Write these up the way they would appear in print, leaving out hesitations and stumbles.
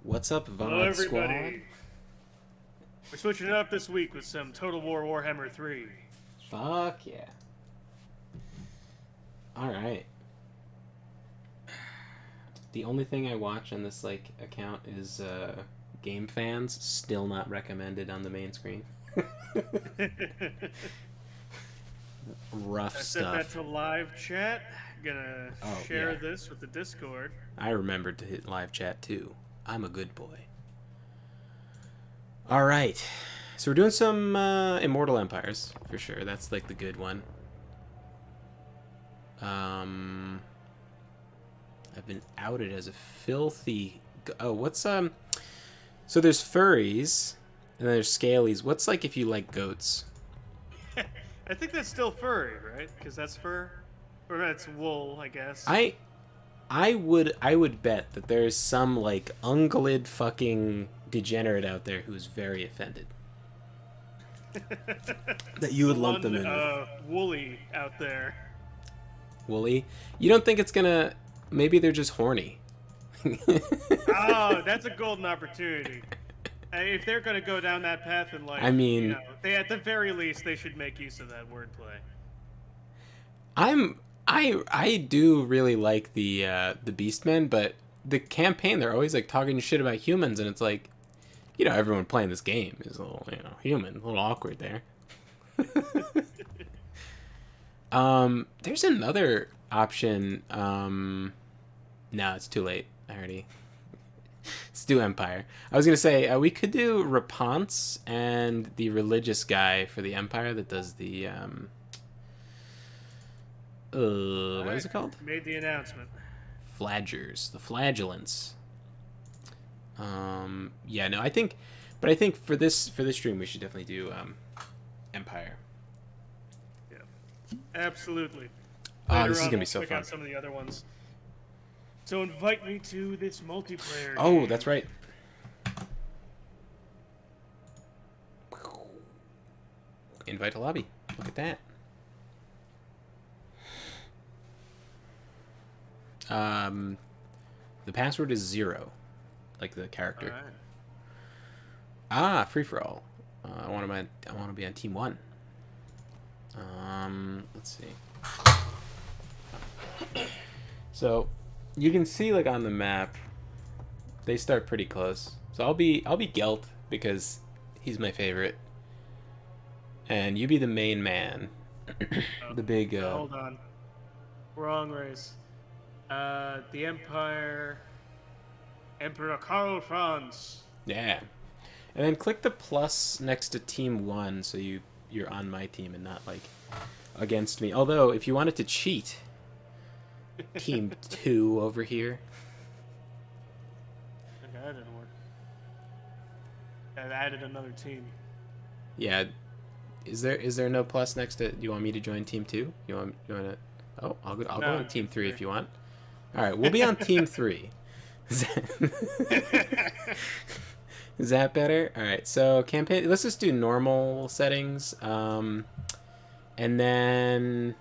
What's up, Hello, VOD Squad? everybody. We're switching it up this week with some Total War Warhammer 3. Fuck yeah. Alright. The only thing I watch on this account is game fans, still not recommended on the main screen. I Rough set that stuff. to live chat. Gonna Oh share yeah. this with the Discord. I remembered to hit live chat too. I'm a good boy. Alright. So we're doing some Immortal Empires, for sure. That's like the good one. I've been outed as a filthy. Oh, what's. So there's furries, and then there's scalies. What's like if you like goats? I think that's still furry, right? Because that's fur, or that's wool, I guess. I I would bet that there's some like ungulate fucking degenerate out there who's very offended that you The would lump them one in with woolly out there. woolly. You don't think it's gonna? Maybe they're just horny. Oh, that's a golden opportunity. If they're gonna go down that path in life, I mean, they at the very least they should make use of that wordplay. I do really like the Beastmen, but the campaign they're always like talking shit about humans, and it's like, everyone playing this game is a little human, a little awkward there. There's another option. No, it's too late. I already. Let's do Empire. I was gonna say we could do Rapunzel and the religious guy for the Empire that does the All what is right, it called? made the announcement. Flagers, the flagellants. Yeah, no, I think for this stream we should definitely do Empire. Yeah, absolutely. Oh, Later this is on, gonna be we'll so check fun. out some of the other ones. So invite me to this multiplayer Oh, game. that's right. Invite to lobby. Look at that. Um, the password is 0, like the All character. right. Ah, free for all. I want to be on team 1. Let's see. So, you can see like on the map, they start pretty close. So I'll be Gelt because he's my favorite, and you be the main man, Oh, the big. hold on. Wrong race. The Empire. Emperor Karl Franz. Yeah, and then click the plus next to team 1 so you're on my team and not like against me. Although if you wanted to cheat, team 2 over here. Okay, that didn't work. I've added another team. Yeah, is there no plus next to? Do you want me to join team 2? You want to? Oh, I'll go No, on team team 3 three. if you want. All right, we'll be on team 3. Is that, is that better? All right, so campaign. Let's just do normal settings. And then,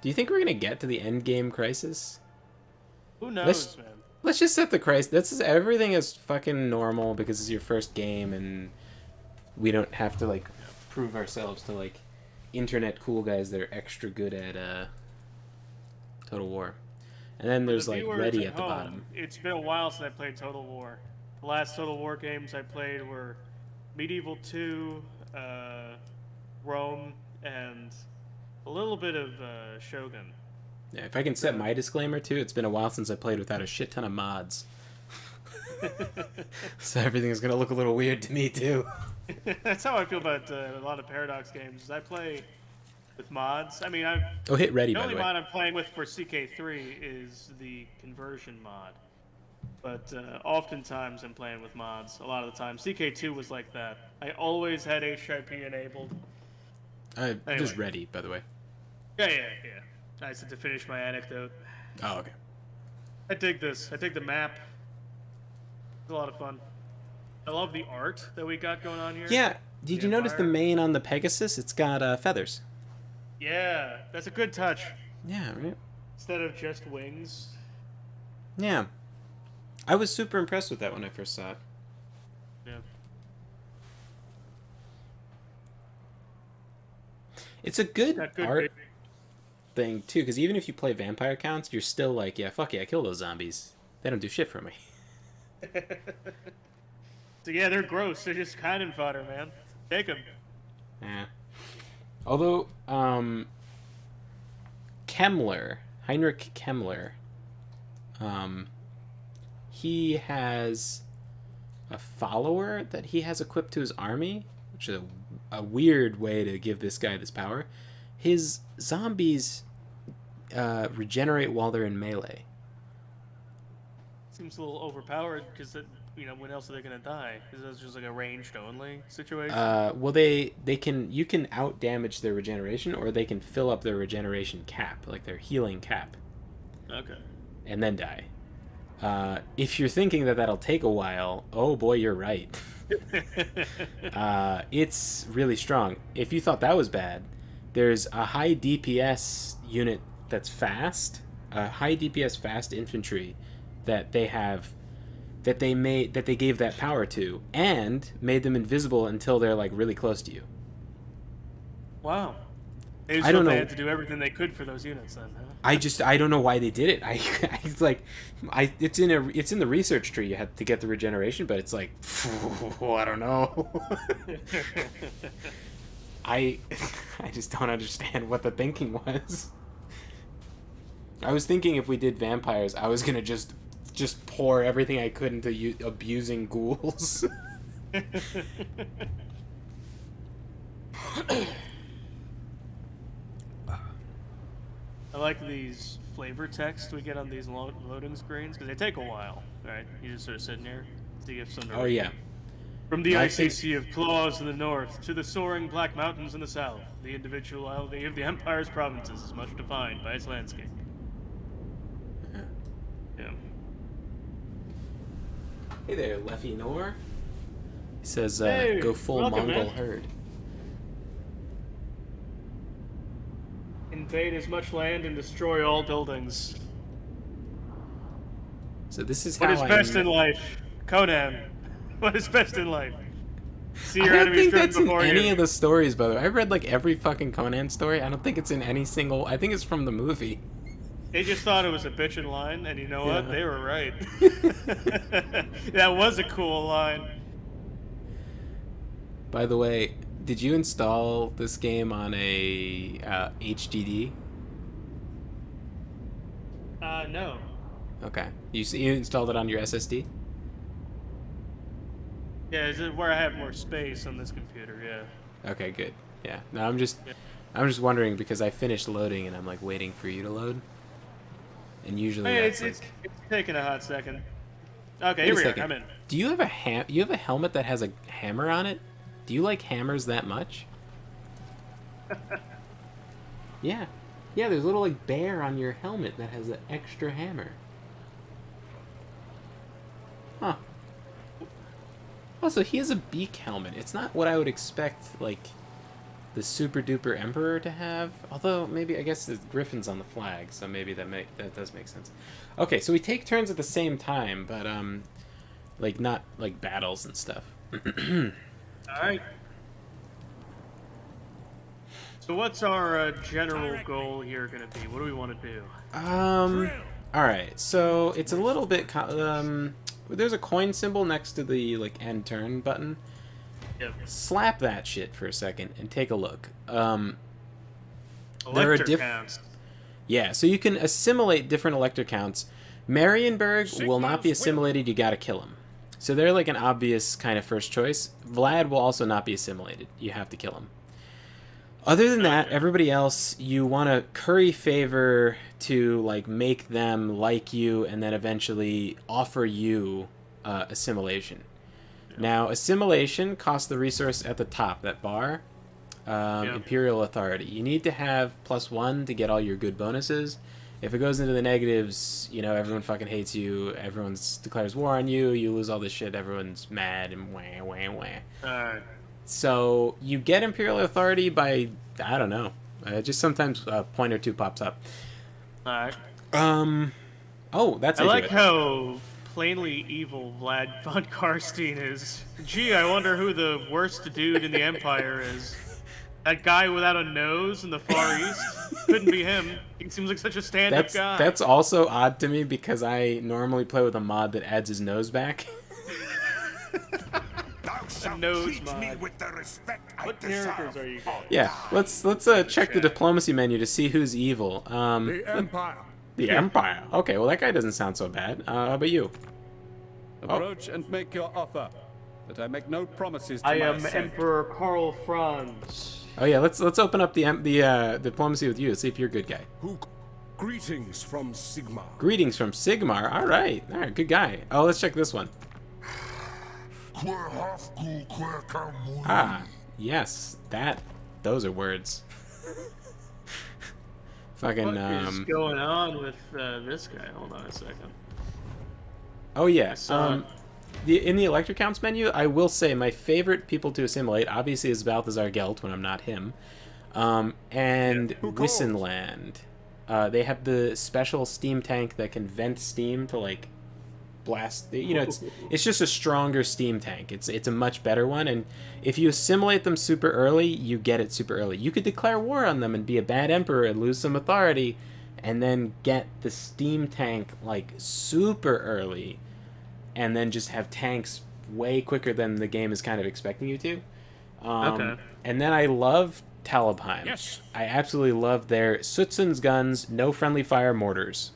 do you think we're gonna get to the end game crisis? Who Let's knows, man? let's just set the crisis. Everything is fucking normal because it's your first game and we don't have to like prove ourselves to like internet cool guys that are extra good at Total War. And then For the there's like viewers ready at at the home, bottom. it's been a while since I played Total War. The last Total War games I played were Medieval 2, Rome, and a little bit of Shogun. Yeah, if I can set my disclaimer too, it's been a while since I played without a shit ton of mods. So everything's gonna look a little weird to me too. That's how I feel about a lot of Paradox games. Is I play with mods. I mean, Oh, hit ready the by only the way. mod I'm playing with for CK3 is the conversion mod. But oftentimes I'm playing with mods. A lot of the time, CK2 was like that. I always had HIP enabled. Just Anyway. ready by the way. Yeah. I said to finish my anecdote. Oh, okay. I dig this. I dig the map. It's a lot of fun. I love the art that we got going on here. Yeah. Did The you notice the Empire. mane on the Pegasus? It's got feathers. Yeah, that's a good touch. Yeah, right. Instead of just wings. Yeah. I was super impressed with that when I first saw it. Yeah. It's a good That could art thing too, because even if you play vampire counts, you're still like, yeah, fuck yeah, kill those zombies. They don't do shit for me. be. So yeah, they're gross. They're just cannon fodder, man. Take them. Yeah. Although, Heinrich Kemmler, he has a follower that he has equipped to his army, which is a weird way to give this guy this power. His zombies regenerate while they're in melee. Seems a little overpowered because when else are they gonna die? Is this just like a ranged only situation? Well, they can you can out damage their regeneration, or they can fill up their regeneration cap, like their healing cap, Okay. and then die. If you're thinking that that'll take a while, oh boy, you're right. It's really strong. If you thought that was bad, there's a high DPS unit that's fast, a high DPS fast infantry that they have, that they gave that power to, and made them invisible until they're like really close to you. Wow. They just I don't thought they know. had to do everything they could for those units then, huh? I don't know why they did it. It's like, it's in the research tree. You have to get the regeneration, but it's like, I don't know. I just don't understand what the thinking was. I was thinking if we did vampires, I was gonna just pour everything I could into abusing ghouls. I like these flavor texts we get on these loading screens because they take a while, right? You just sort of sitting here to give some. Oh yeah. From the I icy think- sea of claws in the north to the soaring black mountains in the south, the individuality of the Empire's provinces is much defined by its landscape. Yeah. Yeah. Hey there, Leffy Nor. He says, Hey, go full welcome, Mongol man. herd. Invade as much land and destroy all buildings. So this is What how is I best in life? Conan. What is best in life? See I your don't enemies think driven that's in before any you. of the stories, by the way. I read like every fucking Conan story. I don't think it's in any single. I think it's from the movie. They just thought it was a bitchin' line, and you know what? Yeah. They were right. That was a cool line. By the way, did you install this game on a HDD? No. Okay. You installed it on your SSD? Yeah, is it where I have more space on this computer? Yeah. Okay, good. Yeah. No, I'm just wondering because I finished loading and I'm like waiting for you to load. And usually Hey, that's it's like. taking a hot second. Okay, Wait here a we second. are. I'm in. Do you have you have a helmet that has a hammer on it? Do you like hammers that much? Yeah. Yeah, there's a little like bear on your helmet that has an extra hammer. Huh. Also, he has a beak helmet. It's not what I would expect, like, the super duper emperor to have. Although, maybe, I guess the griffin's on the flag, so maybe that does make sense. Okay, so we take turns at the same time, but, like, not, like, battles and stuff. Alright. So what's our general goal here going to be? What do we want to do? Alright, so it's a little bit, there's a coin symbol next to the, like, end turn button. Yep. Slap that shit for a second and take a look. There are Elector counts. Yeah, so you can assimilate different elector counts. Marienburg will not be assimilated, you gotta kill him. So they're like an obvious kind of first choice. Vlad will also not be assimilated. You have to kill him. Other than that, everybody else, you want to curry favor to like make them like you and then eventually offer you assimilation. Now, assimilation costs the resource at the top, that bar. Imperial Authority. You need to have +1 to get all your good bonuses. If it goes into the negatives, you know, everyone fucking hates you, everyone declares war on you, you lose all this shit, everyone's mad and wah, wah, wah. Alright. So, you get Imperial Authority by, I don't know, just sometimes a point or two pops up. Alright. Oh, that's I like how plainly evil Vlad von Karstein is. Gee, I wonder who the worst dude in the Empire is. That guy without a nose in the Far East? Couldn't be him. He seems like such a stand-up guy. That's also odd to me because I normally play with a mod that adds his nose back. A nose mod. What characters are you guys? Yeah, let's check the diplomacy menu to see who's evil. The Empire. The Empire. Okay, well that guy doesn't sound so bad. How about you? Approach and make your offer. But I make no promises to I my am assent. Emperor Karl Franz. Oh yeah, let's open up the diplomacy with you. See if you're a good guy. Greetings from Sigmar. Greetings from Sigmar. All right, good guy. Oh, let's check this one. Ah, yes, those are words. Fucking. What is going on with this guy? Hold on a second. Oh yeah. In the electric counts menu, I will say my favorite people to assimilate obviously is Balthazar Gelt when I'm not him, and Wissenland. They have the special steam tank that can vent steam to like blast. You know, it's just a stronger steam tank. It's a much better one, and if you assimilate them super early, you get it super early. You could declare war on them and be a bad emperor and lose some authority, and then get the steam tank like super early, and then just have tanks way quicker than the game is kind of expecting you to. Okay. And then I love Talabheim. Yes. I absolutely love their Sutsun's guns, no friendly fire mortars.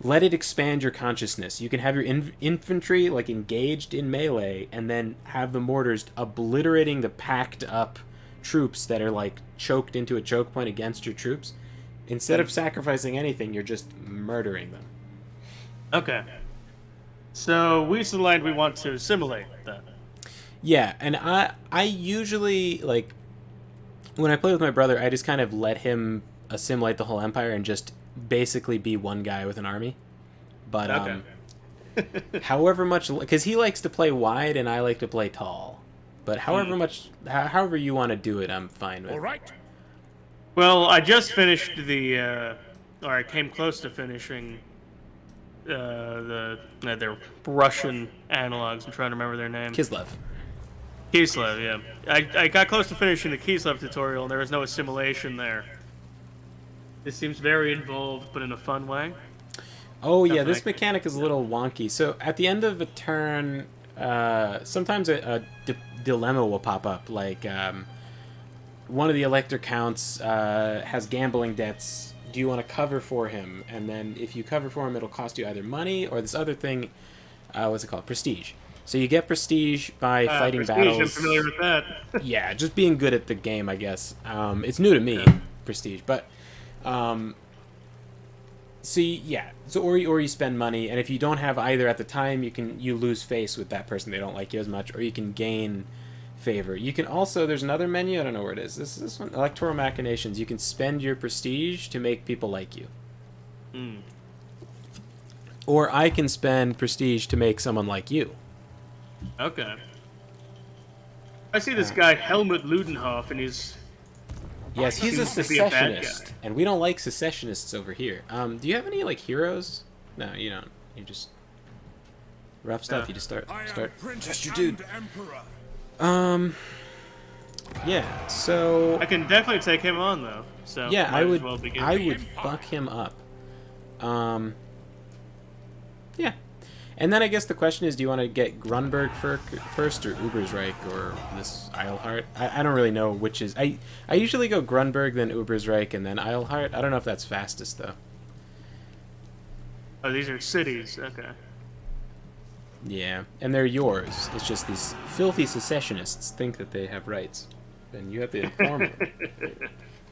Let it expand your consciousness. You can have your infantry like engaged in melee, and then have the mortars obliterating the packed up troops that are like choked into a choke point against your troops. Instead of sacrificing anything, you're just murdering them. Okay. So, Wissenland we want to assimilate, then. Yeah, and I usually, like, when I play with my brother, I just kind of let him assimilate the whole empire and just basically be one guy with an army. But, however much, because he likes to play wide and I like to play tall. But however you want to do it, I'm fine with. All right. Well, I just finished or I came close to finishing their Russian analogs. I'm trying to remember their name. Kislev. Kislev, yeah. I got close to finishing the Kislev tutorial, and there was no assimilation there. This seems very involved, but in a fun way. Oh yeah, this mechanic is a little wonky. So at the end of a turn, sometimes a dilemma will pop up, like one of the elector counts has gambling debts. Do you want to cover for him? And then if you cover for him, it'll cost you either money or this other thing. What's it called? Prestige. So you get prestige by fighting battles. I'm familiar with that. Yeah, just being good at the game, I guess. It's new to me, prestige, but so or you spend money, and if you don't have either at the time, you lose face with that person. They don't like you as much, or you can gain favor. You can also, there's another menu, I don't know where it is. This one, electoral machinations. You can spend your prestige to make people like you. Or I can spend prestige to make someone like you. Okay. I see this guy Helmut Ludenhoff, and he's Yes, he's a seems to be a bad secessionist, guy. and we don't like secessionists over here. Do you have any like heroes? No, you don't. You just rough stuff. You just start. Just your dude. Emperor. Yeah. So. I can definitely take him on though. So Yeah, might I as would. well begin. I would fuck him up. Yeah. And then I guess the question is, do you want to get Grunberg first, or Ubersreich, or this Eilhart? I don't really know which is. I usually go Grunberg, then Ubersreich, and then Eilhart. I don't know if that's fastest though. Oh, these are cities. Okay. Yeah, and they're yours. It's just these filthy secessionists think that they have rights, and you have to inform them.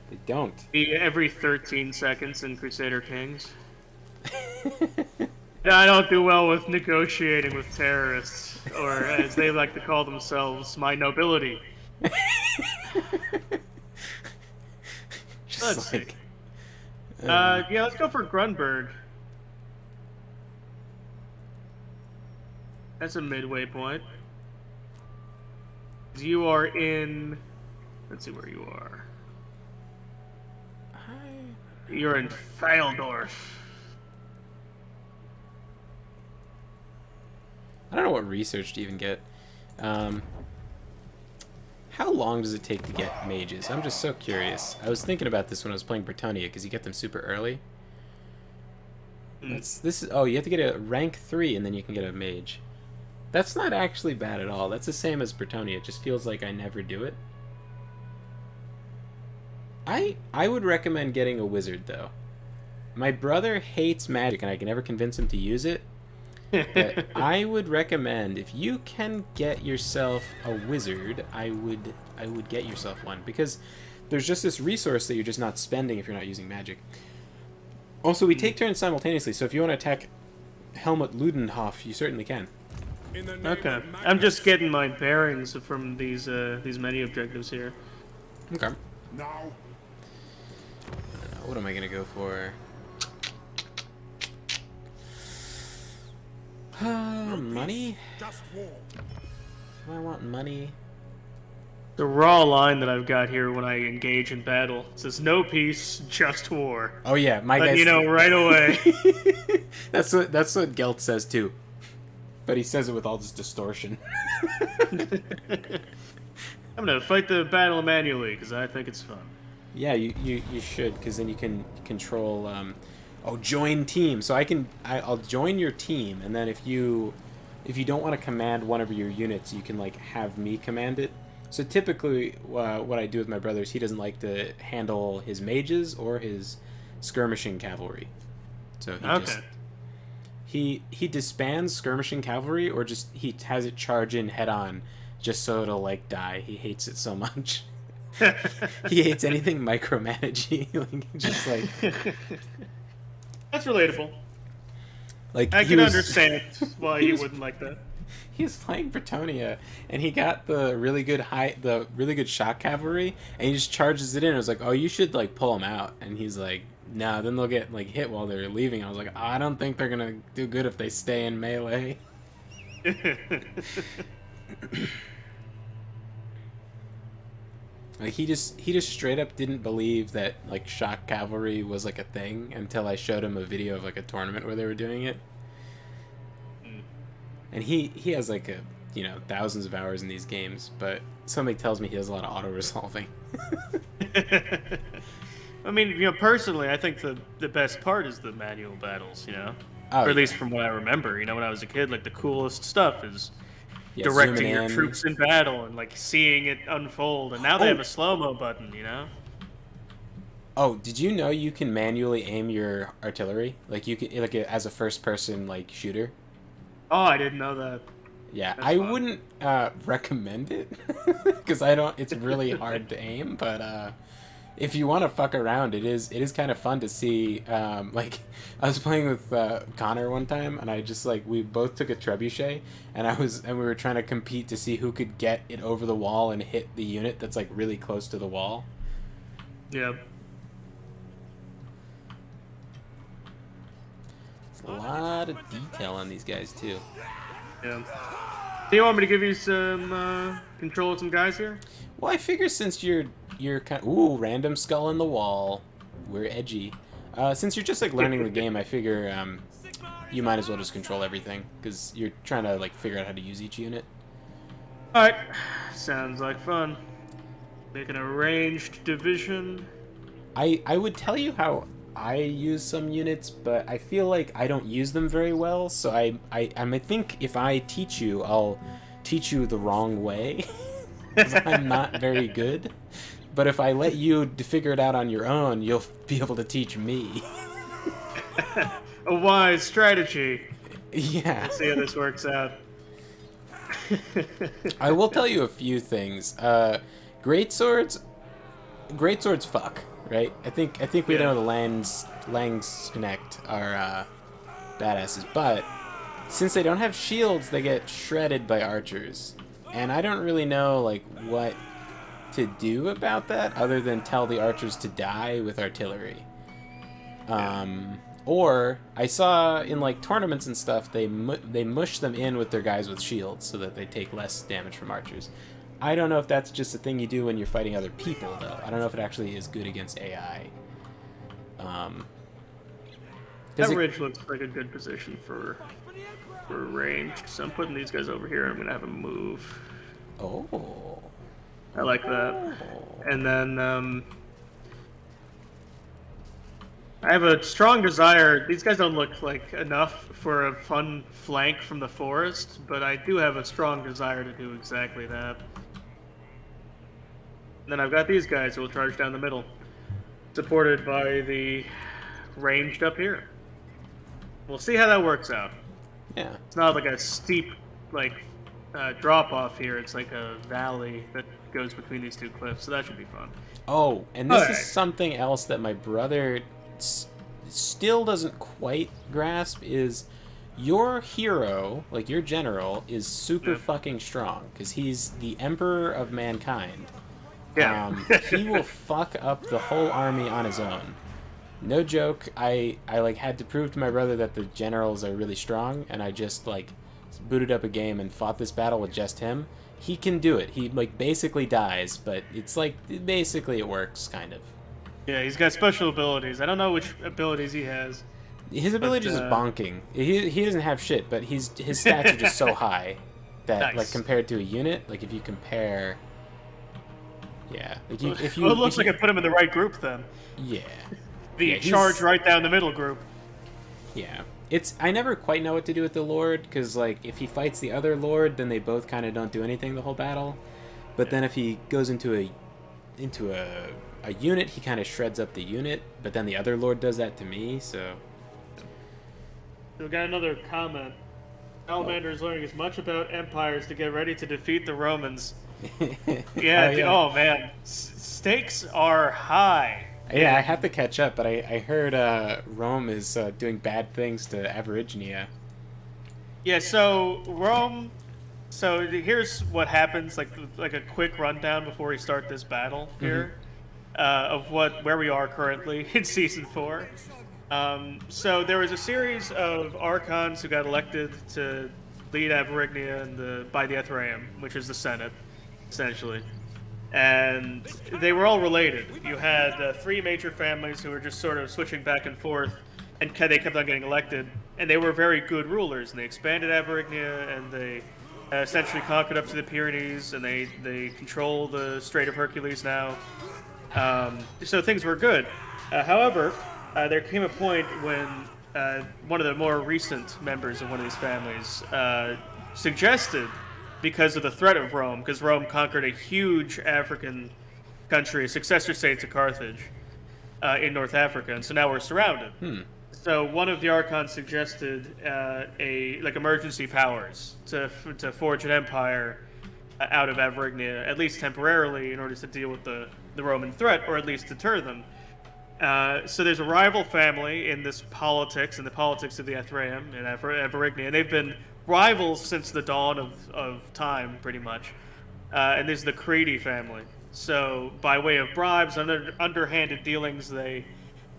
They don't. Every 13 seconds in Crusader Kings. I don't do well with negotiating with terrorists, or as they like to call themselves, my nobility. Just Let's like, see. Yeah, let's go for Grunberg. That's a midway point. You are in... Let's see where you are. You're in Feildorf. I don't know what research to even get. How long does it take to get mages? I'm just so curious. I was thinking about this when I was playing Bretonnia, because you get them super early. Oh, you have to get a rank 3 and then you can get a mage. That's not actually bad at all. That's the same as Bretonnia. It just feels like I never do it. I would recommend getting a wizard, though. My brother hates magic, and I can never convince him to use it. But I would recommend, if you can get yourself a wizard, I would get yourself one, because there's just this resource that you're just not spending if you're not using magic. Also, we take turns simultaneously, so if you want to attack Helmut Ludenhoff, you certainly can. Okay, I'm just getting my bearings from these menu objectives here. Okay. Now, What am I gonna go for? Money? just war. I want money. The raw line that I've got here when I engage in battle says "No peace, just war." Oh yeah, my But guy's... you know, right away. that's what Gelt says too, but he says it with all this distortion. I'm gonna fight the battle manually because I think it's fun. Yeah, you should, because then you can control. Join team. So I'll join your team, and then if you don't want to command one of your units, you can like have me command it. So typically, what I do with my brother is he doesn't like to handle his mages or his skirmishing cavalry. So he disbands skirmishing cavalry, or just he has it charge in head on, just so it'll like die. He hates it so much. He hates anything micromanaging. Just like That's relatable. Like I can understand why you wouldn't like that. He was playing Bretonnia, and he got the really good shock cavalry, and he just charges it in. I was like, oh, you should like pull them out, and he's like, no, then they'll get like hit while they're leaving. I was like, oh, I don't think they're gonna do good if they stay in melee. Like he just straight up didn't believe that like shock cavalry was like a thing until I showed him a video of like a tournament where they were doing it. And he has like thousands of hours in these games, but something tells me he does a lot of auto resolving. I mean, personally, I think the best part is the manual battles, Oh, or at least from what I remember. When I was a kid, like the coolest stuff is directing your troops in battle and like seeing it unfold. And now they have a slow-mo button, Oh, did you know you can manually aim your artillery? Like you can, like as a first-person like shooter. Oh, I didn't know that. Yeah, That's I fun. wouldn't recommend it because it's really hard to aim. But if you want to fuck around, it is kind of fun to see. Like I was playing with Connor one time, and I just like we both took a trebuchet, and we were trying to compete to see who could get it over the wall and hit the unit that's like really close to the wall. Yeah. A lot of detail on these guys too. Yeah. Do you want me to give you some control of some guys here? Well, I figure since you're kind of random skull in the wall, we're edgy. Since you're just like learning the game, I figure you might as well just control everything because you're trying to like figure out how to use each unit. All right. Sounds like fun. Make an arranged division. I would tell you how I use some units, but I feel like I don't use them very well. So I think if I teach you, I'll teach you the wrong way. 'Cause I'm not very good. But if I let you figure it out on your own, you'll be able to teach me. A wise strategy. Yeah. Let's see how this works out. I will tell you a few things. Great swords fuck, right? I think we know the Langs Connect are badasses, but since they don't have shields, they get shredded by archers. And I don't really know like what to do about that other than tell the archers to die with artillery. Or I saw in like tournaments and stuff they mush them in with their guys with shields so that they take less damage from archers. I don't know if that's just a thing you do when you're fighting other people though. I don't know if it actually is good against AI. That ridge looks like a good position for for range. So I'm putting these guys over here. I'm gonna have them move. Oh. I like that. And then I have a strong desire. These guys don't look like enough for a fun flank from the forest, but I do have a strong desire to do exactly that. And then I've got these guys who will charge down the middle, supported by the ranged up here. We'll see how that works out. Yeah. It's not like a steep, like, drop off here. It's like a valley that goes between these two cliffs, so that should be fun. Oh, and this Alright. is something else that my brother still doesn't quite grasp is your hero, like your general, is super fucking strong because he's the emperor of mankind. Yeah. He will fuck up the whole army on his own. No joke. I like had to prove to my brother that the generals are really strong, and I just like booted up a game and fought this battle with just him. He can do it. He like basically dies, but it's like basically it works kind of. Yeah, he's got special abilities. I don't know which abilities he has. His ability is bonking. He doesn't have shit, but his stats are just so high that Nice. like compared to a unit, like if you compare, yeah, like if you Well, it looks like I put him in the right group then. yeah, The Yeah, he's- charge right down the middle group. yeah. It's I never quite know what to do with the Lord because like if he fights the other Lord, then they both kind of don't do anything the whole battle. But then if he goes into a unit, he kind of shreds up the unit. But then the other Lord does that to me, so. We got another comment. Salamander is learning as much about empires to get ready to defeat the Romans. Yeah, oh man, stakes are high. Yeah, I have to catch up, but I heard Rome is doing bad things to Aborignia. Yeah, so Rome. So here's what happens, like a quick rundown before we start this battle here, of where we are currently in season 4. So there was a series of archons who got elected to lead Aborignia by the Ephraim, which is the Senate, essentially. And they were all related. You had 3 major families who were just sort of switching back and forth, and they kept on getting elected. And they were very good rulers, and they expanded Aborignia, and they essentially conquered up to the Pyrenees, and they control the Strait of Hercules now. So things were good. However, there came a point when one of the more recent members of one of these families suggested, because of the threat of Rome, because Rome conquered a huge African country, a successor state to Carthage, in North Africa, and so now we're surrounded. So one of the archons suggested emergency powers to forge an empire out of Aborignia, at least temporarily, in order to deal with the Roman threat, or at least deter them. So there's a rival family in the politics of the Ephraim and Aborignia, and they've been rivals since the dawn of time, pretty much. And there's the Creedy family. So by way of bribes, underhanded dealings, they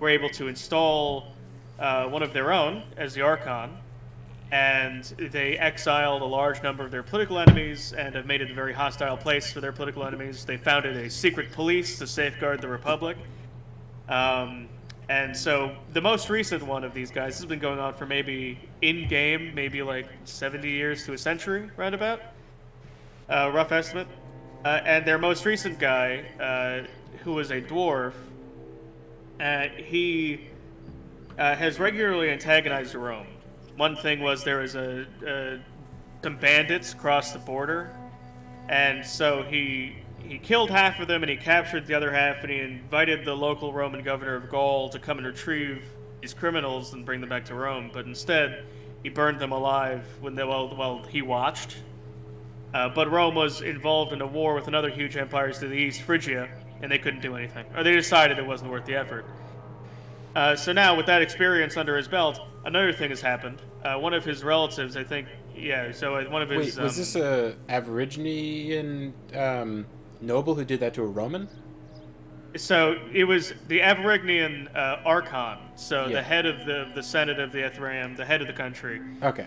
were able to install one of their own as the Archon, and they exiled a large number of their political enemies and have made it a very hostile place for their political enemies. They founded a secret police to safeguard the Republic. And so the most recent one of these guys has been going on for maybe in-game, maybe like 70 years to a century, roundabout. Rough estimate. And their most recent guy, who was a dwarf, he has regularly antagonized Rome. One thing was there was some bandits crossed the border, and so he killed half of them and he captured the other half, and he invited the local Roman governor of Gaul to come and retrieve these criminals and bring them back to Rome. But instead, he burned them alive while he watched. But Rome was involved in a war with another huge empire to the east, Phrygia, and they couldn't do anything. Or they decided it wasn't worth the effort. So now, with that experience under his belt, another thing has happened. One of his relatives, I think, one of his... Wait, was this a Aboriginian noble who did that to a Roman? So it was the Aboriginian Archon, so Yeah. the head of the Senate of the Ephraim, the head of the country. Okay.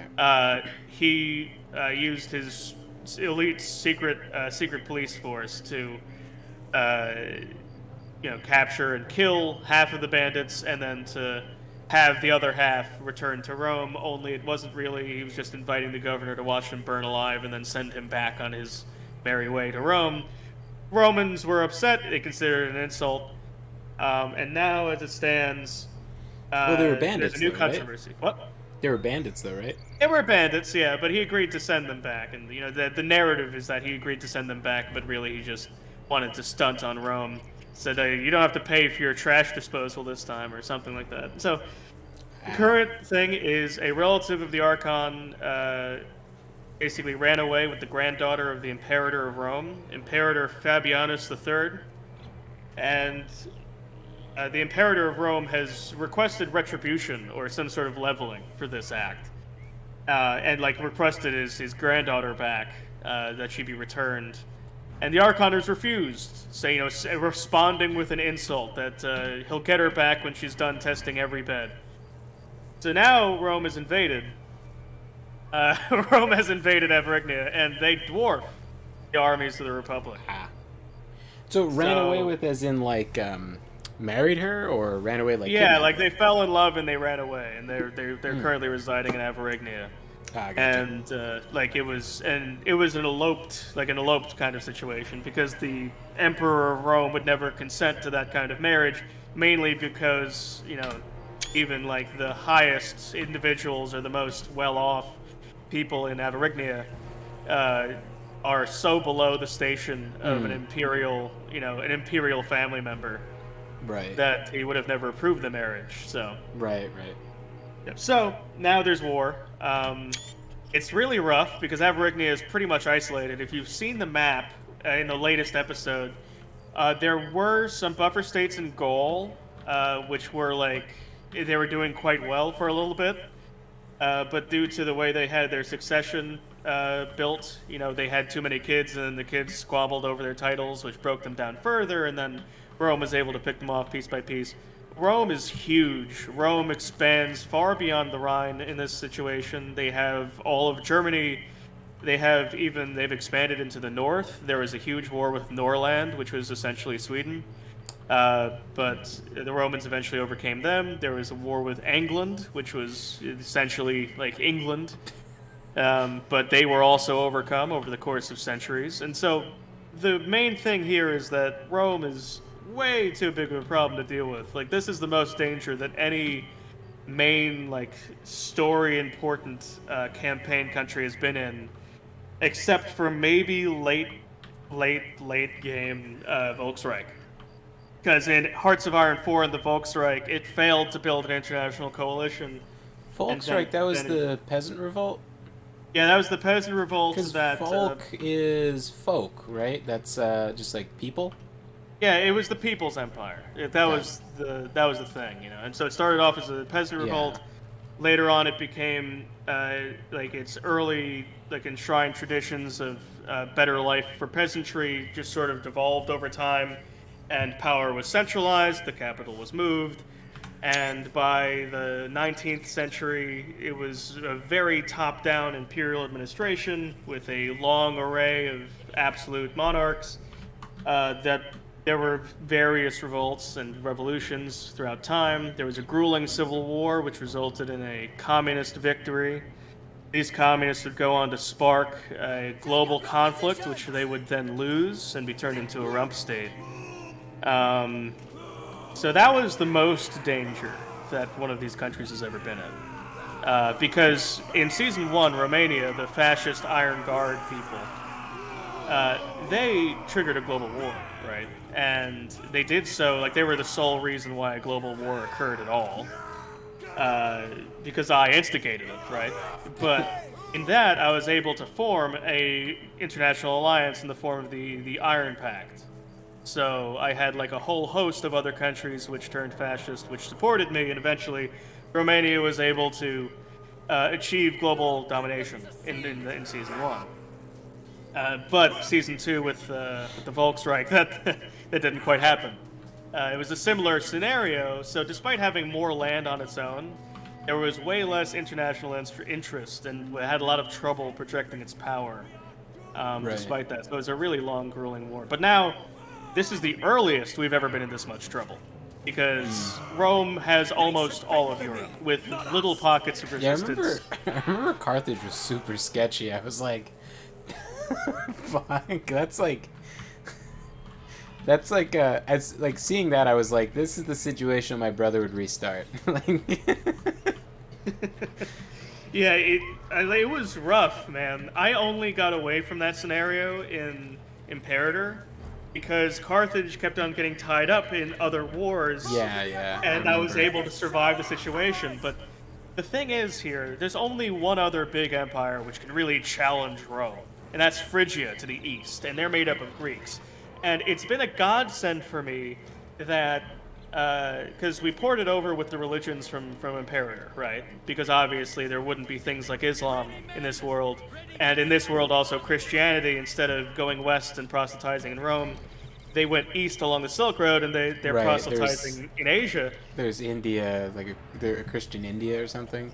He used his elite secret police force to capture and kill half of the bandits, and then to have the other half return to Rome, only it wasn't really, he was just inviting the governor to watch him burn alive and then send him back on his merry way to Rome. Romans were upset, they considered it an insult, and now as it stands, Well, they were bandits, there's a new though, right? controversy. What? They were bandits, though, right? They were bandits, yeah, but he agreed to send them back, and the narrative is that he agreed to send them back, but really he just wanted to stunt on Rome. Said, you don't have to pay for your trash disposal this time, or something like that. So, the current thing is a relative of the Archon basically ran away with the granddaughter of the Imperator of Rome, Imperator Fabianus III, and the Imperator of Rome has requested retribution, or some sort of leveling, for this act. And, requested his granddaughter back, that she be returned. And the Archoners refused, saying, responding with an insult that he'll get her back when she's done testing every bed. So now Rome is invaded. Rome has invaded Avarignia, and they dwarf the armies of the Republic. So ran away with, as in married her, or ran away kidnapped they fell in love and they ran away, and they're currently residing in Avarignia. Gotcha. And it was an eloped kind of situation, because the Emperor of Rome would never consent to that kind of marriage, mainly because even the highest individuals or the most well-off people in Avarignia are so below the station of an imperial family member, right, that he would have never approved the marriage. So right. So now there's war. It's really rough because Avarignia is pretty much isolated. If you've seen the map in the latest episode, there were some buffer states in Gaul, which were they were doing quite well for a little bit, but due to the way they had their succession built, they had too many kids, and the kids squabbled over their titles, which broke them down further, and then Rome was able to pick them off piece by piece. Rome is huge. Rome expands far beyond the Rhine in this situation. They have all of Germany. They've expanded into the north. There was a huge war with Norland, which was essentially Sweden. But the Romans eventually overcame them. There was a war with England, which was essentially like England. But they were also overcome over the course of centuries. And so the main thing here is that Rome is way too big of a problem to deal with. This is the most danger that any main, story important campaign country has been in, except for maybe late game Volksreich. Because in Hearts of Iron 4 and the Volksreich, it failed to build an international coalition. Volksreich, that was the peasant revolt? Yeah, that was the peasant revolt. Because that folk is folk, right? That's just people? Yeah, it was the People's Empire. That was the thing, And so it started off as a peasant revolt. Later on, it became its early enshrined traditions of better life for peasantry just sort of devolved over time, and power was centralized. The capital was moved, and by the 19th century, it was a very top-down imperial administration with a long array of absolute monarchs. There were various revolts and revolutions throughout time. There was a grueling civil war, which resulted in a communist victory. These communists would go on to spark a global conflict, which they would then lose and be turned into a rump state. So that was the most danger that one of these countries has ever been in. Because in Season 1, Romania, the fascist Iron Guard people, they triggered a global war, right? And they did so, they were the sole reason why a global war occurred at all. Because I instigated it, right? But in that, I was able to form a international alliance in the form of the Iron Pact. So I had a whole host of other countries which turned fascist, which supported me, and eventually Romania was able to achieve global domination in Season 1. But Season 2 with the Volksreich, that didn't quite happen. It was a similar scenario, so despite having more land on its own, there was way less international interest, and it had a lot of trouble projecting its power, despite that. So it was a really long, grueling war. But now, this is the earliest we've ever been in this much trouble. because Rome has almost all of Europe, with little pockets of Yeah, resistance. I remember Carthage was super sketchy. I was like, fuck, that's like as like seeing that I was like, this is the situation my brother would restart. Like, Yeah, it was rough, man. I only got away from that scenario in Imperator because Carthage kept on getting tied up in other wars. yeah. And I was remember. able to survive the situation. But the thing is here, there's only one other big empire which can really challenge Rome, and that's Phrygia to the east, and they're made up of Greeks. And it's been a godsend for me that because we poured it over with the religions from Imperator, right? Because obviously there wouldn't be things like Islam in this world, and in this world also Christianity, instead of going west and proselytizing in Rome, they went east along the Silk Road, and they're Right, proselytizing in Asia. There's India, like they're a Christian India or something.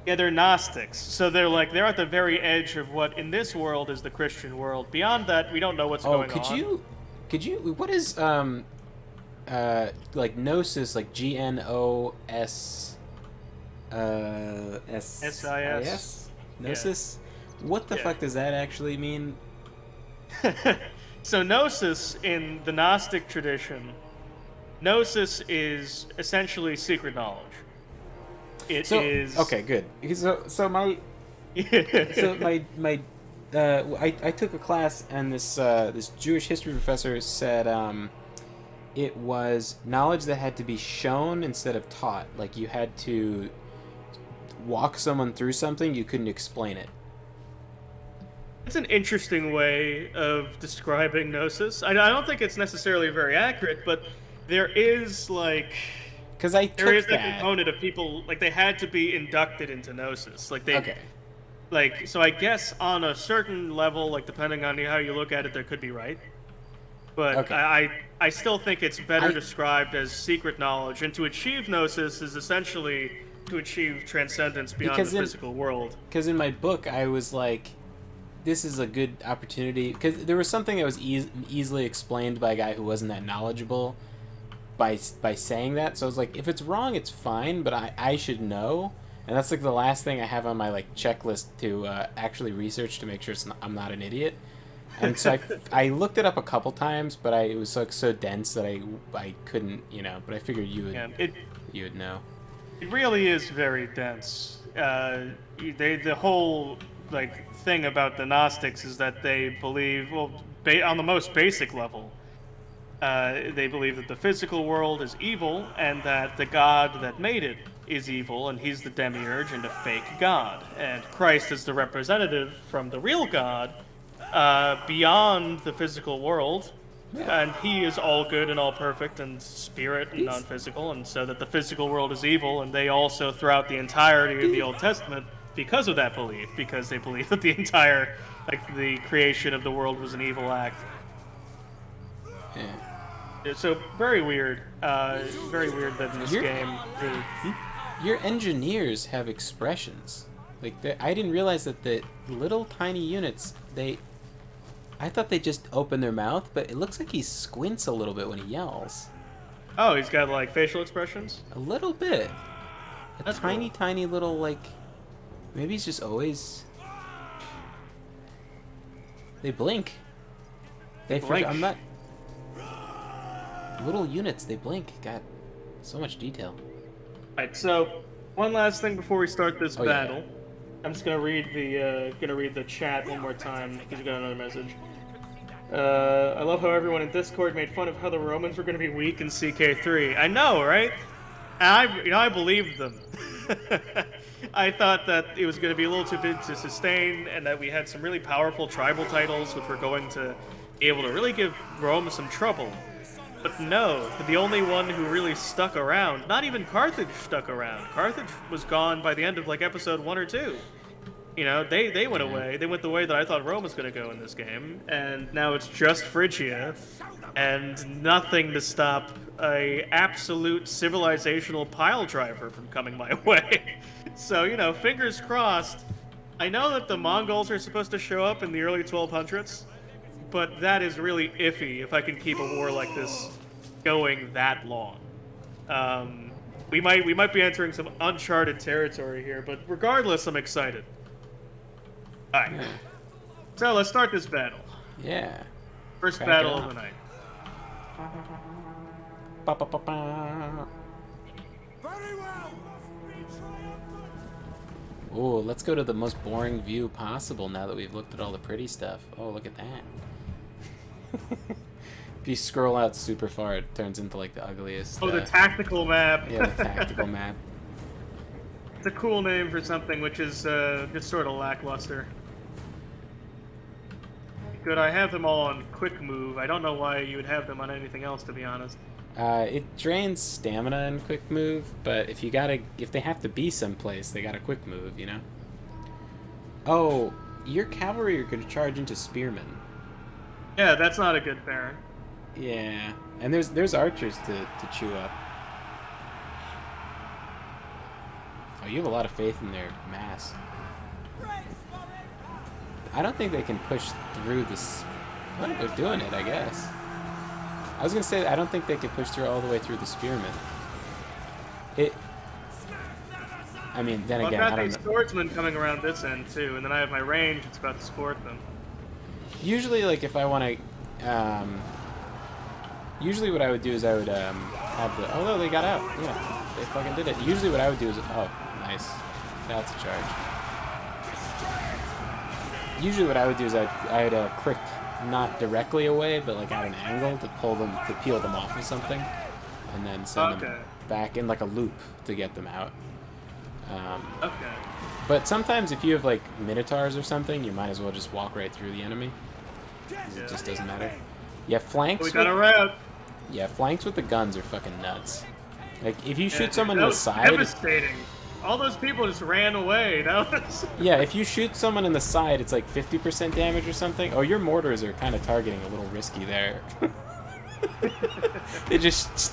Yeah, they're Gnostics, so they're at the very edge of what in this world is the Christian world. Beyond that, we don't know what's going on. Could you, what is, like Gnosis, like Gnos, SIS? Gnosis? What the Yeah. fuck does that actually mean? So Gnosis, in the Gnostic tradition, Gnosis is essentially secret knowledge. It is okay, good. So my I took a class, and this Jewish history professor said it was knowledge that had to be shown instead of taught. Like you had to walk someone through something, you couldn't explain it. It's an interesting way of describing Gnosis. I don't think it's necessarily very accurate, but there is like Because I there is took that that. component of people like they had to be inducted into Gnosis. Like they Okay. like so I guess on a certain level, like depending on how you look at it, there could be right. But Okay. I still think it's better I- described as secret knowledge, and to achieve Gnosis is essentially to achieve transcendence beyond Because the in- physical world. Because in my book, I was like, this is a good opportunity. Because there was something that was easily explained by a guy who wasn't that knowledgeable by saying that. So I was like, if it's wrong, it's fine, but I should know. And that's like the last thing I have on my like checklist to actually research to make sure I'm not an idiot. And so I looked it up a couple times, but it was like so dense that I couldn't, but I figured you would know. It really is very dense. The whole like thing about the Gnostics is that they believe, well, on the most basic level, they believe that the physical world is evil and that the God that made it is evil, and he's the demiurge and a fake God, and Christ is the representative from the real God beyond the physical world. And he is all good and all perfect and spirit and non-physical, and so that the physical world is evil, and they also throughout the entirety of the Old Testament, because of that belief, because they believe that the entire, like, the creation of the world was an evil act. Yeah. So, very weird. Very weird that in this game... Your engineers have expressions. Like, I didn't realize that the little tiny units, I thought they just open their mouth, but it looks like he squints a little bit when he yells. Oh, he's got, like, facial expressions? A little bit. That's tiny, cool. tiny little, like... Maybe he's just always... They blink. Blink. I'm not... Little units, they blink. God, so much detail. Right, so, one last thing before we start this Oh, yeah. battle. I'm just gonna read the chat one more time because we got another message. I love how everyone in Discord made fun of how the Romans were gonna be weak in CK3. I know, right? And I believed them. I thought that it was gonna be a little too big to sustain, and that we had some really powerful tribal titles which were going to be able to really give Rome some trouble. But no, the only one who really stuck around, not even Carthage stuck around. Carthage was gone by the end of like episode 1 or 2. They went away. They went the way that I thought Rome was going to go in this game, and now it's just Phrygia, and nothing to stop a absolute civilizational pile driver from coming my way. So, fingers crossed. I know that the Mongols are supposed to show up in the early 1200s, but that is really iffy if I can keep a war like this going that long. We might be entering some uncharted territory here, but regardless, I'm excited. All right. Yeah. So let's start this battle. Yeah. First Crack battle it of up. the night. Ba, ba, ba, ba. Very well. Ooh, let's go to the most boring view possible now that we've looked at all the pretty stuff. Oh, look at that. If you scroll out super far, it turns into like the ugliest. Oh, the tactical map. Yeah, the tactical map. It's a cool name for something which is just sort of lackluster. Good, I have them all on quick move. I don't know why you would have them on anything else, to be honest. It drains stamina in quick move, but if they have to be someplace, they got a quick move, you know? Oh, your cavalry are going to charge into spearmen. Yeah, that's not a good Baron. Yeah, and there's archers to chew up. Oh, you have a lot of faith in their mass. I don't think they can push through this. Well, they're doing it, I guess. I was gonna say I don't think they can push through all the way through the spearmen. I mean, then Well, again, I've I got don't these know. swordsmen coming around this end too, and then I have my range. It's about to support them. Usually, like if I want to, usually what I would do is I would have the. Oh no, they got out. Yeah, they fucking did it. Usually, what I would do is, oh, nice, that's a charge. Usually, what I would do is I'd click not directly away, but like at an angle to peel them off of something, and then send them back in like a loop to get them out. Okay. But sometimes if you have like minotaurs or something, you might as well just walk right through the enemy. It just doesn't matter. Yeah, flanks. We got a route. Yeah, flanks with the guns are fucking nuts. Like if you shoot Yeah, someone that in the was side, devastating. All those people just ran away. That was. yeah, if you shoot someone in the side, it's like 50% damage or something. Oh, your mortars are kind of targeting a little risky there. They just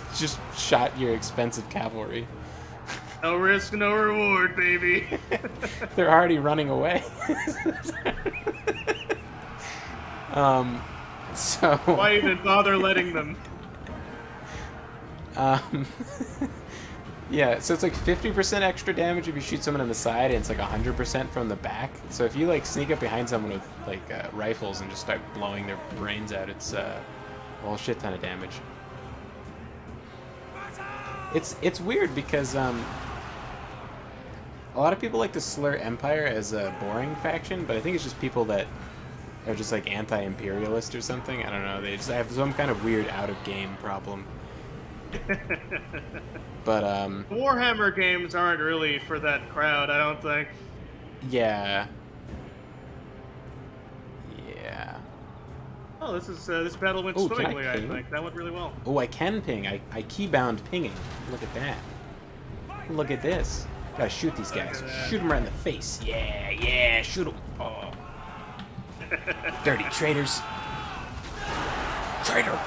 shot your expensive cavalry. No risk, no reward, baby. They're already running away. So. Why even bother letting them? Yeah, so it's like 50% extra damage if you shoot someone in the side, and it's like 100% from the back. So if you like sneak up behind someone with like rifles and just start blowing their brains out, it's a whole shit ton of damage. It's weird because a lot of people like to slur Empire as a boring faction, but I think it's just people that are just like anti-imperialist or something. I don't know. They just have some kind of weird out-of-game problem. But Warhammer games aren't really for that crowd, I don't think. yeah. Oh, this battle went Ooh, can I swimmingly. I ping? think that went really well. Oh, I can ping. I keybound pinging. Look at that. Look at this. Gotta shoot these guys. Look at that. Shoot them right in the face. Yeah, shoot them. Oh. Dirty traitors. Traitor.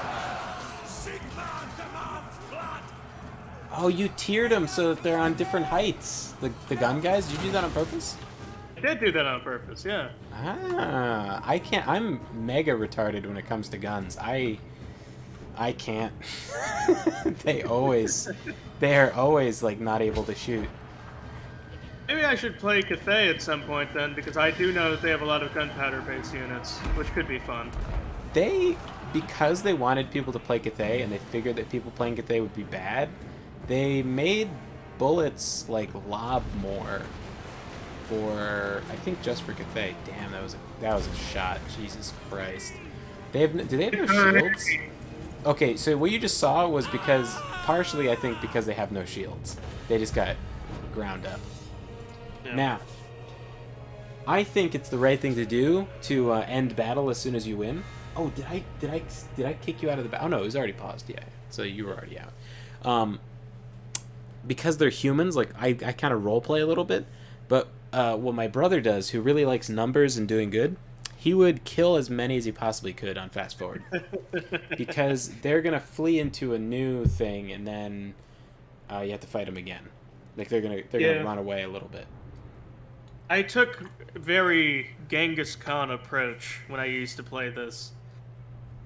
Oh, you tiered them so that they're on different heights. The gun guys, did you do that on purpose? I did do that on purpose, yeah. Ah, I can't. I'm mega retarded when it comes to guns. I can't. They are always like not able to shoot. Maybe I should play Cathay at some point then, because I do know that they have a lot of gunpowder-based units, which could be fun. Because they wanted people to play Cathay and they figured that people playing Cathay would be bad, they made bullets like lob more for, I think, just for Cathay. Damn, that was a shot. Jesus Christ. Do they have no shields? Okay, so what you just saw was partially I think because they have no shields. They just got ground up. Yeah. Now, I think it's the right thing to do to end battle as soon as you win. Oh, did I kick you out of the battle? Oh no, it was already paused. Yeah, so you were already out. Because they're humans, like I kind of roleplay a little bit, but what my brother does, who really likes numbers and doing good, he would kill as many as he possibly could on fast forward, because they're gonna flee into a new thing, and then you have to fight them again. Like they're gonna run away a little bit. I took a very Genghis Khan approach when I used to play this.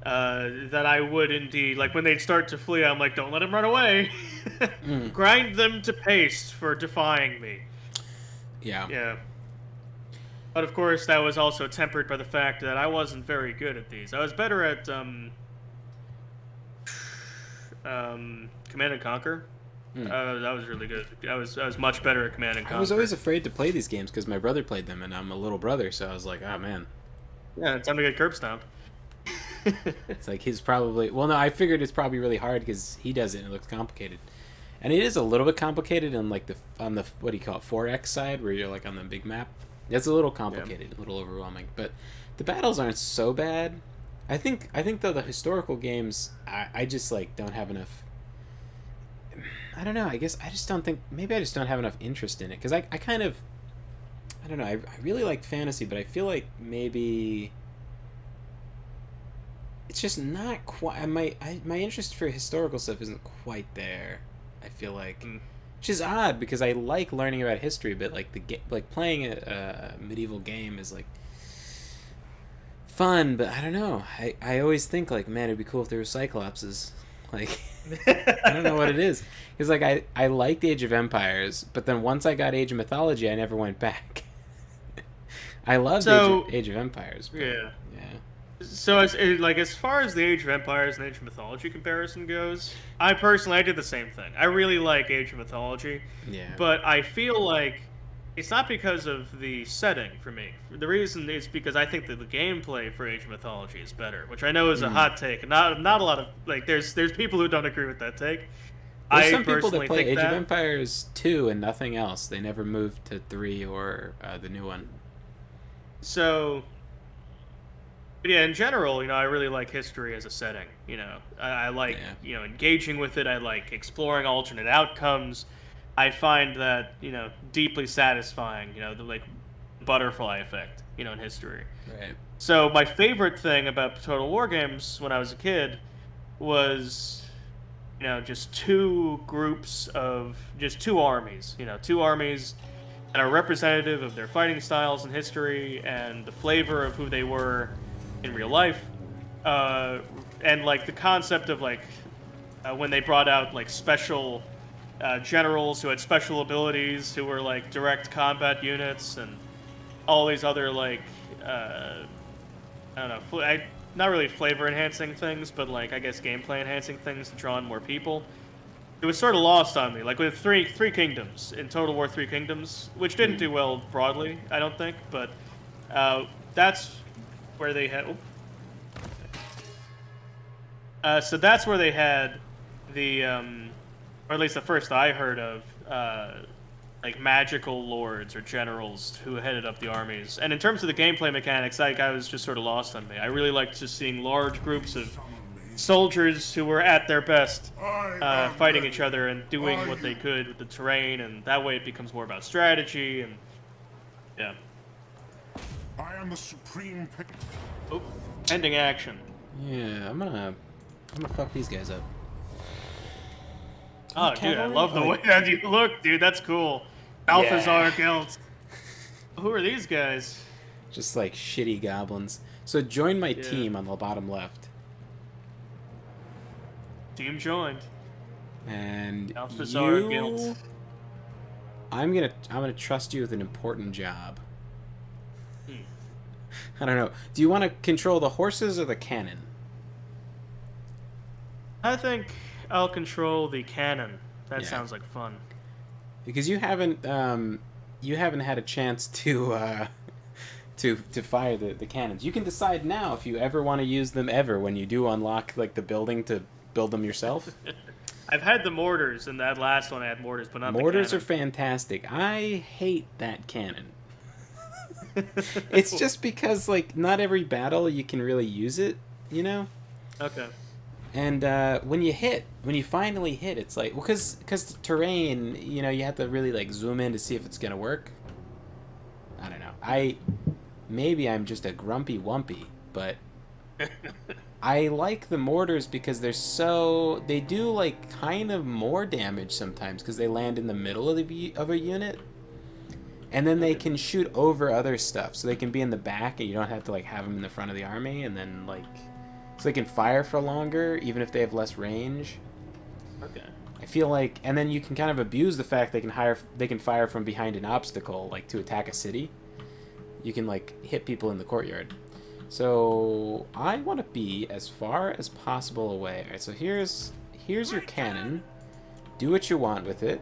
that I would indeed, like when they'd start to flee, I'm like, don't let them run away. Grind them to paste for defying me. Yeah. Yeah. But of course, that was also tempered by the fact that I wasn't very good at these. I was better at Command and Conquer. That was really good. I was much better at Command and Conquer. I was always afraid to play these games because my brother played them, and I'm a little brother, so I was like, oh man. Yeah, it's time to get curb stomped. It's like he's probably... Well, no, I figured it's probably really hard because he does it and it looks complicated. And it is a little bit complicated on like on the what do you call it, 4X side, where you're like on the big map. It's a little complicated, a little overwhelming, but the battles aren't so bad. I think though the historical games, I just like don't have enough. I don't know. I guess I just don't think. Maybe I just don't have enough interest in it because I kind of. I don't know. I really like fantasy, but I feel like maybe it's just not quite. My interest for historical stuff isn't quite there. I feel like, which is odd because I like learning about history, but like playing a medieval game is like fun. But I don't know. I always think like, man, it'd be cool if there were Cyclopses. Like, I don't know what it is. Because like I liked Age of Empires, but then once I got Age of Mythology, I never went back. I loved Age of Empires. But, yeah. So as far as the Age of Empires and Age of Mythology comparison goes, I did the same thing. I really like Age of Mythology. Yeah. But I feel like it's not because of the setting for me. The reason is because I think that the gameplay for Age of Mythology is better, which I know is a hot take. Not a lot of like there's people who don't agree with that take. There's some people that play Age of Empires 2 and nothing else. They never moved to 3 or the new one. So, yeah, in general, I really like history as a setting. I like, engaging with it. I like exploring alternate outcomes. I find that, deeply satisfying, the, like, butterfly effect, in history. Right. So my favorite thing about Total War games when I was a kid was, just two armies, two armies that are representative of their fighting styles and history and the flavor of who they were in real life, and like the concept of like when they brought out like special generals who had special abilities who were like direct combat units and all these other like I don't know, not really flavor enhancing things, but like I guess gameplay enhancing things to draw in more people. It was sort of lost on me, like with Three Kingdoms, in Total War Three Kingdoms, which didn't do well broadly, I don't think, but that's where they had... so that's where they had the, or at least the first I heard of, like magical lords or generals who headed up the armies. And in terms of the gameplay mechanics, I was just sort of lost on me. I really liked just seeing large groups of soldiers who were at their best fighting each other and doing what they could with the terrain, and that way it becomes more about strategy and yeah. I am the supreme. Oh, ending action. Yeah, I'm gonna fuck these guys up. Oh, dude, I love the way that you look, dude. That's cool. Balthazar Gelt. Who are these guys? Just like shitty goblins. So join my team on the bottom left. Team joined. And Balthazar Gelt. I'm gonna trust you with an important job. I don't know. Do you want to control the horses or the cannon? I think I'll control the cannon. That sounds like fun. Because you haven't had a chance to fire the cannons. You can decide now if you ever want to use them ever when you do unlock like the building to build them yourself. I've had the mortars, and that last one I had mortars, but not mortars the are fantastic. I hate that cannon. It's just because like not every battle you can really use it, Okay. And when you finally hit, it's like, well, because the terrain, you have to really like zoom in to see if it's gonna work. I don't know. Maybe I'm just a grumpy wumpy, but I like the mortars because they do like kind of more damage sometimes because they land in the middle of a unit. And then they can shoot over other stuff, so they can be in the back, and you don't have to like have them in the front of the army. And then like, So they can fire for longer, even if they have less range. Okay. I feel like, and then you can kind of abuse the fact they can fire from behind an obstacle, like to attack a city. You can like hit people in the courtyard. So I want to be as far as possible away. All right, so here's your cannon. Do what you want with it.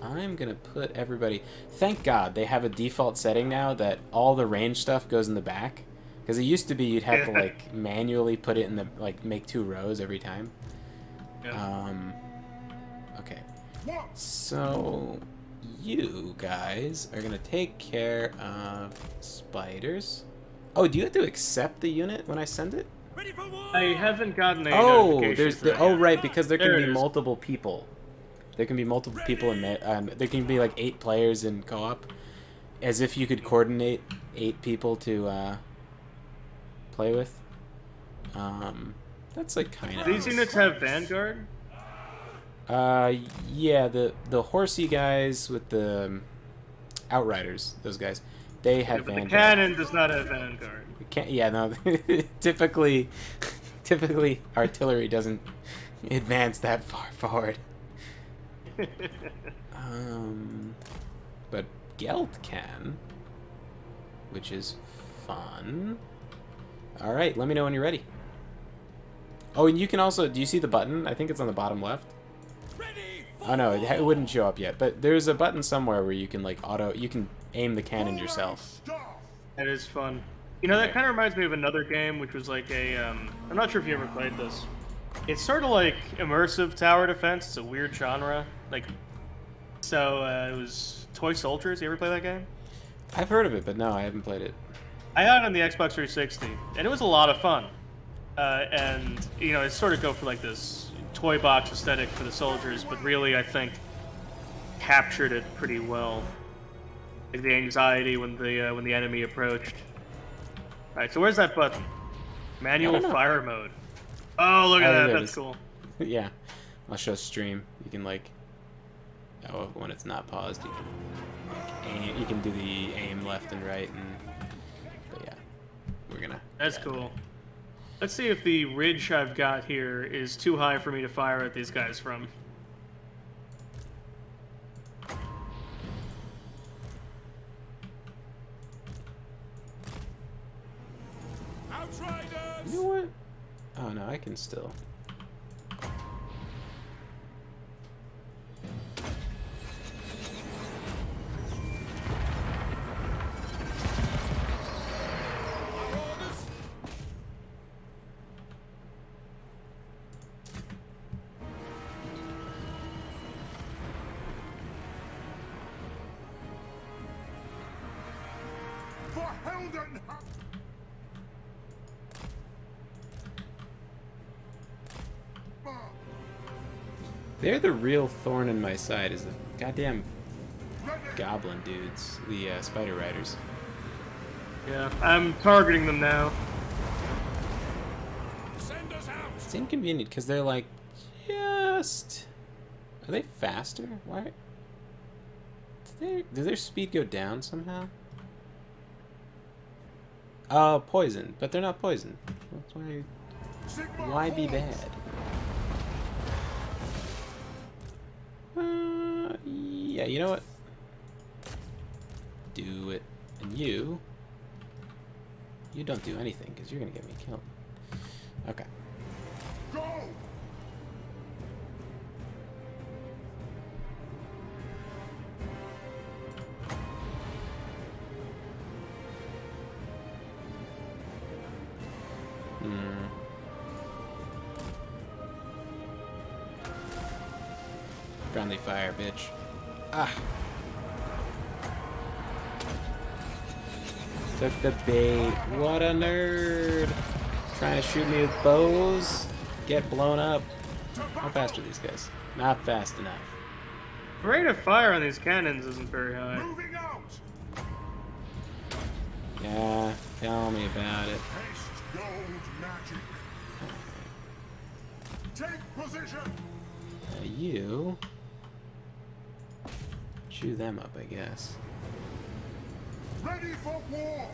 I'm gonna put everybody. Thank God they have a default setting now that all the range stuff goes in the back. Because it used to be you'd have to like manually put it in the like make 2 rows every time. Yeah. Okay. So you guys are gonna take care of spiders. Oh, do you have to accept the unit when I send it? I haven't gotten a Oh, notification there's for the that oh yet. right, because there There can it be is. multiple people. There can be multiple people in there can be like 8 players in co-op, as if you could coordinate 8 people to play with. That's like kind of. These units have Vanguard? Yeah, the horsey guys with the outriders, those guys, they have But the Vanguard. cannon does not have Vanguard. Yeah, no. typically artillery doesn't advance that far forward. But Gelt can, which is fun. All right, let me know when you're ready. Oh, and you can also, do you see the button? I think it's on the bottom left. Oh no, it wouldn't show up yet, but there's a button somewhere where you can like you can aim the cannon yourself. That is fun. You know, that kind of reminds me of another game, which was like a, I'm not sure if you ever played this. It's sort of like immersive tower defense. It's a weird genre. Like, so it was Toy Soldiers. You ever play that game? I've heard of it, but no, I haven't played it. I had it on the Xbox 360, and it was a lot of fun. And, you know, it sort of go for like this toy box aesthetic for the soldiers, but really, I think, captured it pretty well. Like the anxiety when the enemy approached. All right, so where's that button? Manual fire mode. Oh, look at that. there it That's is. cool. Yeah, I'll show stream. You can like, oh, when it's not paused, you can like, aim. You can do the aim left and right, and but yeah, we're gonna. That's cool. Let's see if the ridge I've got here is too high for me to fire at these guys from. You know what? Oh no, I can still. For Helden! They're the real thorn in my side. Is the goddamn goblin dudes, the spider riders. Yeah, I'm targeting them now. Send us out! It's inconvenient because they're like just. Are they faster? Why? Did their speed go down somehow? Oh, poison, but they're not poison. That's why. Sigma Why be force! bad? Yeah, you know what? Do it. And you don't do anything because you're gonna get me killed. Okay. Go! Friendly fire, bitch. Ah. Took the bait. What a nerd. Trying to shoot me with bows. Get blown up. How fast are these guys? Not fast enough. The rate of fire on these cannons isn't very high. Moving out! Yeah, tell me about it. Haste gold magic! Take position! You chew them up, I guess. Ready for war!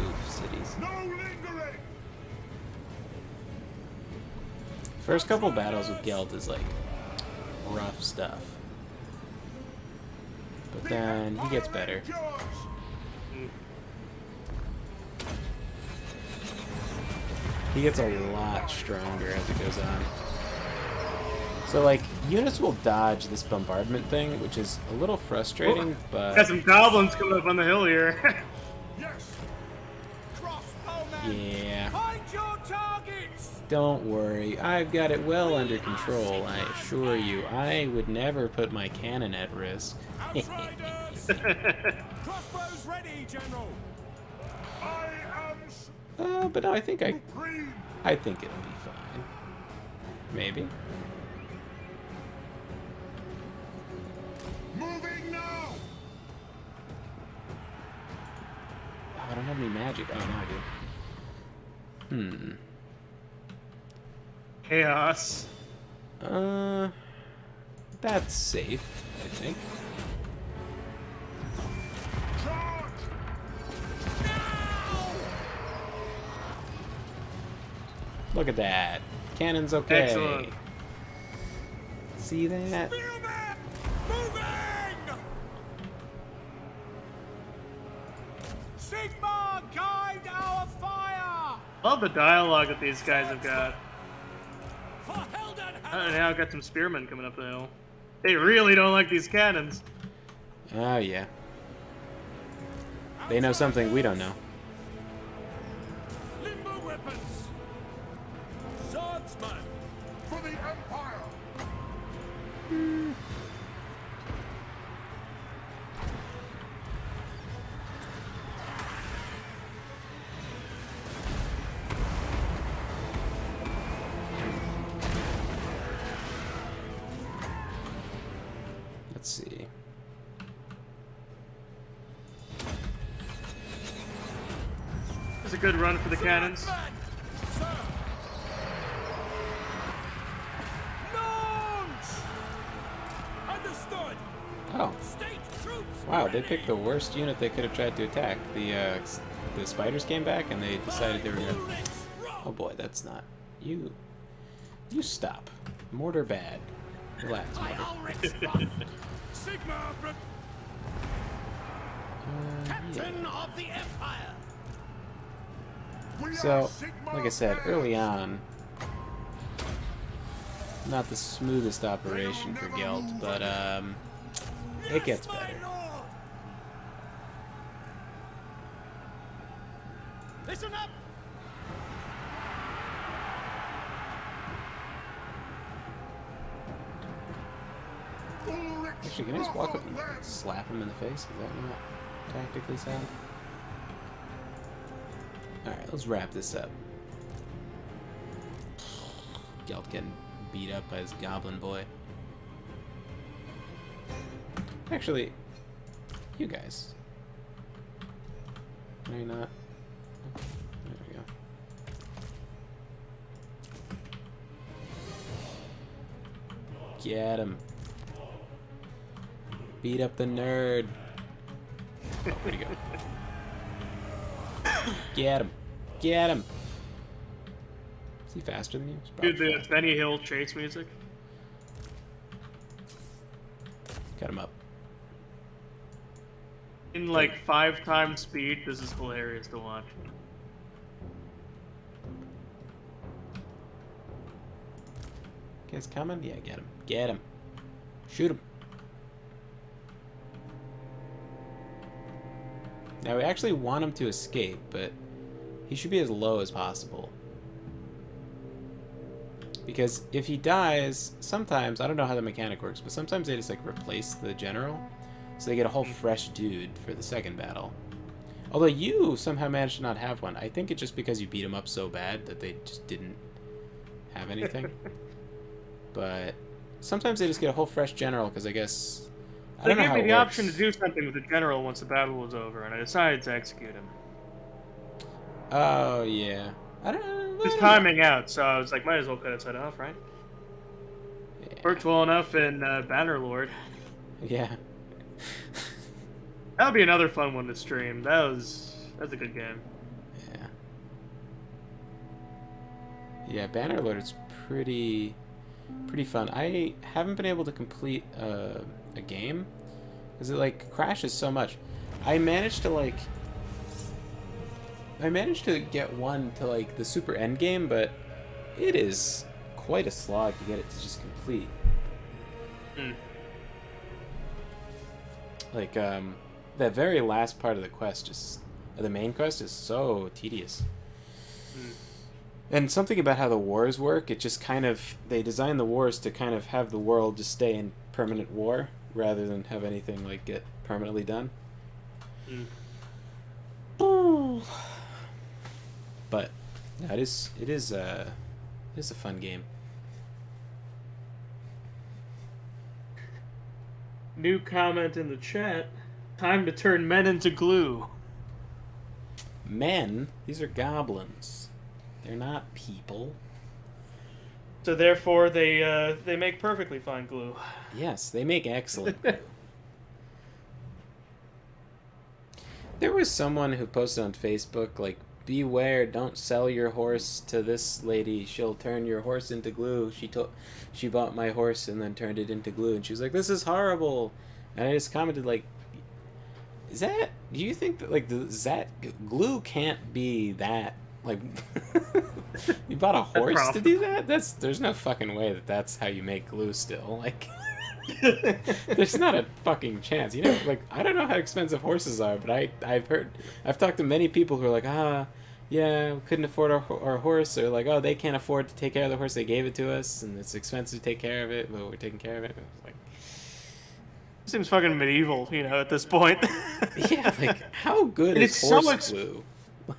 Oof, cities. No lingering! First couple battles with Gelt is like rough stuff. But then he gets better. Endures. He gets a lot stronger as it goes on. So like units will dodge this bombardment thing, which is a little frustrating, Got but some goblins coming up on the hill here. Yes! yeah. Find your targets! Don't worry, I've got it well under control, I assure you. I would never put my cannon at risk. Outriders! Crossbows ready, General! I am But no, I think supreme! I think it'll be fine. Maybe. Moving now! Oh, I don't have any magic. Oh, no, I do. Chaos. That's safe, I think. Charge! Look at that. Cannon's okay. Excellent. See that? Spearmen! Moving! Sigma, guide our fire! Love the dialogue that these guys have got. For Helden And now I've got some spearmen coming up the hill. They really don't like these cannons. Oh, yeah. They know something we don't know. Limbo weapons! Swordsman! For the Empire! Let's see. It's a good run for the cannons. Swordsman! Sir! Launch! Understood! Oh, State troops wow, they ready! picked the worst unit they could have tried to attack. The spiders came back and they decided they were gonna... Bullets, roll! Oh boy, that's not... You stop. Mortar bad. Relax, My mortar. Ulrich's rough. Sigma, Captain Yeah. of the Empire! We So, are Sigma like I said, Bears. early on, not the smoothest operation for Gelt, but it gets Yes, my better. lord! Listen up! Ulrich's Actually, can I just walk up and rougher land. slap him in the face? Is that not tactically sound? Alright, let's wrap this up. Gelt getting beat up by his goblin boy. Actually, you guys. No, you're not. Okay, there we go. Get him. Beat up the nerd. Oh, where'd he go? Get him. Get him. Is he faster than you? He's probably Dude, the faster. Benny Hill chase music. Cut him up. In like 5 times speed, this is hilarious to watch. Guys coming? Yeah, get him. Get him. Shoot him. Now, we actually want him to escape, but he should be as low as possible. Because if he dies, sometimes, I don't know how the mechanic works, but sometimes they just like replace the general. So they get a whole fresh dude for the second battle. Although you somehow managed to not have one. I think it's just because you beat him up so bad that they just didn't have anything. But sometimes they just get a whole fresh general because I guess... I They don't know gave how me it the works. option to do something with the general once the battle was over, and I decided to execute him. Oh, yeah. I don't know. His timing out, so I was like, might as well cut his head off, right? Yeah. Worked well enough in Bannerlord. Yeah. That would be another fun one to stream. That's a good game. Yeah. Yeah, Bannerlord is pretty fun. I haven't been able to complete a game because it like crashes so much. I managed to get one to like the super end game, but it is quite a slog to get it to just complete. Like that very last part of the quest, the main quest, is so tedious. And something about how the wars work, it just kind of, they design the wars to kind of have the world just stay in permanent war rather than have anything like get permanently done. But yeah, it is a fun game. New comment in the chat. Time to turn men into glue. Men? These are goblins. They're not people. So therefore, they make perfectly fine glue. Yes, they make excellent glue. There was someone who posted on Facebook, like, beware, don't sell your horse to this lady. She'll turn your horse into glue. She bought my horse and then turned it into glue. And she was like, this is horrible. And I just commented, like, do you think that, like, glue can't be that, like, you bought a horse to do that? There's no fucking way that's how you make glue still. Like, there's not a fucking chance. You know, like, I don't know how expensive horses are, but I've talked to many people who are like, yeah, we couldn't afford our horse, or like, oh, they can't afford to take care of the horse, they gave it to us, and it's expensive to take care of it, but we're taking care of it. Like, seems fucking medieval, you know, at this point. Yeah, like, how good is horse glue?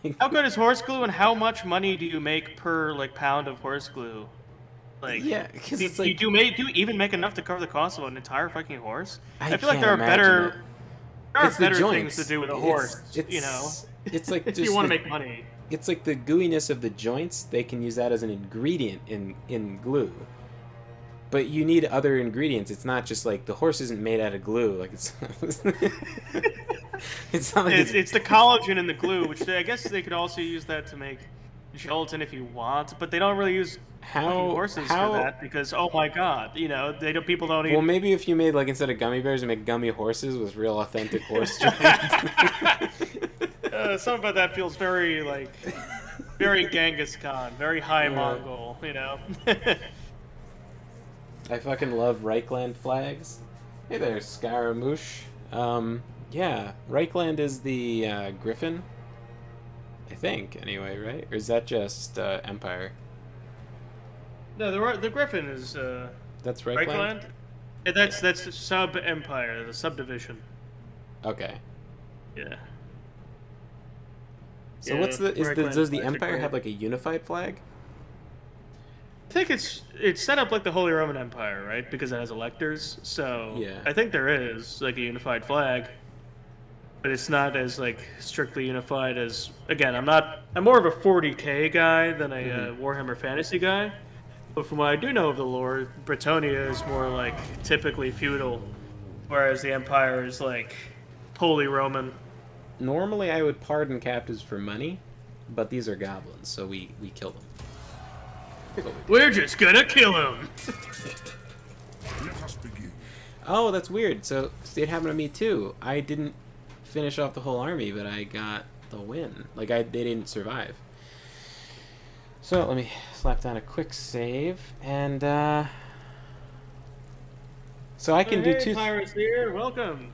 Like, how good is horse glue, and how much money do you make per like pound of horse glue? Like, yeah, because it's like, do you even make enough to cover the cost of an entire fucking horse? I feel like there are better things to do with a horse. You know, it's like just if you want to make money. It's like the gooiness of the joints. They can use that as an ingredient in glue. But you need other ingredients. It's not just like the horse isn't made out of glue. Like it's it's not like it's the collagen in the glue, which I guess they could also use that to make gelatin if you want, but they don't really use horses for that because oh my god, you know, people don't eat. Well, maybe if you made like instead of gummy bears, you make gummy horses with real authentic horse joints. Something about that feels very like very Genghis Khan, very high Mongol, you know. I fucking love Reichland flags. Hey there, Scaramouche. Yeah, Reichland is the Griffin. I think, anyway, right? Or is that just Empire? No, the Griffin is. That's Reichland? That's sub-Empire, the subdivision. Okay. Yeah. So what's does the Empire have like a unified flag? I think it's set up like the Holy Roman Empire, right? Because it has electors. So yeah. I think there is like a unified flag, but it's not as like strictly unified as. Again, I'm more of a 40K guy than a Warhammer Fantasy guy. But from what I do know of the lore, Bretonnia is more like typically feudal, whereas the Empire is like Holy Roman. Normally, I would pardon captives for money, but these are goblins, so we kill them. We're just gonna kill him. Let us begin. Oh, that's weird. So it happened to me too. I didn't finish off the whole army, but I got the win. Like they didn't survive. So let me slap down a quick save, and so I can do two. Hey, Pirates here, welcome.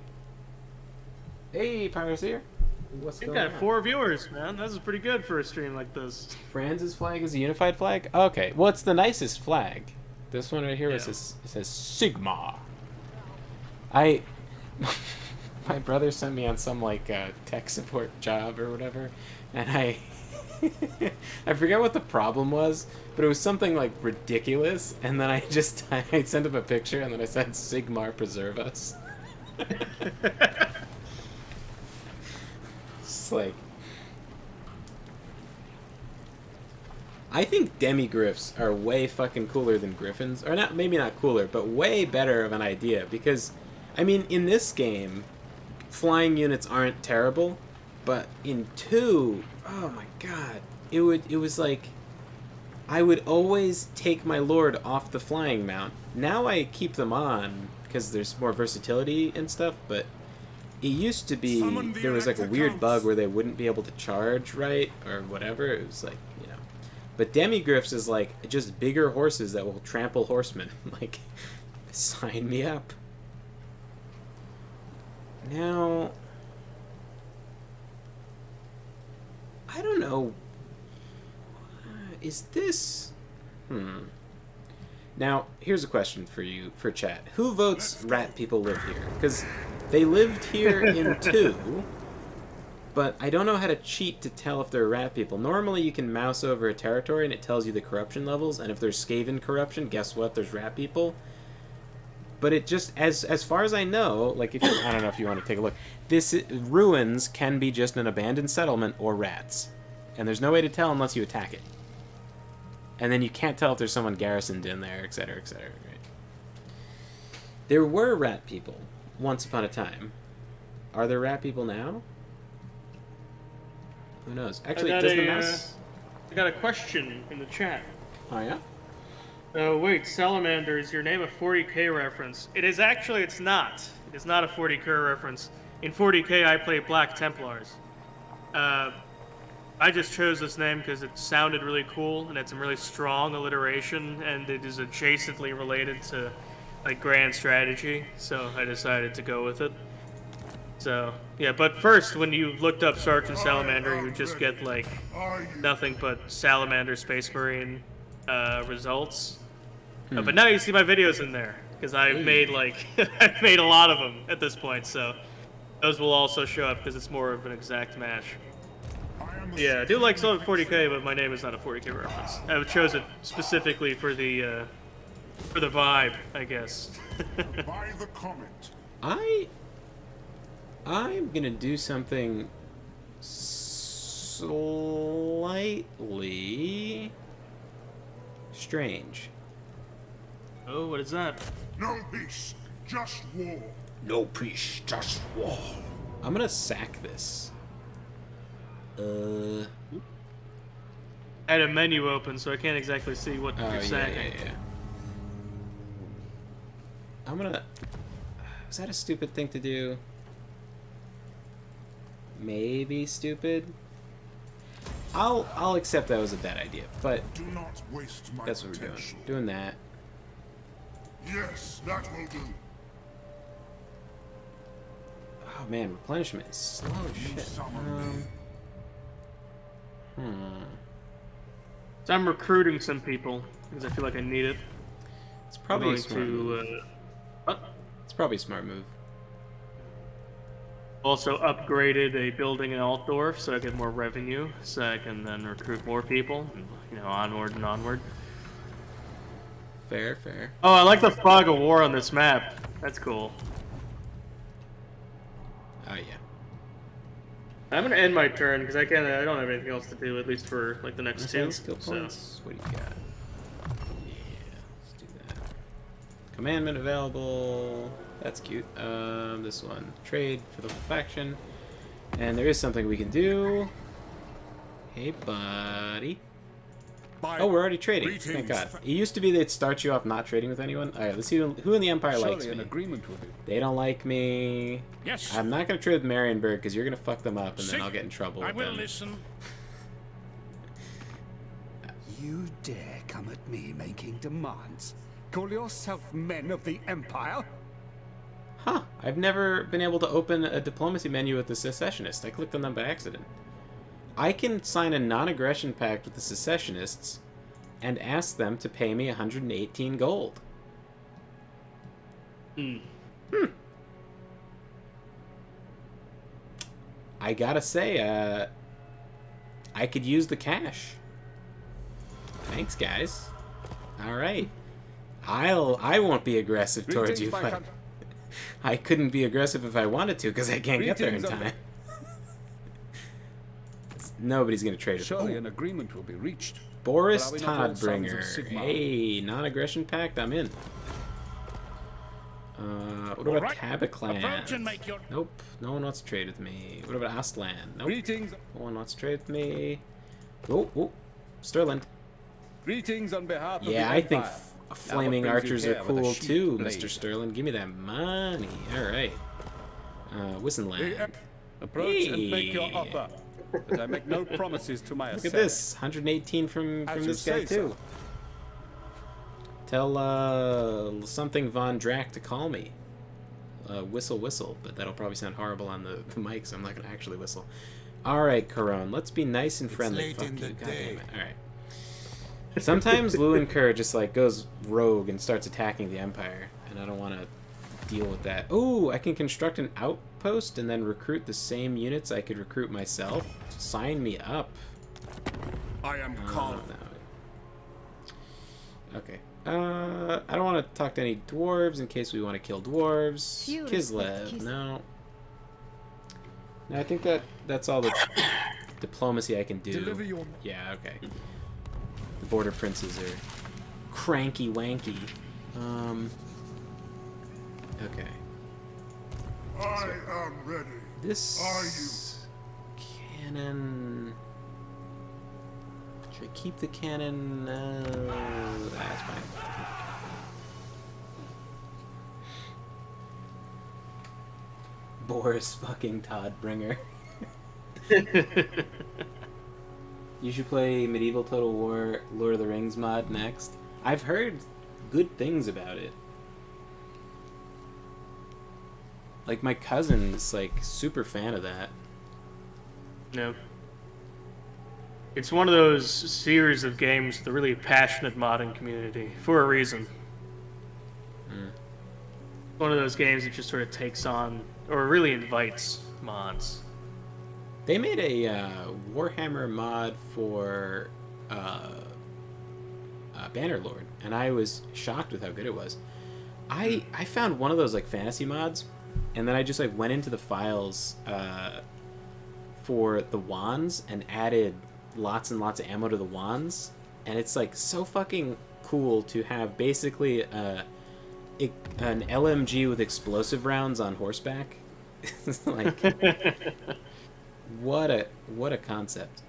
Hey, Pirates here. What's You've going got on? 4 viewers, man. This is pretty good for a stream like this. Franz's flag is a unified flag? Okay. Well, it's the nicest flag. This one right here it says Sigma. My brother sent me on some like tech support job or whatever, and I forget what the problem was, but it was something like ridiculous, and then I sent him a picture and then I said Sigmar preserve us. Like, I think demigriffs are way fucking cooler than griffins, or not, maybe not cooler, but way better of an idea, because I mean, in this game, flying units aren't terrible, but in 2, oh my god, it was like I would always take my lord off the flying mount. Now I keep them on because there's more versatility and stuff, but it used to be there was like a weird bug where they wouldn't be able to charge right or whatever. It was like, you know. But demigriffs is like just bigger horses that will trample horsemen. Like, sign me up. Now, I don't know. Is this... Now, here's a question for you, for chat. Who votes rat people live here? Because they lived here in 2, but I don't know how to cheat to tell if they're rat people. Normally, you can mouse over a territory and it tells you the corruption levels, and if there's Skaven corruption, guess what? There's rat people. But it just, as far as I know, like, if you, I don't know if you want to take a look, ruins can be just an abandoned settlement or rats. And there's no way to tell unless you attack it. And then you can't tell if there's someone garrisoned in there, etc., etc., right? There were rat people once upon a time. Are there rat people now? Who knows? Actually, does the mouse... I got a question in the chat. Oh, yeah? Oh, wait, Salamander, is your name a 40k reference? It is actually, it's not. It is not a 40k reference. In 40k, I play Black Templars. I just chose this name because it sounded really cool, and it's some really strong alliteration, and it is adjacently related to, like, grand strategy, so I decided to go with it. So, yeah, but first, when you looked up Sergeant Salamander, you would just get, like, nothing but Salamander Space Marine results. But now you see my videos in there, because I've made, like, I've made a lot of them at this point, so those will also show up because it's more of an exact match. Yeah, I do like Solid 40k, but my name is not a 40k reference. I chose it specifically for the vibe, I guess. By the comment. I'm gonna do something slightly strange. Oh, what is that? No peace, just war. No peace, just war. I'm gonna sack this. I had a menu open, so I can't exactly see what you're saying. Yeah. I'm gonna... Was that a stupid thing to do? Maybe stupid? I'll accept that was a bad idea, but Do not waste my that's what we're doing. potential. Doing that. Yes, that will do. Oh man, replenishment is slow as shit. So I'm recruiting some people, because I feel like I need it. It's probably a I'm smart move. It's probably a smart move. Also upgraded a building in Altdorf, so I get more revenue, so I can then recruit more people, and, you know, onward and onward. Fair, fair. Oh, I like the fog of war on this map. That's cool. Oh yeah. I'm gonna end my turn because I don't have anything else to do, at least for like the next two. Skill So. points. What do you got? Yeah, let's do that. Commandment available. That's cute. This one. Trade for the faction. And there is something we can do. Hey, buddy. By Oh, we're already trading. greetings. Thank God. It used to be they'd start you off not trading with anyone. Alright, let's see who in the Empire likes Surely an me. agreement will be. They don't like me. Yes. I'm not going to trade with Marienburg because you're going to fuck them up and then I'll get in trouble I with will them. listen. You dare come at me making demands? Call yourself men of the Empire? Huh. I've never been able to open a diplomacy menu with the secessionists. I clicked on them by accident. I can sign a non-aggression pact with the secessionists and ask them to pay me 118 gold. I gotta say, I could use the cash. Thanks, guys. All right. I won't be aggressive towards you. Greetings, my But I couldn't be aggressive if I wanted to because I can't get there in Greetings, time. Nobody's gonna trade with Surely me. an agreement will be reached. Boris But are we not all sons of Toddbringer. Sigmar? Hey, non-aggression pact. I'm in. What about Alright, Tabaclan? approach and make your- Nope, no one wants to trade with me. What about Astlan? Nope, Greetings, no one wants to trade with me. Oh, Sterling. greetings on behalf of the Yeah, I think Empire. flaming Now what brings archers you are here with a cool sheath too, blade? Mr. Sterling. Give me that money. All right. Wissenland. Approach and make your Hey. offer. But I make no promises to my Look at this, 118 from As you this guy say, too. sir. Tell something Von Drack to call me. Whistle, but that'll probably sound horrible on the mic, so I'm not gonna actually whistle. All right, Corone, let's be nice and friendly. late Fuck in you, the God day. damn it. All right. Sometimes Lewin Kerr just like goes rogue and starts attacking the Empire, and I don't want to deal with that. Oh, I can construct an outpost and then recruit the same units I could recruit myself. Sign me up. I am Oh, calm. no. Okay. I don't want to talk to any dwarves in case we want to kill dwarves. Few Kislev, respect no. No, I think that's all the diplomacy I can do. Deliver your Yeah, okay. The border princes are cranky wanky. Okay. I am ready. This cannon. Should I keep the cannon? That's fine. Boris fucking Toddbringer. You should play Medieval Total War Lord of the Rings mod next. I've heard good things about it. Like my cousin's like super fan of that. No. It's one of those series of games with a really passionate modding community for a reason. One of those games that just sort of takes on, or really invites, mods. They made a Warhammer mod for Bannerlord, and I was shocked with how good it was. I found one of those like fantasy mods, and then I just like went into the files for the wands and added lots and lots of ammo to the wands, and it's like so fucking cool to have basically an LMG with explosive rounds on horseback. Like what a concept.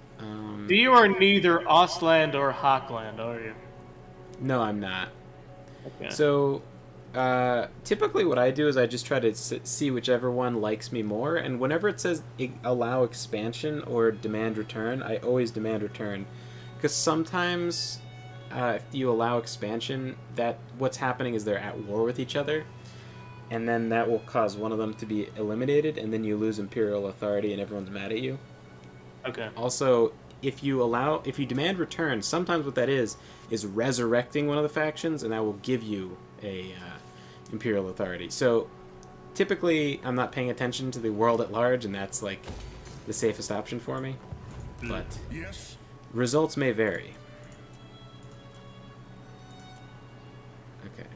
You are neither Ostland or Hockland, are you? No, I'm not. Okay. So typically what I do is I just try to see whichever one likes me more, and whenever it says allow expansion or demand return, I always demand return, because sometimes if you allow expansion, that what's happening is they're at war with each other, and then that will cause one of them to be eliminated, and then you lose imperial authority and everyone's mad at you. Okay. Also, if you demand return, sometimes what that is resurrecting one of the factions, and that will give you a imperial authority. So typically I'm not paying attention to the world at large, and that's like the safest option for me, but Yes. results may vary. Okay.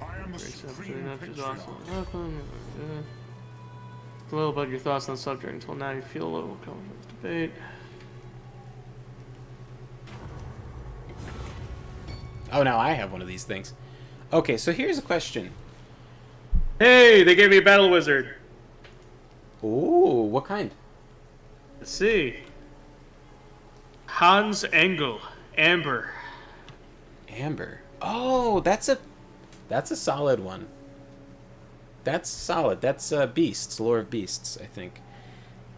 I am the supreme patriarch. A little about your thoughts on the subject until now you feel a little comfortable with the debate. Oh, now I have one of these things. Okay, so here's a question. Hey, they gave me a battle wizard. Ooh, what kind? Let's see. Hans Engel, Amber. Amber. Oh, that's a solid one. That's solid. That's Beasts, Lore of Beasts, I think.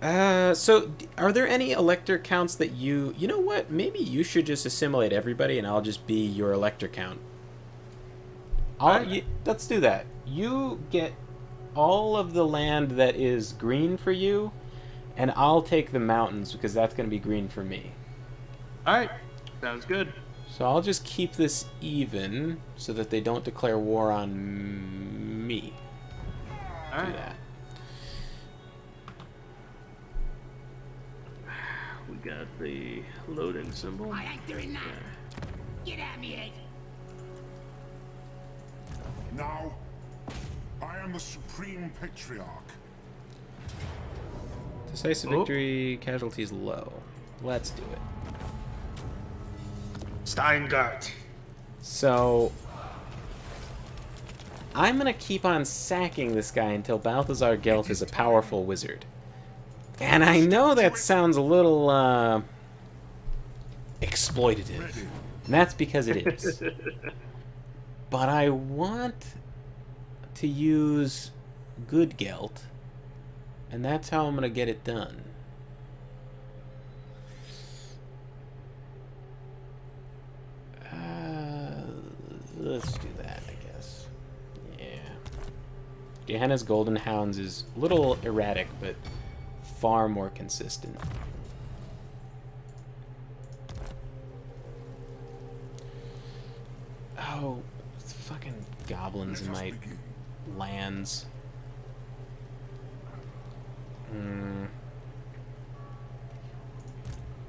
So are there any elector counts that you know what? Maybe you should just assimilate everybody, and I'll just be your elector count. Let's do that. You get all of the land that is green for you, and I'll take the mountains because that's going to be green for me. Alright, sounds good. So I'll just keep this even so that they don't declare war on me. Do Alright. that. We got the loading symbol. I ain't doing that. Get at me, Ed. Now, I am the supreme patriarch. Decisive Oh. victory, casualties low. Let's do it. Steingart. So I'm gonna keep on sacking this guy until Balthazar Gelf is a powerful wizard. And I know that sounds a little, exploitative. And that's because it is. But I want to use good Gelt, and that's how I'm gonna get it done. Let's do that, I guess. Yeah. Gehenna's Golden Hounds is a little erratic, but far more consistent. Oh, it's fucking goblins in my lands.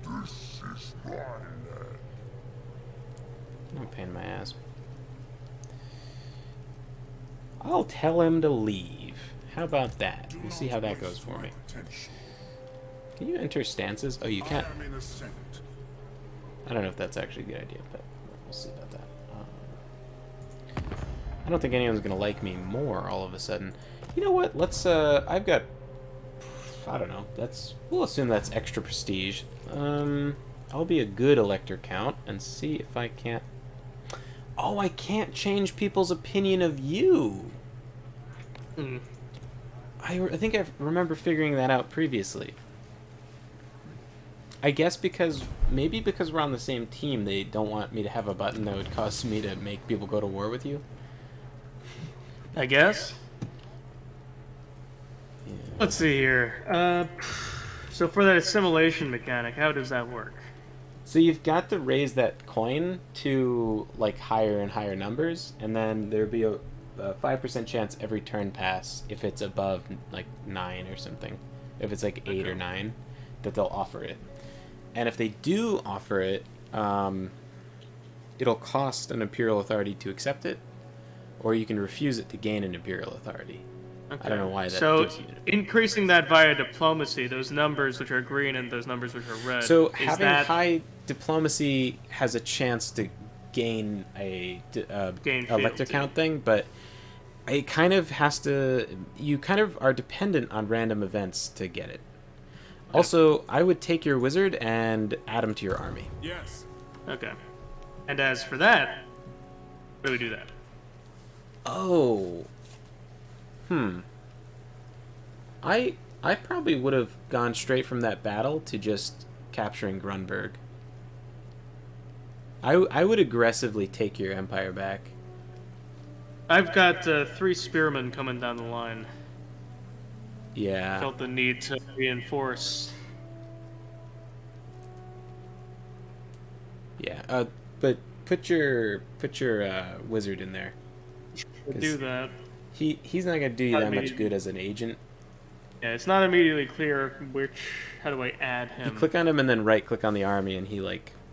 This is my land. I'm a pain in my ass. I'll tell him to leave. How about that? We'll see how that goes for me. Can you enter stances? Oh, you can't. I am innocent. I don't know if that's actually a good idea, but we'll see about that. I don't think anyone's gonna like me more all of a sudden. You know what? Let's. I've got. I don't know. We'll assume that's extra prestige. I'll be a good elector count and see if I can't. Oh, I can't change people's opinion of you. I think I remember figuring that out previously. I guess maybe because we're on the same team, they don't want me to have a button that would cause me to make people go to war with you. I guess. Yeah. Let's see here. So for that assimilation mechanic, how does that work? So you've got to raise that coin to like higher and higher numbers, and then there'll be a 5% chance every turn pass if it's above like 9 or something. If it's like 8 or 9, that they'll offer it. And if they do offer it, it'll cost an Imperial Authority to accept it, or you can refuse it to gain an Imperial Authority. Okay. I don't know why that so gives you... increasing that via diplomacy, those numbers which are green and those numbers which are red. So is having that high diplomacy has a chance to gain a elector fealty. count thing, but it kind of has to... You kind of are dependent on random events to get it. Also, I would take your wizard and add him to your army. Yes. Okay. And as for that, where do we do that? Oh. I probably would have gone straight from that battle to just capturing Grunberg. I would aggressively take your empire back. I've got 3 spearmen coming down the line. Yeah. Felt the need to reinforce. Yeah. But put your wizard in there. Do that. He's not gonna do you that much good as an agent. Yeah, it's not immediately clear how do I add him? You click on him and then right click on the army, and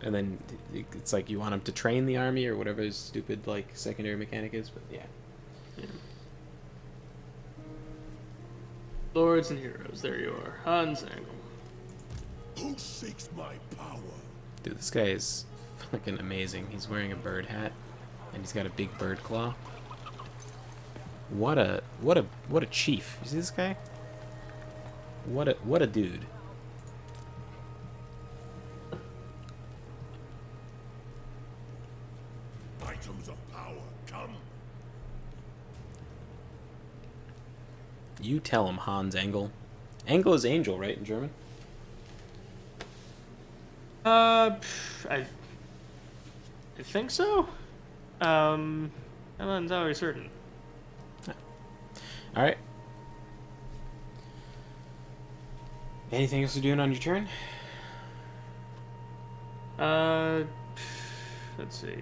and then it's like you want him to train the army or whatever his stupid like secondary mechanic is. But yeah. Lords and heroes, there you are. Hans Angle. Who seeks my power? Dude, this guy is fucking amazing. He's wearing a bird hat, and he's got a big bird claw. What a chief! You see this guy? What a dude. Items of power, come. You tell him, Hans Engel. Engel is angel, right, in German? I think so. I'm not entirely certain. All right. Anything else you're doing on your turn? Let's see.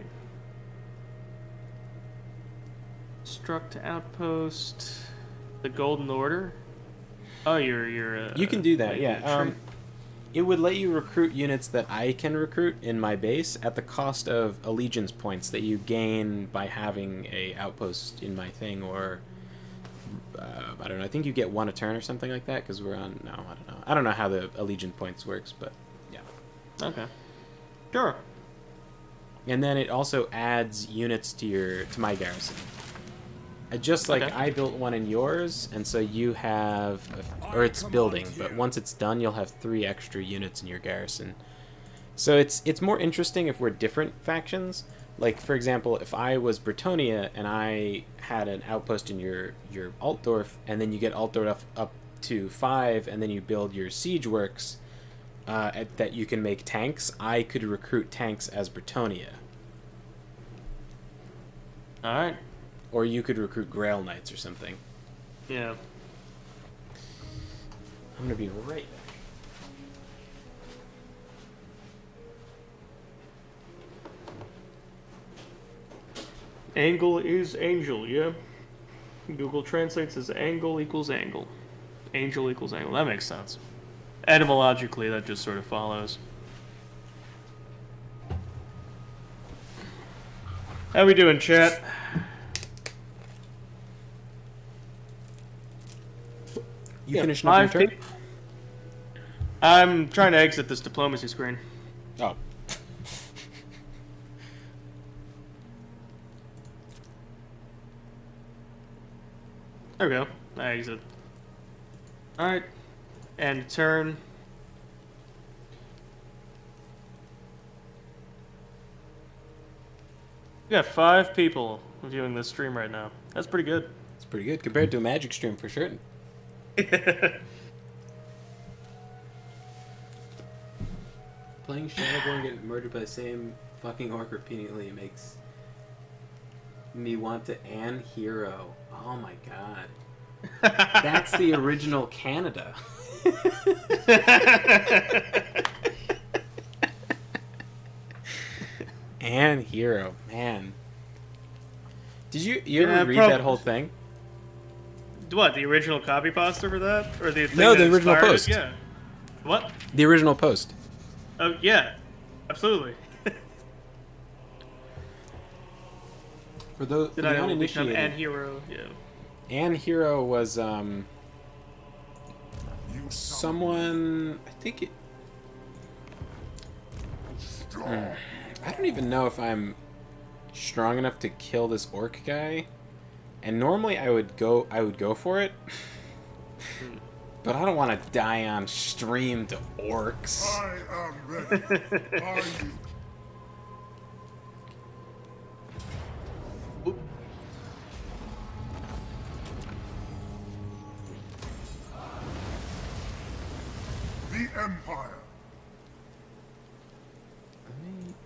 Struct outpost. The Golden Order. Oh, you're. You can do that, making yeah. a tree. It would let you recruit units that I can recruit in my base at the cost of allegiance points that you gain by having a outpost in my thing, or I don't know. I think you get 1 a turn or something like that because we're on. No, I don't know. I don't know how the allegiance points works, but yeah. Okay. Sure. And then it also adds units to my garrison. Just like Okay. I built one in yours, and so you have, or it's building, but once it's done, you'll have 3 extra units in your garrison. So it's more interesting if we're different factions. Like, for example, if I was Bretonia and I had an outpost in your Altdorf, and then you get Altdorf up to 5, and then you build your siege works that you can make tanks, I could recruit tanks as Bretonia. All right. Or you could recruit Grail Knights or something. Yeah. I'm gonna be right back. Angle is angel, yeah? Google translates as angle equals angle. Angel equals angle. That makes sense. Etymologically, that just sort of follows. How we doing, chat? You finishing up your 5 turn? people. I'm trying to exit this diplomacy screen. Oh. There we go. I exit. Alright. End turn. We got 5 people viewing this stream right now. That's pretty good. It's pretty good compared to a Magic stream for sure. Playing Shadowborn getting murdered by the same fucking orc repeatedly makes me want to Anne Hero. Oh my god. That's the original Canada. Anne Hero, man. Did you ever read that whole thing? What, the original copy pasta for that? Or the thing No, that the original inspired it? post. Yeah. What? The original post. Oh, yeah. Absolutely. For those Did I become uninitiated, an hero? Yeah. Anne Hero was someone, I think it. I don't even know if I'm strong enough to kill this orc guy. And normally I would go for it. But I don't want to die on stream to orcs. I am ready. Are you? The Empire.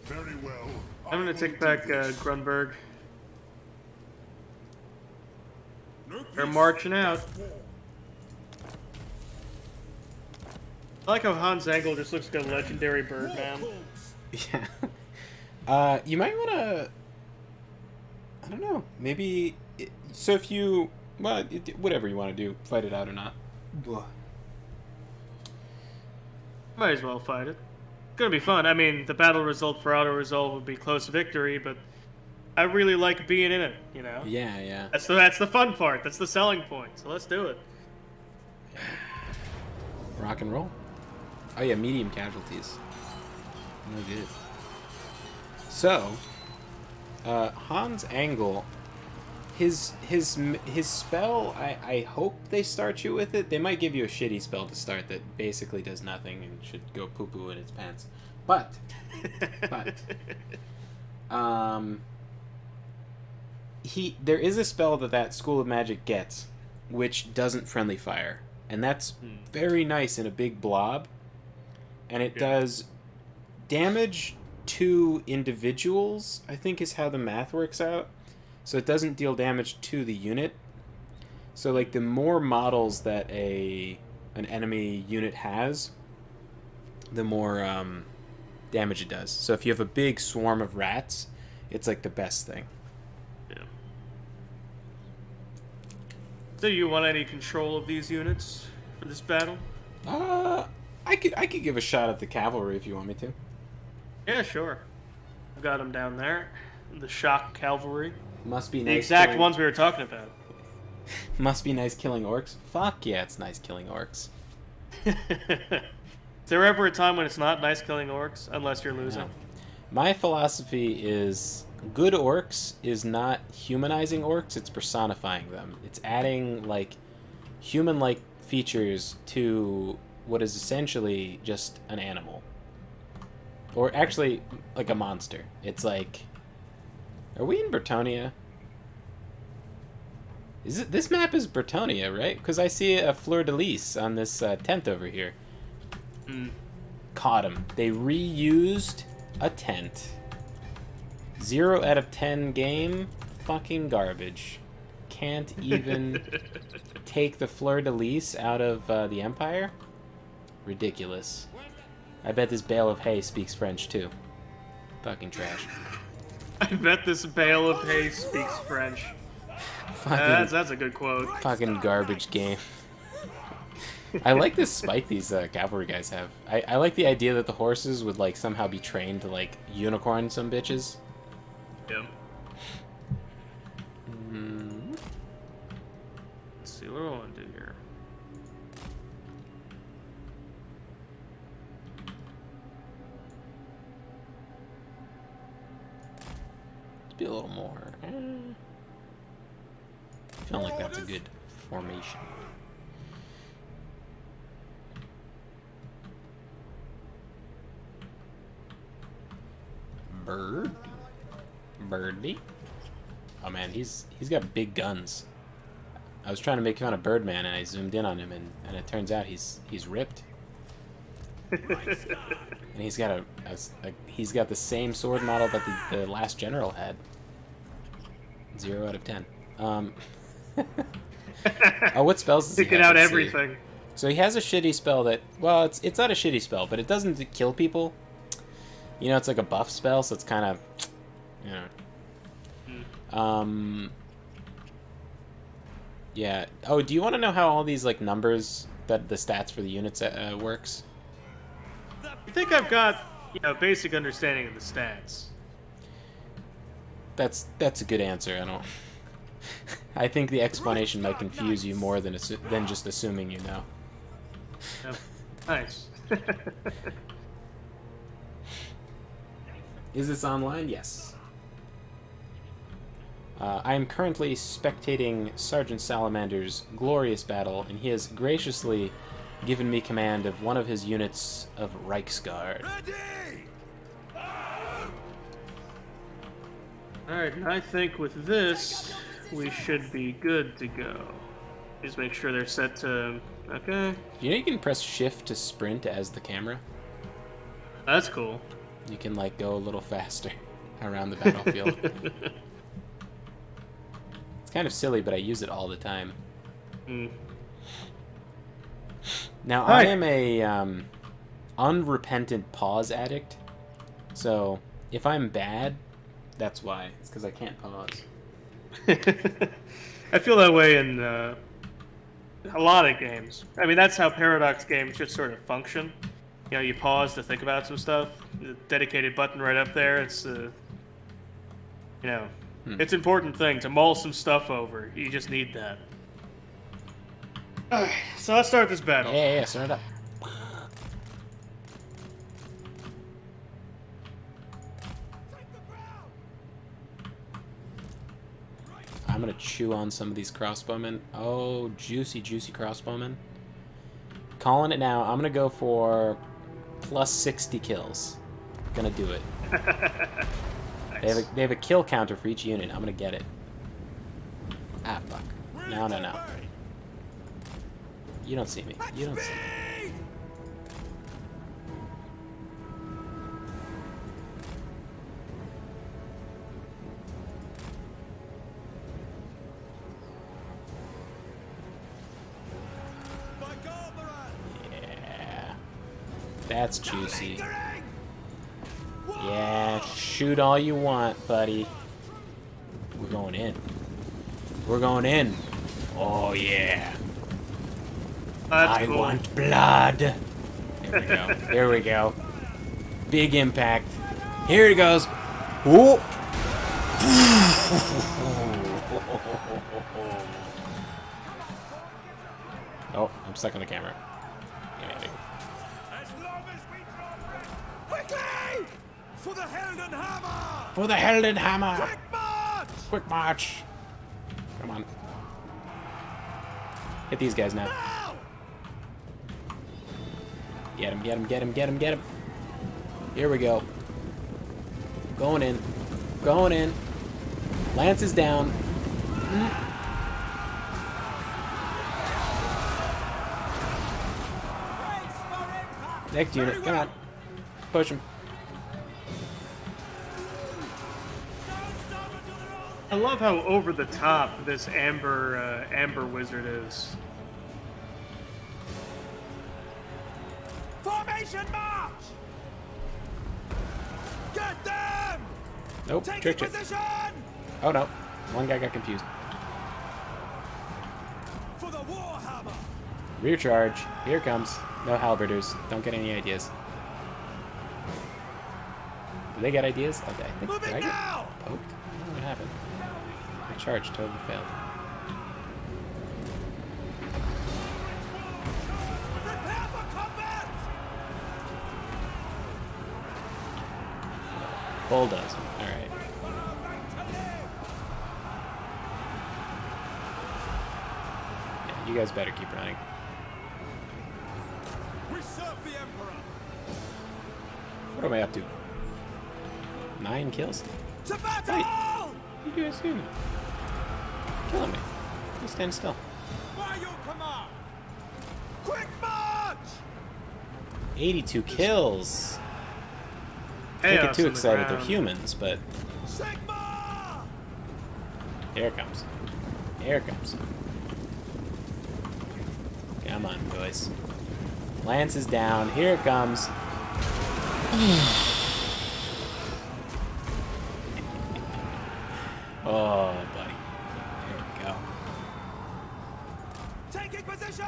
Very well. I'm gonna take back Grunberg. They're marching out. I like how Hans Engel just looks like a legendary bird man. Yeah. You might want to. I don't know. Maybe. So if you. Well, whatever you want to do, fight it out or not. Might as well fight it. Gonna be fun. I mean, the battle result for auto resolve would be close victory, but I really like being in it. You know. Yeah, yeah. That's the fun part. That's the selling point. So let's do it. Rock and roll. Oh yeah, medium casualties. No good. So, Hans Engel, his spell. I hope they start you with it. They might give you a shitty spell to start that basically does nothing and should go poo poo in its pants. But there is a spell that School of Magic gets, which doesn't friendly fire, and that's very nice in a big blob. And it does damage to individuals, I think is how the math works out. So it doesn't deal damage to the unit. So like the more models that an enemy unit has, the more damage it does. So if you have a big swarm of rats, it's like the best thing. Yeah. So you want any control of these units for this battle? I could give a shot at the cavalry if you want me to. Yeah, sure. I've got them down there. The shock cavalry. Must be nice. The exact killing... ones we were talking about. Must be nice killing orcs. Fuck yeah, it's nice killing orcs. Is there ever a time when it's not nice killing orcs, unless you're losing? No. My philosophy is good orcs is not humanizing orcs, it's personifying them. It's adding, like, human-like features to what is essentially just an animal. Or actually, like a monster. It's like... Are we in Bretonia? Is it, this map is Bretonia, right? Because I see a fleur-de-lis on this tent over here. Caught him. They reused a tent. 0 out of 10 game. Fucking garbage. Can't even take the fleur-de-lis out of the Empire? Ridiculous. I bet this bale of hay speaks French, too. Fucking trash. I bet this bale of hay speaks French. That's a good quote. Fucking garbage game. I like this spike these cavalry guys have. I like the idea that the horses would like somehow be trained to like unicorn some bitches. Yeah. Let's see what I want to do here. Let's be a little more. I feel like that's a good formation. Birdie. Oh man, he's got big guns. I was trying to make fun of Birdman and I zoomed in on him and it turns out he's ripped. And he's got he's got the same sword model that the last general had. 0 out of 10. Oh, what spells does he have? Picking out Let's see. everything. So he has a shitty spell that, well, it's not a shitty spell, but it doesn't kill people. You know, it's like a buff spell, so it's kind of, you know. Yeah. Oh, do you want to know how all these like numbers that the stats for the units works? I think I've got, you know, basic understanding of the stats. That's a good answer. I don't. I think the explanation might confuse you more than just assuming you know. Yep. Nice. Is this online? Yes. I am currently spectating Sergeant Salamander's glorious battle, and he has graciously given me command of one of his units of Reichsguard. Alright, and I think with this, we should be good to go. Just make sure they're set to... Okay. You know you can press shift to sprint as the camera? That's cool. You can, like, go a little faster around the battlefield. It's kind of silly, but I use it all the time. Now, I am a unrepentant pause addict, so if I'm bad, that's why. It's because I can't pause. I feel that way in a lot of games. I mean, that's how Paradox games should sort of function. You know, you pause to think about some stuff. The dedicated button right up there. It's, you know, it's an important thing to mull some stuff over. You just need that. Alright, so let's start this battle. Yeah, start it up. I'm gonna chew on some of these crossbowmen. Oh, juicy, juicy crossbowmen. Calling it now. I'm gonna go for plus 60 kills. Gonna do it. Nice. They have a kill counter for each unit. I'm gonna get it. Ah, fuck. No. You don't see me. You don't see me. Yeah. That's juicy. Yeah, shoot all you want, buddy. We're going in. We're going in. Oh, yeah. That's I cool. want blood. There we go. There we go. Big impact. Here it goes. Ooh. Oh, I'm stuck on the camera. Get out of here. For the Helden Hammer! For the Helden Hammer! Quick march! Quick march! Come on. Hit these guys now. Now! Get him, get him, get him, get him, get him. Here we go. Going in. Going in. Lance is down. Next unit, come on. Push him. I love how over the top this amber wizard is. Formation march! Get them! Nope, Take tricked it. position! Oh no, one guy got confused. For the warhammer! Rear charge, here it comes. No halberders, don't get any ideas. Do they get ideas? Okay, I think Moving did I get now! poked? I don't know what happened. My charge totally failed. Prepare for combat! Bulldozer, alright. Yeah, you guys better keep running. We serve the Emperor! What am I up to? 9 kills? To battle! What are you guys doing? Killing me. You stand still. By your command! Quick march! 82 kills! Don't Chaos get too on the excited, they're ground. humans, but Sigma! here it comes. Here it comes. Come on, boys. Lance is down. Here it comes. Oh, buddy. There we go. Taking position!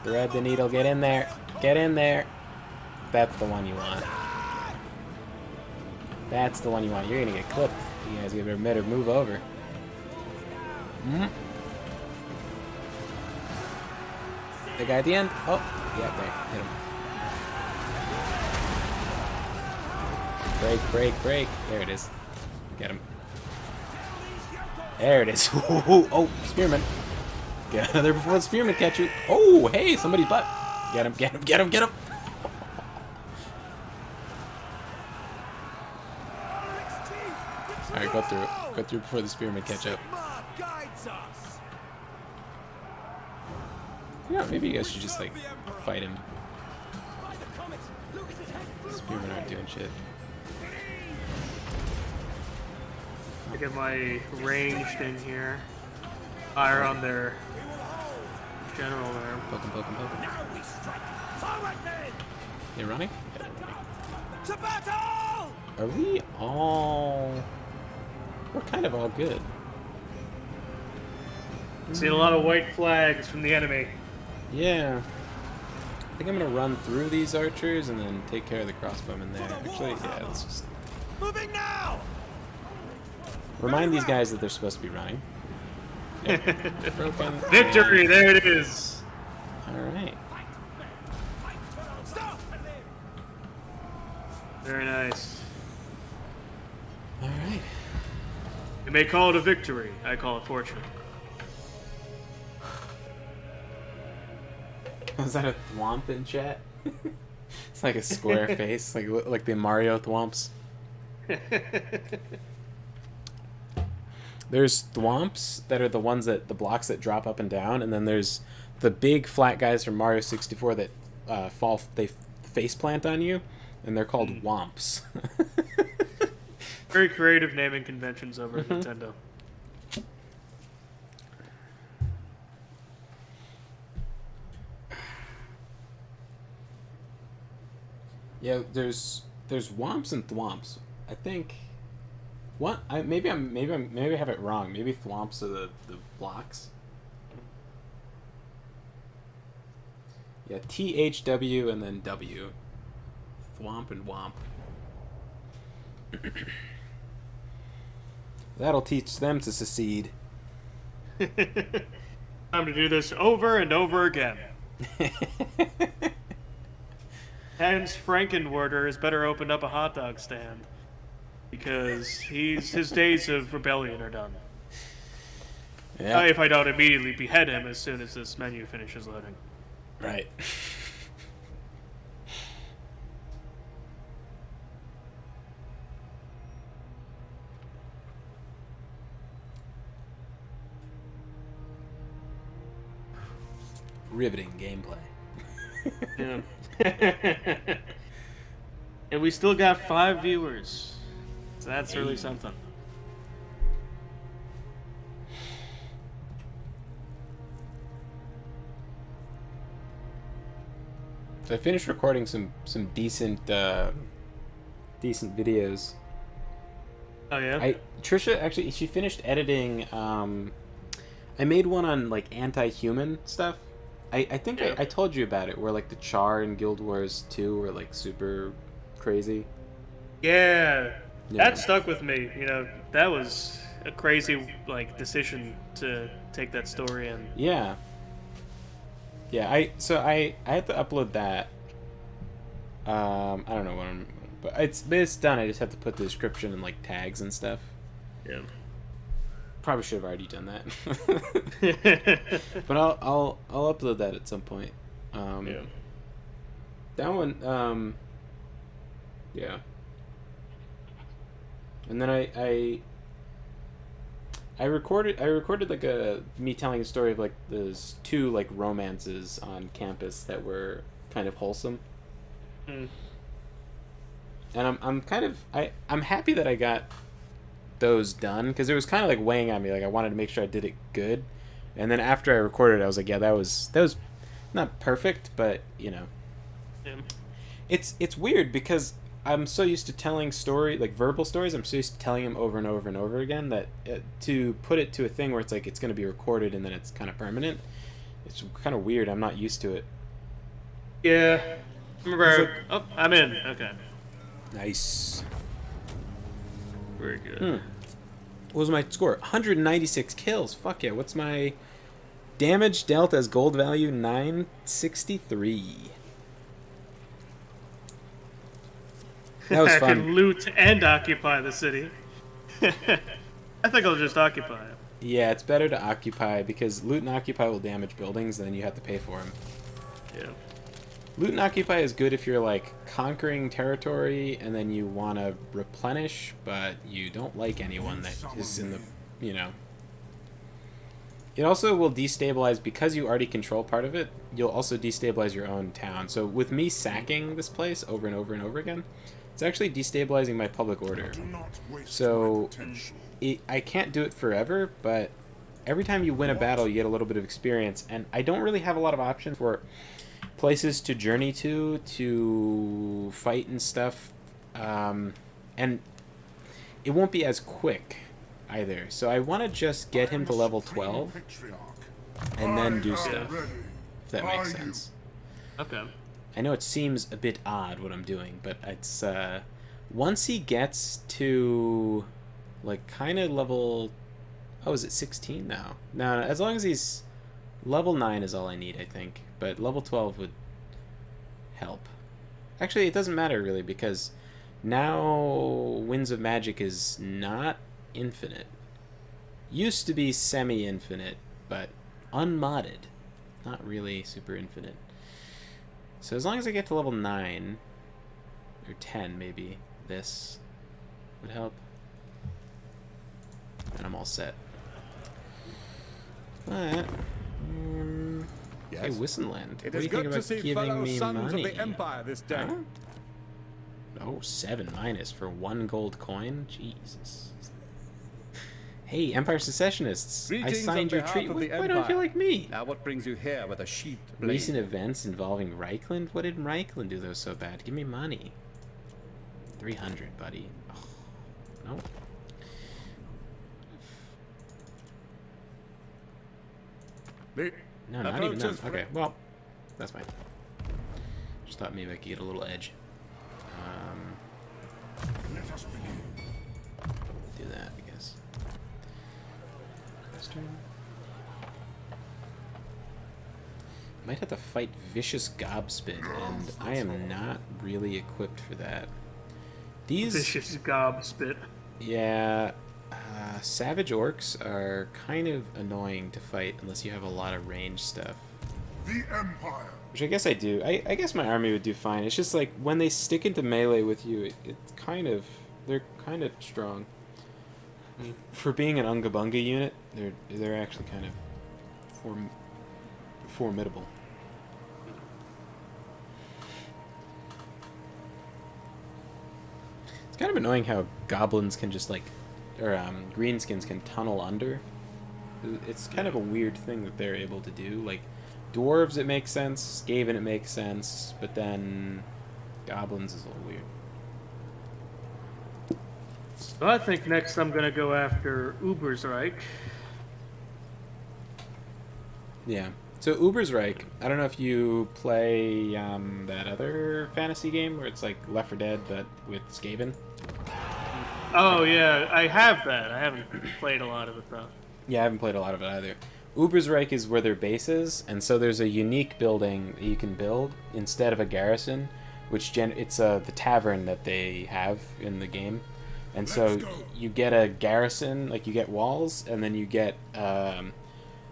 Thread the needle. Get in there. Get in there. That's the one you want. That's the one you want. You're gonna get clipped. You guys better move over. The guy at the end. Oh, yeah, there. Hit him. Break, break, break. There it is. Get him. There it is. Oh, spearman. Get out of there before the spearman catch you. Oh, hey, somebody's butt. Get him, get him, get him, get him. Alright, go through it. Go through before the spearmen catch up. Sigma guides us! Yeah, maybe you guys should just, like, fight him. Spearmen aren't doing shit. I get my ranged in here. Fire on their general there. Poke him, poke him, poke him. Now we strike! Forward, men! They're running? Yeah, they're running. To battle! Are we all... We're kind of all good. Seen a lot of white flags from the enemy. Yeah. I think I'm gonna run through these archers and then take care of the crossbowmen there. Actually, yeah, let's just Moving now! remind these guys that they're supposed to be running. Yep. Broken. Victory! There it is. Alright. Stop! Very nice. Alright. You may call it a victory. I call it fortune. Was that a thwomp in chat? It's like a square face, like the Mario thwomps. There's thwomps that are the ones that the blocks that drop up and down, and then there's the big flat guys from Mario 64 that they face plant on you, and they're called womps. Very creative naming conventions over at Nintendo. Yeah, there's womps and thwomps. I think what maybe I have it wrong. Maybe thwomps are the blocks. Yeah, THW and then W. Thwomp and womp. That'll teach them to secede. Time to do this over and over again. Hans Frankenwerder has better open up a hot dog stand. Because his days of rebellion are done. Yeah. If I don't immediately behead him as soon as this menu finishes loading. Right. Riveting gameplay. Yeah. And we still got 5 viewers. So that's really something. So I finished recording some decent videos. Oh yeah. Trisha actually she finished editing. I made one on like anti-human stuff. I think I told you about it, where like the char in Guild Wars 2 were like super crazy. Yeah. Yeah. That stuck with me. You know, that was a crazy like decision to take that story in. Yeah. Yeah, I had to upload that. I don't know but it's done. I just have to put the description and like tags and stuff. Yeah. Probably should have already done that. But I'll upload that at some point. Yeah. That one yeah. And then I recorded like me telling a story of like those 2 like romances on campus that were kind of wholesome. Mm. And I'm happy that I got those done, because it was kind of like weighing on me. Like I wanted to make sure I did it good, and then after I recorded it, I was like, yeah, that was not perfect, but you know, Yeah. it's weird because I'm so used to telling verbal stories. I'm so used to telling them over and over and over again that to put it to a thing where it's like it's going to be recorded and then it's kind of permanent. It's kind of weird. I'm not used to it. Yeah. Remember? Oh, I'm in. Okay. Nice. Very good. What was my score? 196 kills. Fuck yeah. What's my damage dealt as gold value? 963. That was I fun. can loot and occupy the city. I think I'll just occupy it. Yeah, it's better to occupy, because loot and occupy will damage buildings, and then you have to pay for them. Yeah. Loot and occupy is good if you're like conquering territory and then you want to replenish, but you don't like anyone that is in the, you know. It also will destabilize, because you already control part of it, you'll also destabilize your own town. So with me sacking this place over and over and over again, it's actually destabilizing my public order. Do not waste So my attention. I can't do it forever, but every time you win a battle, you get a little bit of experience, and I don't really have a lot of options for places to journey to fight and stuff, and it won't be as quick either. So I want to just get him to level 12 and then do stuff, if that makes sense. Okay. I know it seems a bit odd what I'm doing, but it's once he gets to like kind of level, oh, is it 16 now? No, as long as he's level 9 is all I need, I think. But level 12 would help. Actually, it doesn't matter really, because now Winds of Magic is not infinite. Used to be semi-infinite, but unmodded. Not really super infinite. So as long as I get to level 9, or 10 maybe, this would help. And I'm all set. But, Yes. hey, Wissenland, It what do is you think good to about see giving fellow me sons money? of the Empire this day. Huh? Oh, 7 minus for 1 gold coin? Jesus. Hey, Empire Secessionists, Greetings I signed on your behalf treat. of Why the don't you Empire. like me? Now what brings you here with a sheathed blade? Recent events involving Reichland? What did Reichland do that was so bad? Give me money. 300, buddy. Oh, no. No, not even them. Okay, well, that's fine. Just thought maybe I could get a little edge. Let us begin. Do that, I guess. Might have to fight Vicious Gobspit, and I am not really equipped for that. These... Vicious Gobspit. Yeah, Savage Orcs are kind of annoying to fight unless you have a lot of range stuff. The Empire. Which I guess I do. I guess my army would do fine. It's just like when they stick into melee with you, it's kind of... They're kind of strong. For being an Unga Bunga unit, they're actually kind of formidable. It's kind of annoying how goblins can just like, or greenskins can tunnel under. It's kind of a weird thing that they're able to do. Like dwarves, it makes sense. Skaven, it makes sense. But then goblins is a little weird. So I think next I'm gonna go after Ubersreich. Yeah. So Ubersreich, I don't know if you play that other fantasy game where it's like Left 4 Dead but with Skaven. Oh yeah, I have that. I haven't played a lot of it though. Yeah, I haven't played a lot of it either. Ubersreich is where their base is, and so there's a unique building that you can build instead of a garrison, which it's the tavern that they have in the game. And so you get a garrison, like you get walls, and then you get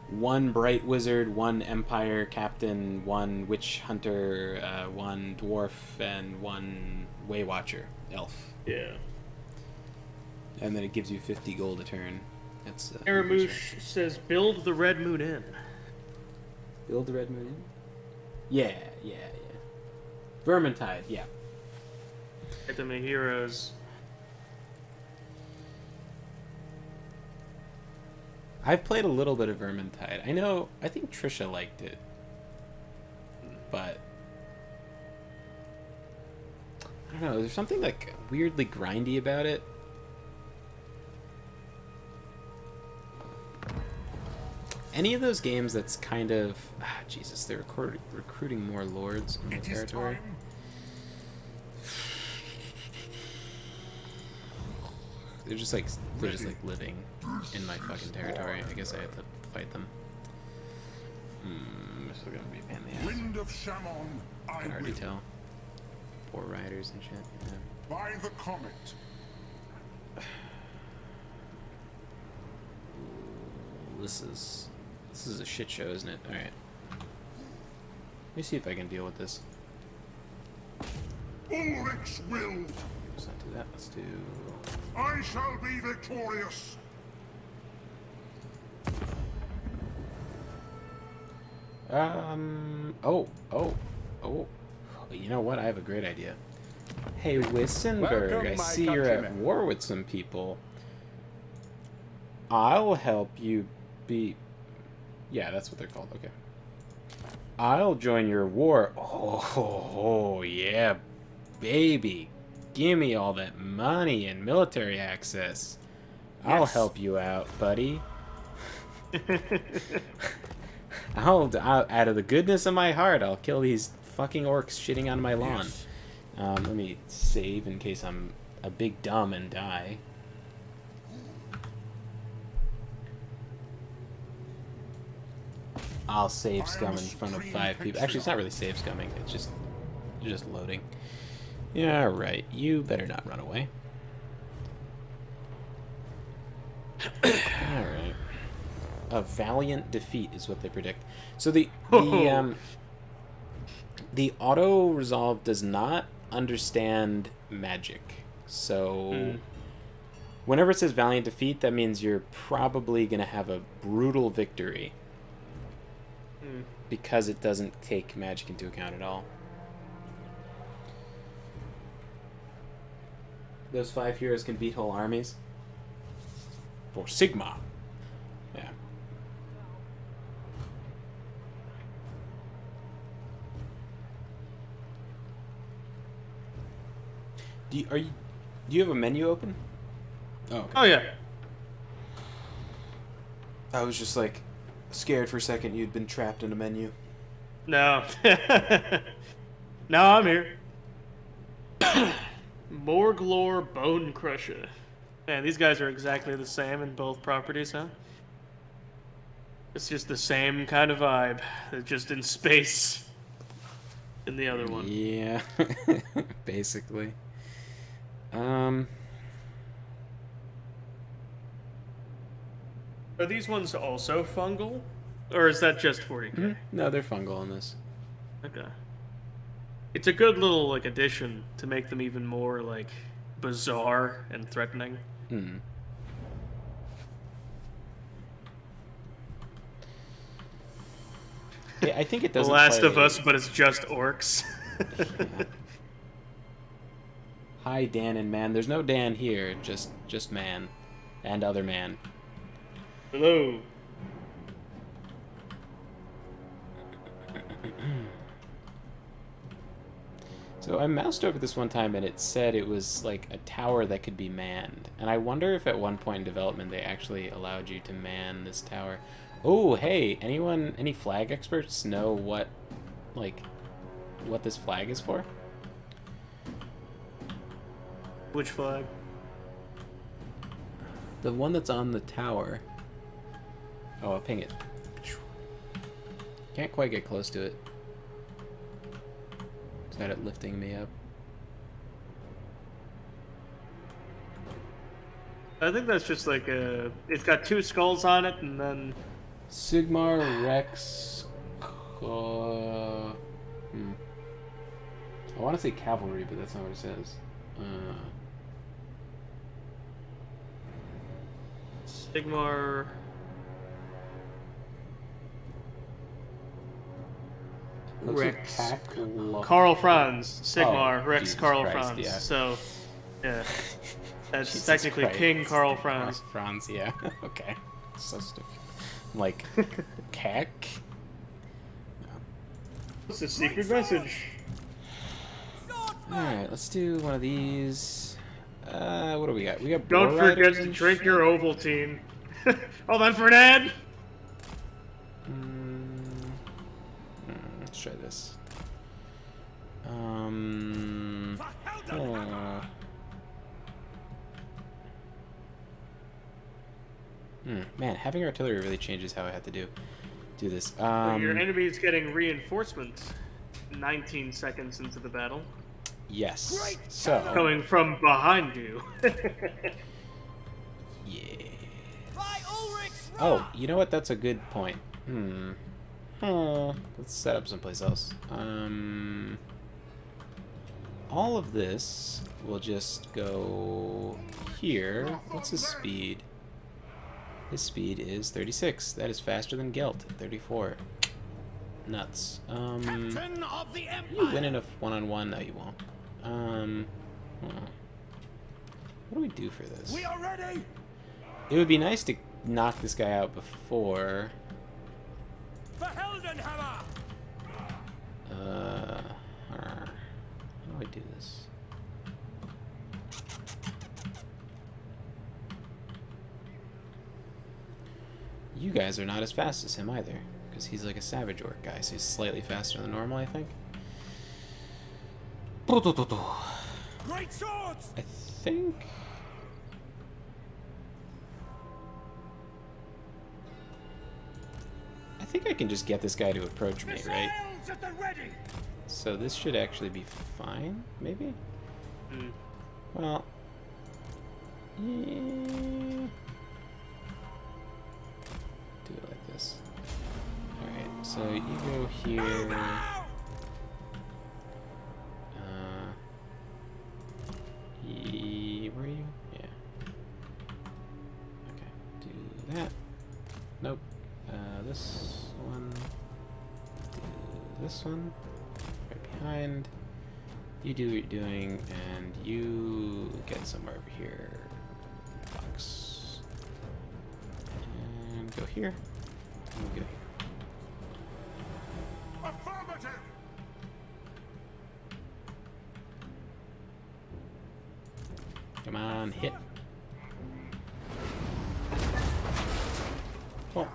one bright wizard, one empire captain, one witch hunter, one dwarf, and one way watcher, elf. Yeah. And then it gives you 50 gold a turn. That's Aramouche says, build the Red Moon Inn. Build the Red Moon Inn? Yeah. Vermintide, yeah. Get to my heroes. I've played a little bit of Vermintide. I think Trisha liked it. But I don't know, there's something like weirdly grindy about it. Any of those games that's kind of... Jesus, they're recruiting more lords in the territory. They're just like living in my fucking territory. I guess I have to fight them. They're still gonna be a pain in the ass. Wind of Shaman, I can already tell. Poor riders and shit. Yeah. By the comet. This is a shit show, isn't it? Alright. Let me see if I can deal with this. Ulrich's will. Let's not do that. Let's do... I shall be victorious. Oh. You know what? I have a great idea. Hey, Wissenberg, Welcome, I my see you're at countrymen. war with some people. I'll help you be... Yeah, that's what they're called. Okay. I'll join your war. Oh, yeah, baby. Give me all that money and military access. I'll help you out, buddy. I'll out of the goodness of my heart, I'll kill these fucking orcs shitting on my lawn. Let me save in case I'm a big dumb and die. I'll save scum in front of 5 people. Actually, it's not really save scumming. It's just loading. Yeah, right. You better not run away. Alright. A valiant defeat is what they predict. So the auto resolve does not understand magic. So whenever it says valiant defeat, that means you're probably going to have a brutal victory. Because it doesn't take magic into account at all. Those 5 heroes can beat whole armies. For Sigma. Yeah. Do you have a menu open? Oh, okay. Oh yeah. I was just like scared for a second you'd been trapped in a menu. No. No, I'm here. Morglore Bone Crusher. Man, these guys are exactly the same in both properties, huh? It's just the same kind of vibe. It's just in space. In the other one. Yeah, basically. Are these ones also fungal? Or is that just 40k? No, they're fungal in this. Okay. It's a good little, like, addition to make them even more, like, bizarre and threatening. Yeah, I think it The doesn't Last play... of Us, but it's just orcs. Yeah. Hi, Dan and Man. There's no Dan here, just Man. And other man. Hello. So I moused over this one time and it said it was like a tower that could be manned. And I wonder if at one point in development they actually allowed you to man this tower. Oh, hey, any flag experts know what this flag is for? Which flag? The one that's on the tower. Oh, I'll ping it. Can't quite get close to it. It's got it lifting me up. I think that's just like a... It's got 2 skulls on it, and then... Sigmar Rex... I want to say cavalry, but that's not what it says. Sigmar... Looks like Rex. Cac- Carl Franz. Sigmar. Oh, Rex Jesus Carl Christ, Franz. yeah. So, yeah. That's Jesus technically Christ. King Carl Franz. Franz, yeah. Okay. So stupid. Like, Cac? What's the secret message? Alright, let's do one of these. What do we got? We got Don't Boar forget to Riders. drink your Ovaltine. Hold on for an ad. Let's try this. Man, having artillery really changes how I have to do this. Your enemy is getting reinforcements 19 seconds into the battle. Yes. So. Coming from behind you. Yeah. Oh, you know what? That's a good point. Let's set up someplace else. All of this will just go here. What's his speed? His speed is 36. That is faster than Gelt at 34. Nuts. You win in a one-on-one? No, you won't. What do we do for this? We are ready. It would be nice to knock this guy out before. For Heldenhammer. How do I do this? You guys are not as fast as him either, because he's like a savage orc guy, so he's slightly faster than normal, I think. Great swords. I think. I can just get this guy to approach me, right? Missiles at the ready. So this should actually be fine, maybe? Well, yeah. Do it like this. Alright, so you go here. Where are you? Yeah. Okay, do that. Nope. This one. Do this one. Right behind. You do what you're doing, and you get somewhere over here. Box. And go here. And go here. Affirmative. Come on, hit. Cool.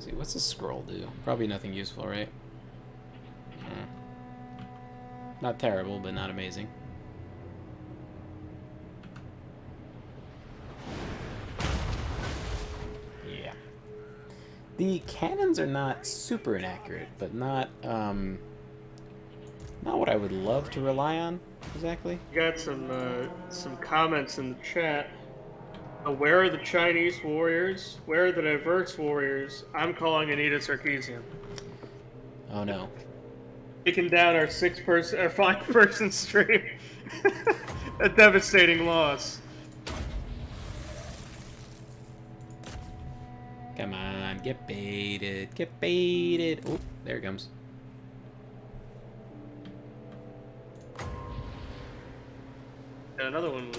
see, what's the scroll do? Probably nothing useful, right? Not terrible, but not amazing. Yeah. The cannons are not super inaccurate, but not what I would love to rely on, exactly. Got some comments in the chat. Where are the Chinese warriors? Where are the diverse warriors? I'm calling Anita Sarkeesian. Oh no. Taking down our 5-person stream. A devastating loss. Come on, get baited. Get baited. Oh, there it comes. And another one.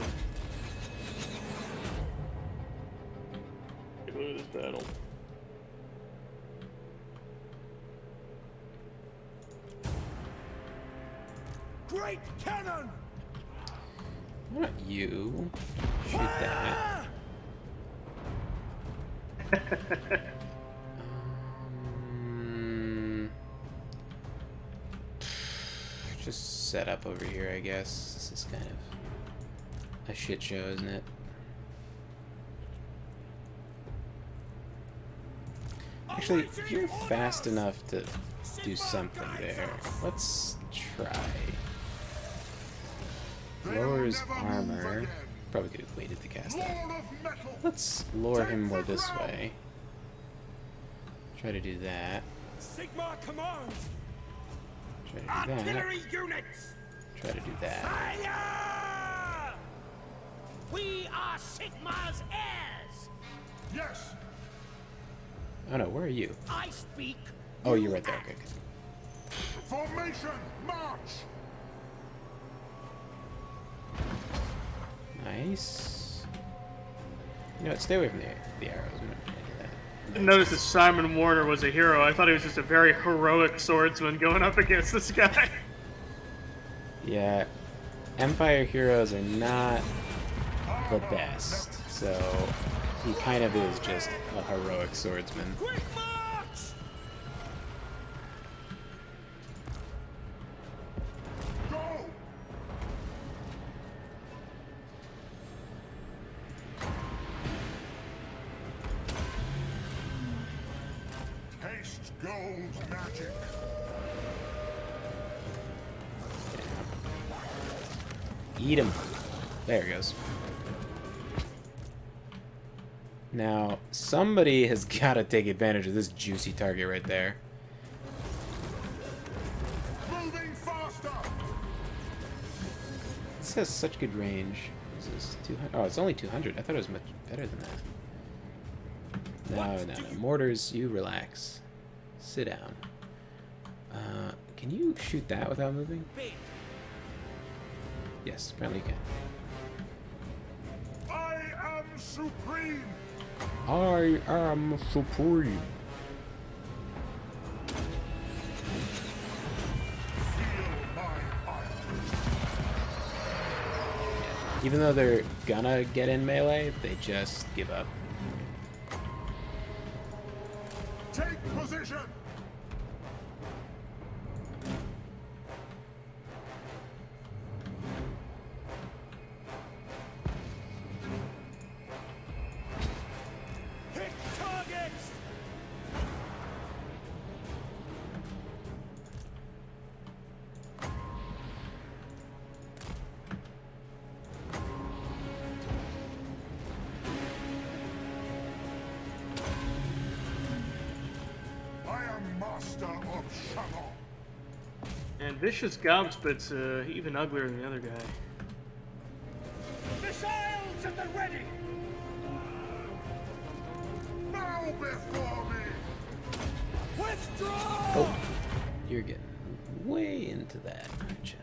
Look at this battle. Great cannon! Why not you? Shoot that. Just set up over here, I guess. This is kind of a shit show, isn't it? Actually, if you're fast enough to do something there, let's try. Lowers armor. Probably could have waited to cast that. Let's lure him more this way. Try to do that. Sigma commands! Try to do that. Artillery units! Try to do that. Fire! We are Sigma's heirs! Yes. Oh no, where are you? I speak. Oh, you're right there. Okay. Formation, march. Nice. You know what? Stay away from the arrows. We don't need to do that. I didn't notice that Simon Warner was a hero. I thought he was just a very heroic swordsman going up against this guy. Yeah, Empire heroes are not the best, so he kind of is just a heroic swordsman. Quick march! Go. Taste gold magic. Eat him. There he goes. Now, somebody has got to take advantage of this juicy target right there. Moving faster. This has such good range. Is this 200? Oh, it's only 200. I thought it was much better than that. No. Mortars, you relax. Sit down. Can you shoot that without moving? Yes, apparently you can. I am supreme. I am supreme. Feel my ire. Even though they're gonna get in melee, they just give up. Take position. Hit targets! I am master of Shalom. And Vicious Gobspit's even uglier than the other guy. Missiles at the ready! Bow before me. Withdraw! Oh, you're getting way into that, aren't you?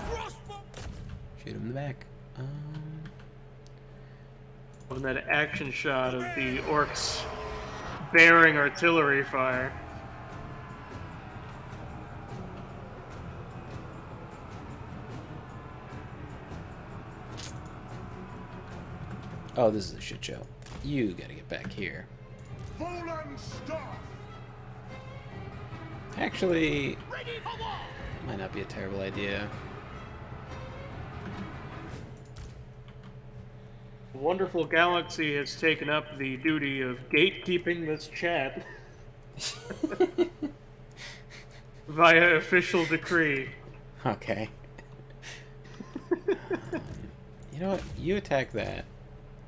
Crossbow! Shoot him in the back. On that action shot of the orcs bearing artillery fire. Oh, this is a shit show. You gotta get back here. Volan staff. Actually, Ready for war! might not be a terrible idea. A wonderful galaxy has taken up the duty of gatekeeping this chat via official decree. Okay. You know what? You attack that,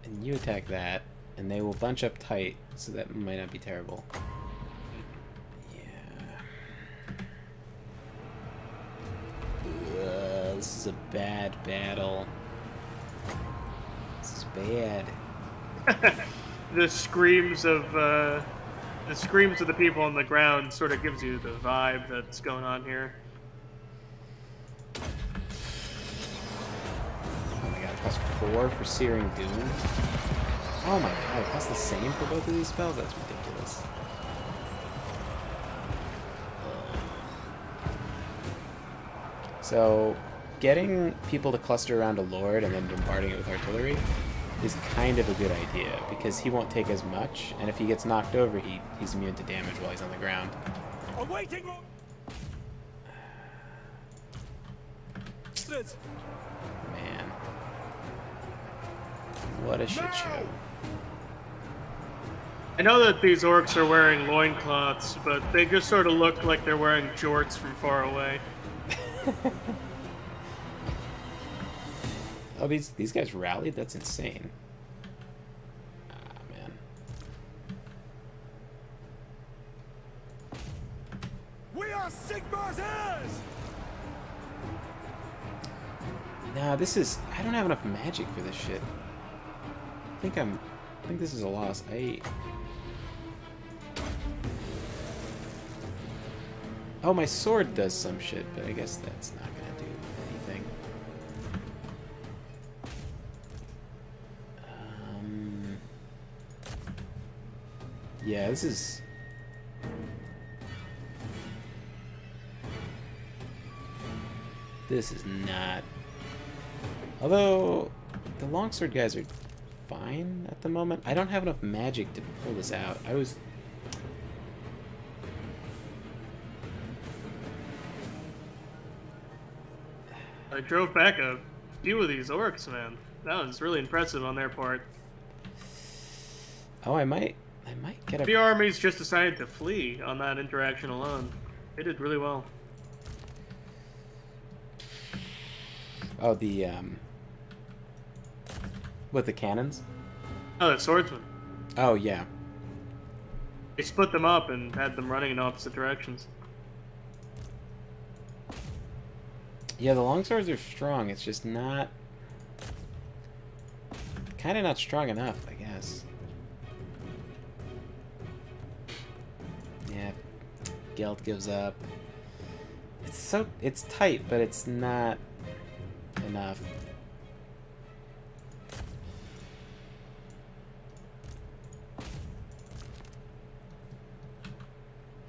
and you attack that, and they will bunch up tight, so that might not be terrible. Yeah. This is a bad battle. This is bad. The screams of the people on the ground sort of gives you the vibe that's going on here. Oh my god, it costs 4 for Searing Doom? Oh my god, it costs the same for both of these spells? That's ridiculous. So, getting people to cluster around a Lord and then bombarding it with artillery is kind of a good idea, because he won't take as much, and if he gets knocked over, he's immune to damage while he's on the ground. Awaiting. Man. What a shit show. I know that these orcs are wearing loincloths, but they just sort of look like they're wearing jorts from far away. Oh, these guys rallied? That's insane. Ah, man. We are Sigmar's heirs! Nah, this is... I don't have enough magic for this shit. I think this is a loss. Oh, my sword does some shit, but I guess that's not gonna do anything. Yeah, this is... This is not... Although, the longsword guys are fine at the moment. I don't have enough magic to pull this out. I drove back a few of these orcs, man. That was really impressive on their part. Oh, I might get The a... armies just decided to flee on that interaction alone. They did really well. Oh, the, with the cannons? Oh, the swordsmen. Oh, yeah. They split them up and had them running in opposite directions. Yeah, the longswords are strong. It's just not... kind of not strong enough, I guess. Yeah, Gelt gives up. It's tight, but it's not enough.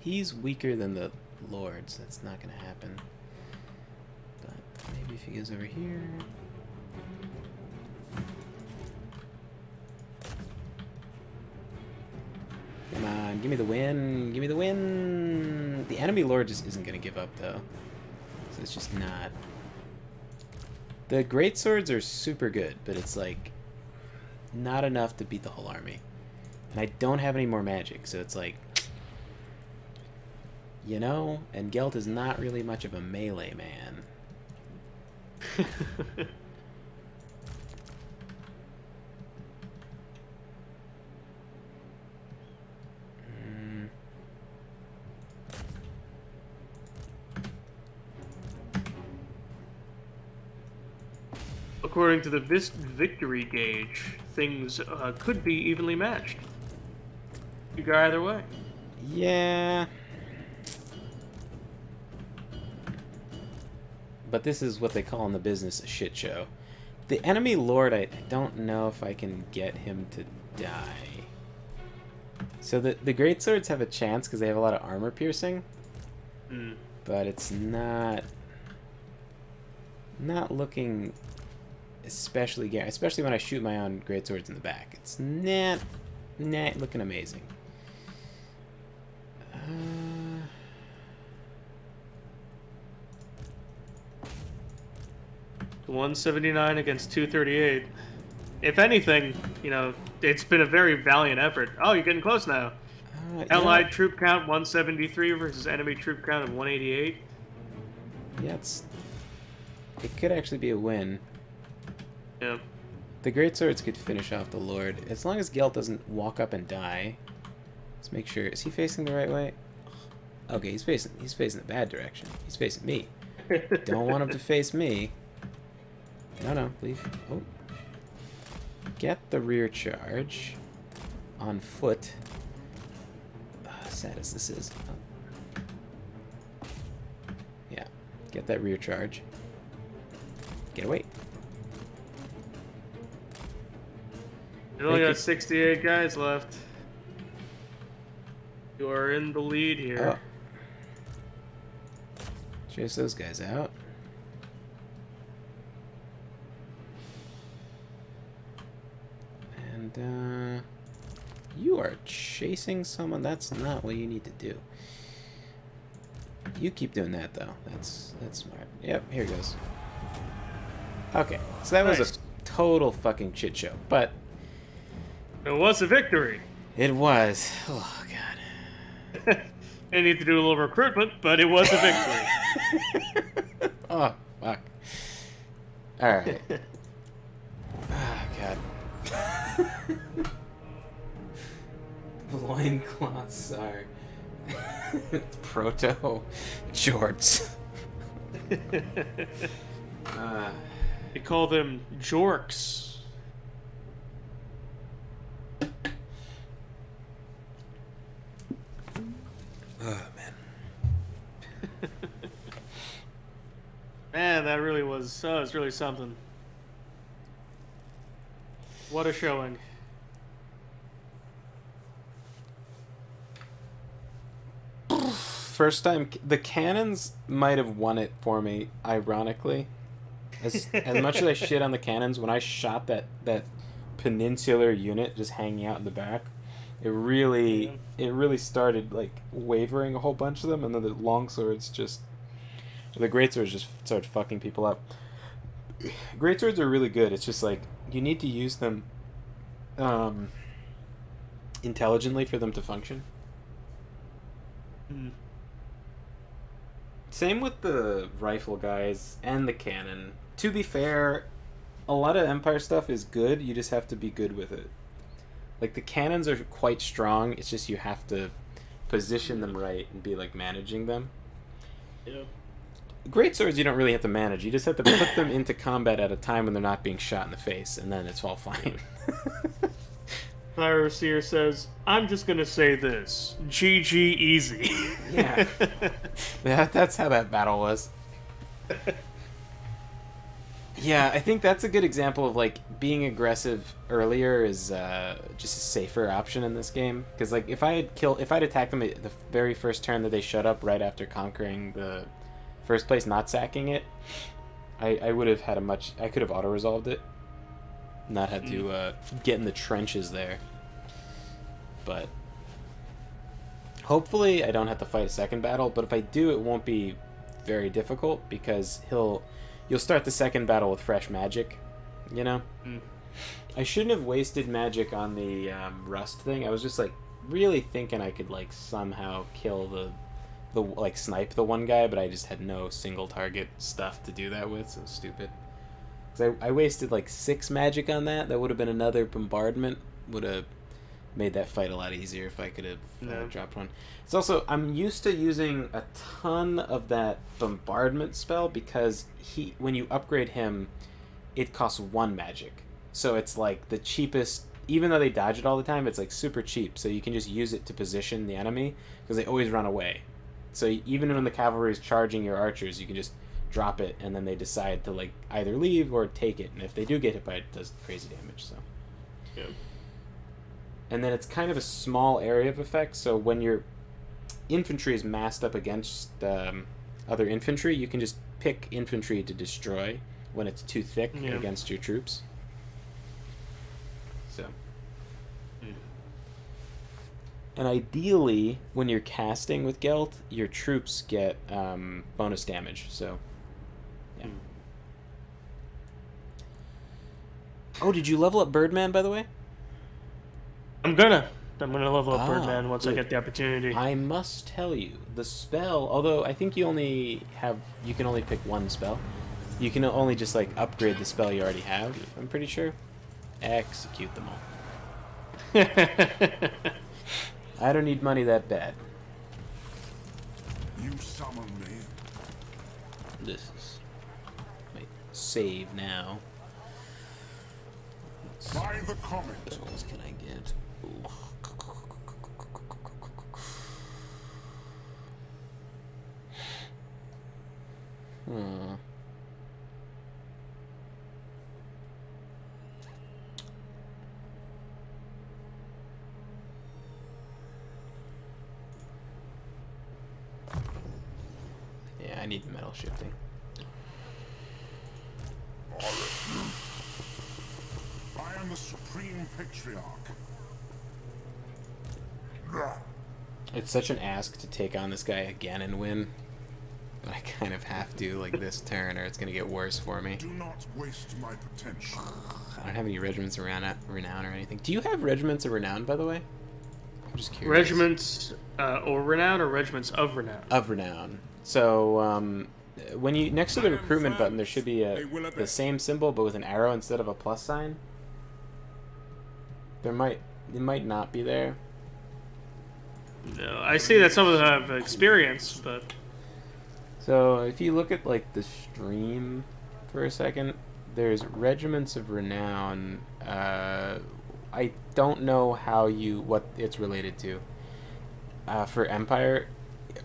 He's weaker than the lords. That's not gonna happen. But maybe if he goes over here. Come on, give me the win. Give me the win. The enemy lord just isn't gonna give up though. So it's just not. The great swords are super good, but it's like not enough to beat the whole army. And I don't have any more magic, so it's like, you know, and Gelt is not really much of a melee man. According to the victory gauge, things could be evenly matched. You go either way. Yeah. But this is what they call in the business a shit show. The enemy lord, I don't know if I can get him to die. So the greatswords have a chance because they have a lot of armor piercing. But it's not looking especially when I shoot my own greatswords in the back. It's not looking amazing. 179 against 238. If anything, you know, it's been a very valiant effort. Oh, you're getting close now. Allied troop count 173 versus enemy troop count of 188. Yeah, it could actually be a win. Yeah. The greatswords could finish off the Lord. As long as Gelt doesn't walk up and die. Let's make sure. Is he facing the right way? Okay, he's facing the bad direction. He's facing me. Don't want him to face me. No, leave. Oh. Get the rear charge on foot. Sad as this is. Oh. Yeah, get that rear charge. Get away. You only got 68 guys left. You are in the lead here. Oh. Chase those guys out. And, you are chasing someone. That's not what you need to do. You keep doing that, though. That's smart. Yep, here goes. Okay, so that was a total fucking shit show, but... It was a victory. It was. Oh, God. They need to do a little recruitment, but it was a victory. Oh, fuck. Alright. Oh, God. Loincloths are proto jorts. They call them jorks. Oh, man. Man, that really was really something. What a showing. First time, the cannons might have won it for me, ironically. As much as I shit on the cannons, when I shot that peninsular unit just hanging out in the back, it really started like wavering a whole bunch of them, and then the greatswords just started fucking people up. Greatswords are really good. It's just like you need to use them intelligently for them to function. Mm. Same with the rifle guys and the cannon. To be fair, a lot of Empire stuff is good. You just have to be good with it. Like, the cannons are quite strong. It's just you have to position them right and be, like, managing them. Yeah. Greatswords you don't really have to manage. You just have to put them into combat at a time when they're not being shot in the face, and then it's all fine. Pyroseer says, I'm just gonna say this. GG easy. Yeah. That's how that battle was. Yeah, I think that's a good example of, like, being aggressive earlier is just a safer option in this game. Because, like, if I'd attacked them at the very first turn that they shut up right after conquering the first place, not sacking it, I would have had I could have auto-resolved it. Not had to get in the trenches there. But hopefully I don't have to fight a second battle, but if I do, it won't be very difficult because you'll start the second battle with fresh magic, you know? I shouldn't have wasted magic on the rust thing. I was just like really thinking I could like somehow kill the like snipe the one guy, but I just had no single target stuff to do that with, so stupid. Cause I wasted like 6 magic on that. That would have been another bombardment. Would have made that fight a lot easier if I could have dropped one. It's also, I'm used to using a ton of that bombardment spell because when you upgrade him, it costs 1 magic. So it's like the cheapest, even though they dodge it all the time, it's like super cheap. So you can just use it to position the enemy because they always run away. So even when the cavalry is charging your archers, you can just drop it and then they decide to like either leave or take it. And if they do get hit by it, it does crazy damage. So. Yeah. And then it's kind of a small area of effect, so when your infantry is massed up against other infantry, you can just pick infantry to destroy when it's too thick Yeah. against your troops. So. And ideally, when you're casting with Gelt, your troops get bonus damage. So, yeah. Oh, did you level up Birdman, by the way? I'm gonna level up Ah, Birdman once I good. get the opportunity. I must tell you, the spell, although I think you can only pick one spell. You can only just, like, upgrade the spell you already have, I'm pretty sure. Execute them all. I don't need money that bad. You summon me. This is my save now. By the comet. What else can I get? Ooh. Hmm. Yeah, I need metal shifting. I am the Supreme Patriarch. It's such an ask to take on this guy again and win. But I kind of have to, like, this turn, or it's gonna get worse for me. Do not waste my potential. I don't have any regiments of renown or anything. Do you have regiments of renown, by the way? I'm just curious. Regiments or renown, or regiments of renown? Of renown. So, when you next to the recruitment button, there should be the same symbol, but with an arrow instead of a plus sign. It might not be there. No, I see that some of them have experience, but So if you look at, like, the stream for a second, there's regiments of renown. I don't know what it's related to. For Empire,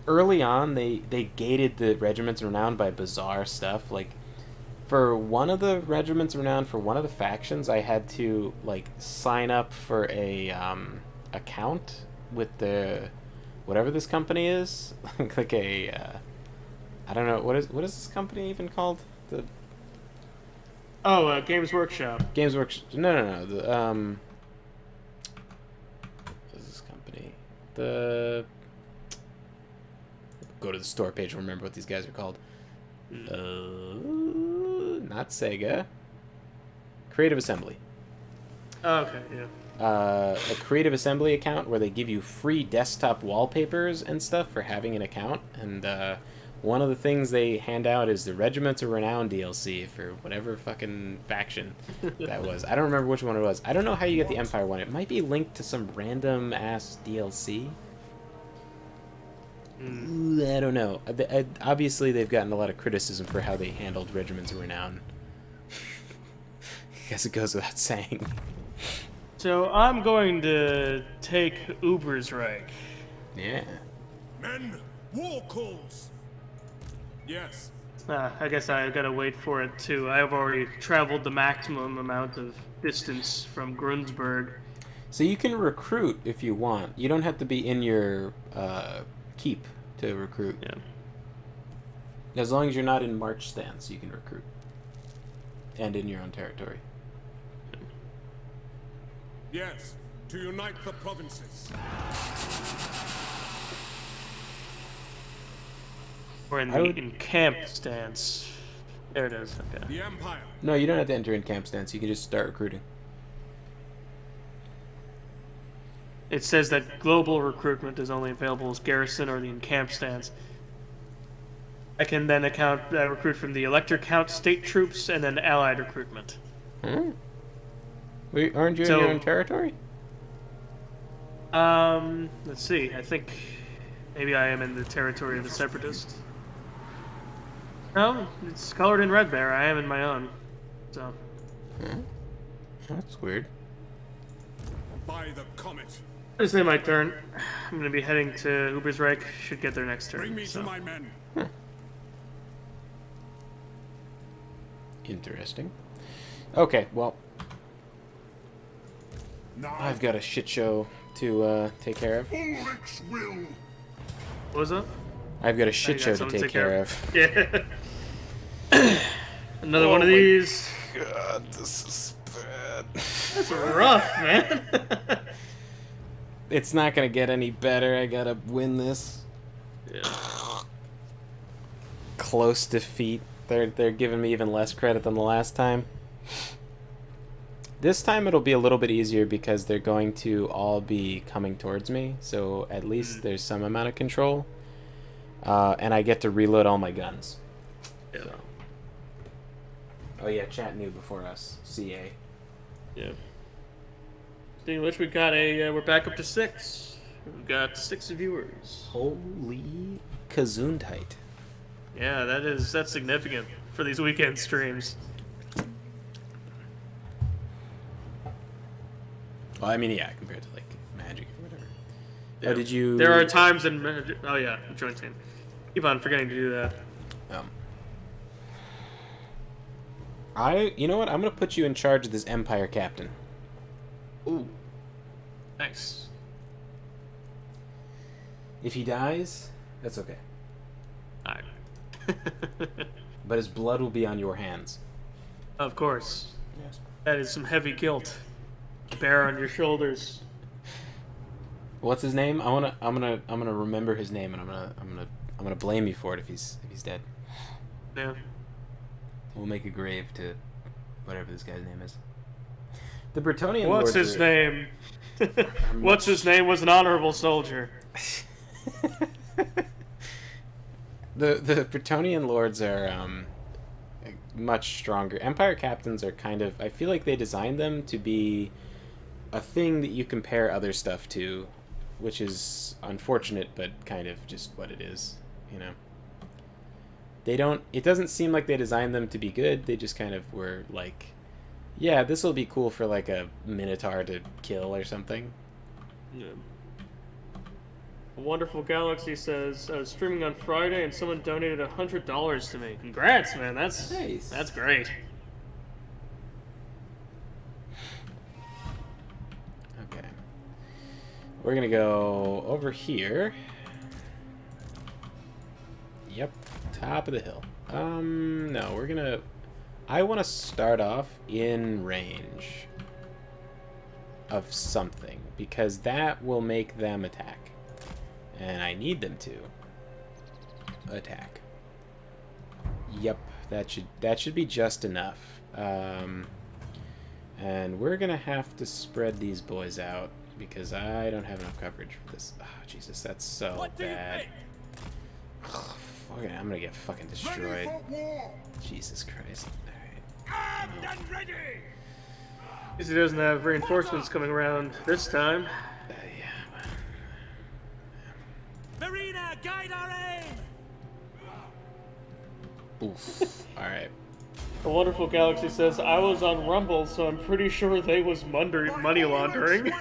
early on they gated the regiments of renown by bizarre stuff. Like, for one of the regiments of renown, for one of the factions, I had to, like, sign up for a account with the whatever this company is. Like a I don't know, what is this company even called? The Games Workshop. Games Workshop. No. The what is this company? The go to the store page and remember what these guys are called. Not Sega. Creative Assembly. Okay, yeah. A Creative Assembly account where they give you free desktop wallpapers and stuff for having an account, and one of the things they hand out is the Regiments of Renown DLC for whatever fucking faction that was. I don't remember which one it was. I don't know how you get the Empire one. It might be linked to some random ass DLC. I don't know. Obviously, they've gotten a lot of criticism for how they handled Regiments of Renown. I guess it goes without saying. So I'm going to take Ubersreich. Yeah. Men, war calls. Yes. I guess I gotta wait for it too. I've already traveled the maximum amount of distance from Grunsburg. So you can recruit if you want. You don't have to be in your keep to recruit. Yeah. As long as you're not in march stance, you can recruit. And in your own territory. Yes. To unite the provinces. Or in the encamped stance. There it is. Okay. The Empire. No, you don't have to enter in camp stance. You can just start recruiting. It says that global recruitment is only available as garrison or the encamped stance. I can then recruit from the elector count state troops and then allied recruitment. Hmm? Wait, aren't you in your own territory? Let's see. I think maybe I am in the territory of the separatists. No, it's colored in red there. I am in my own. So. Hmm? That's weird. By the comet. This is my turn. I'm gonna be heading to Ubersreich. Should get there next turn. Bring me so. to my men. Interesting. Okay, well, Now, I've got a shit show to take care of. Ulrich's will. What was that? I've got a shit got show to something take care of. Yeah. Another one of these. God, this is bad. That's rough, man. It's not gonna get any better. I gotta win this. Yeah. Close defeat. They're giving me even less credit than the last time. This time it'll be a little bit easier because they're going to all be coming towards me, so at least there's some amount of control. And I get to reload all my guns. Yeah. So. Oh yeah, chat knew before us. CA. Yeah. Speaking of which, we got we're back up to 6. We've got 6 viewers. Holy kazoon-tight. Yeah, that's significant for these weekend streams. Well, I mean, yeah, compared to like Magic or whatever. Yeah. Oh, did you? There are times in Magic. Oh yeah, joint team. Keep on forgetting to do that. You know what? I'm gonna put you in charge of this Empire captain. Ooh. Nice. If he dies, that's okay. Alright. But his blood will be on your hands. Of course. Yes. That is some heavy guilt to bear on your shoulders. What's his name? I'm gonna remember his name, and I'm gonna blame you for it if he's dead. Yeah. We'll make a grave to whatever this guy's name is. The Bretonian What's lords his are... name? What's his name was an honorable soldier. The Bretonian lords are much stronger. Empire captains are kind of... I feel like they designed them to be a thing that you compare other stuff to, which is unfortunate, but kind of just what it is, you know? They don't... It doesn't seem like they designed them to be good. They just kind of were like, yeah, this will be cool for like a Minotaur to kill or something. Yeah. A Wonderful Galaxy says, I was streaming on Friday and someone donated $100 to me. Congrats, man. That's Nice. That's great. Okay. We're gonna go over here. Yep. Top of the hill. No, we're gonna... I want to start off in range of something, because that will make them attack. And I need them to attack. Yep, that should be just enough. And we're gonna have to spread these boys out, because I don't have enough coverage for this. Oh, Jesus, that's so bad. I'm gonna get fucking destroyed. Jesus Christ. Alright. Armed and ready! Because he doesn't have reinforcements coming around this time. Yeah. Marina, guide our aim! Oof. Alright. A Wonderful Galaxy says, I was on Rumble, so I'm pretty sure they was money laundering.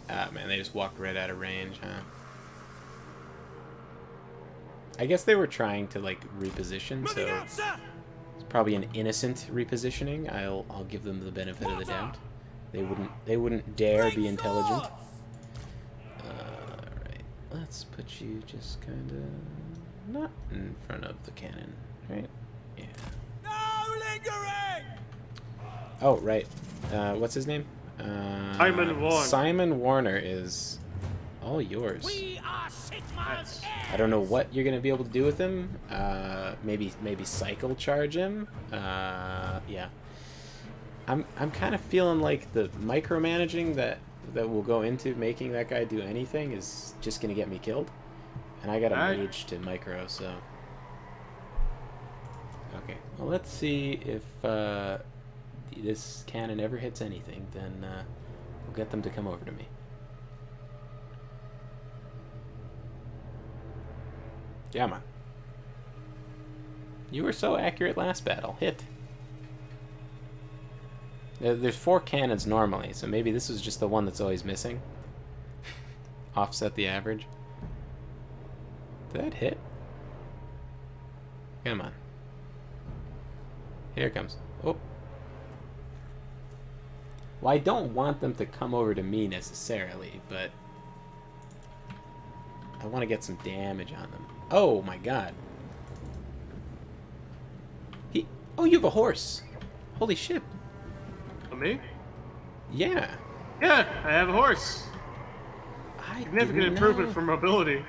Ah, man, they just walked right out of range, huh? I guess they were trying to, like, reposition, so it's probably an innocent repositioning. I'll give them the benefit of the doubt. They wouldn't dare be intelligent. Alright, let's put you just kind of not in front of the cannon, right? Yeah. No lingering! Oh, right. What's his name? Simon Warner. Simon Warner is all yours. We are Sigmar's I don't know what you're gonna be able to do with him. Maybe cycle charge him. Yeah. I'm kind of feeling like the micromanaging that will go into making that guy do anything is just gonna get me killed, and I got a mage to micro, so. Okay. Well, let's see if this cannon ever hits anything. Then we'll get them to come over to me. Yeah, man. You were so accurate last battle. Hit. There's 4 cannons normally, so maybe this was just the one that's always missing. Offset the average. Did that hit? Come on. Here it comes. Oh. Well, I don't want them to come over to me necessarily, but I want to get some damage on them. Oh my god. Oh, you have a horse. Holy shit. Me? Yeah. Yeah, I have a horse. I Significant didn't improvement know. for mobility.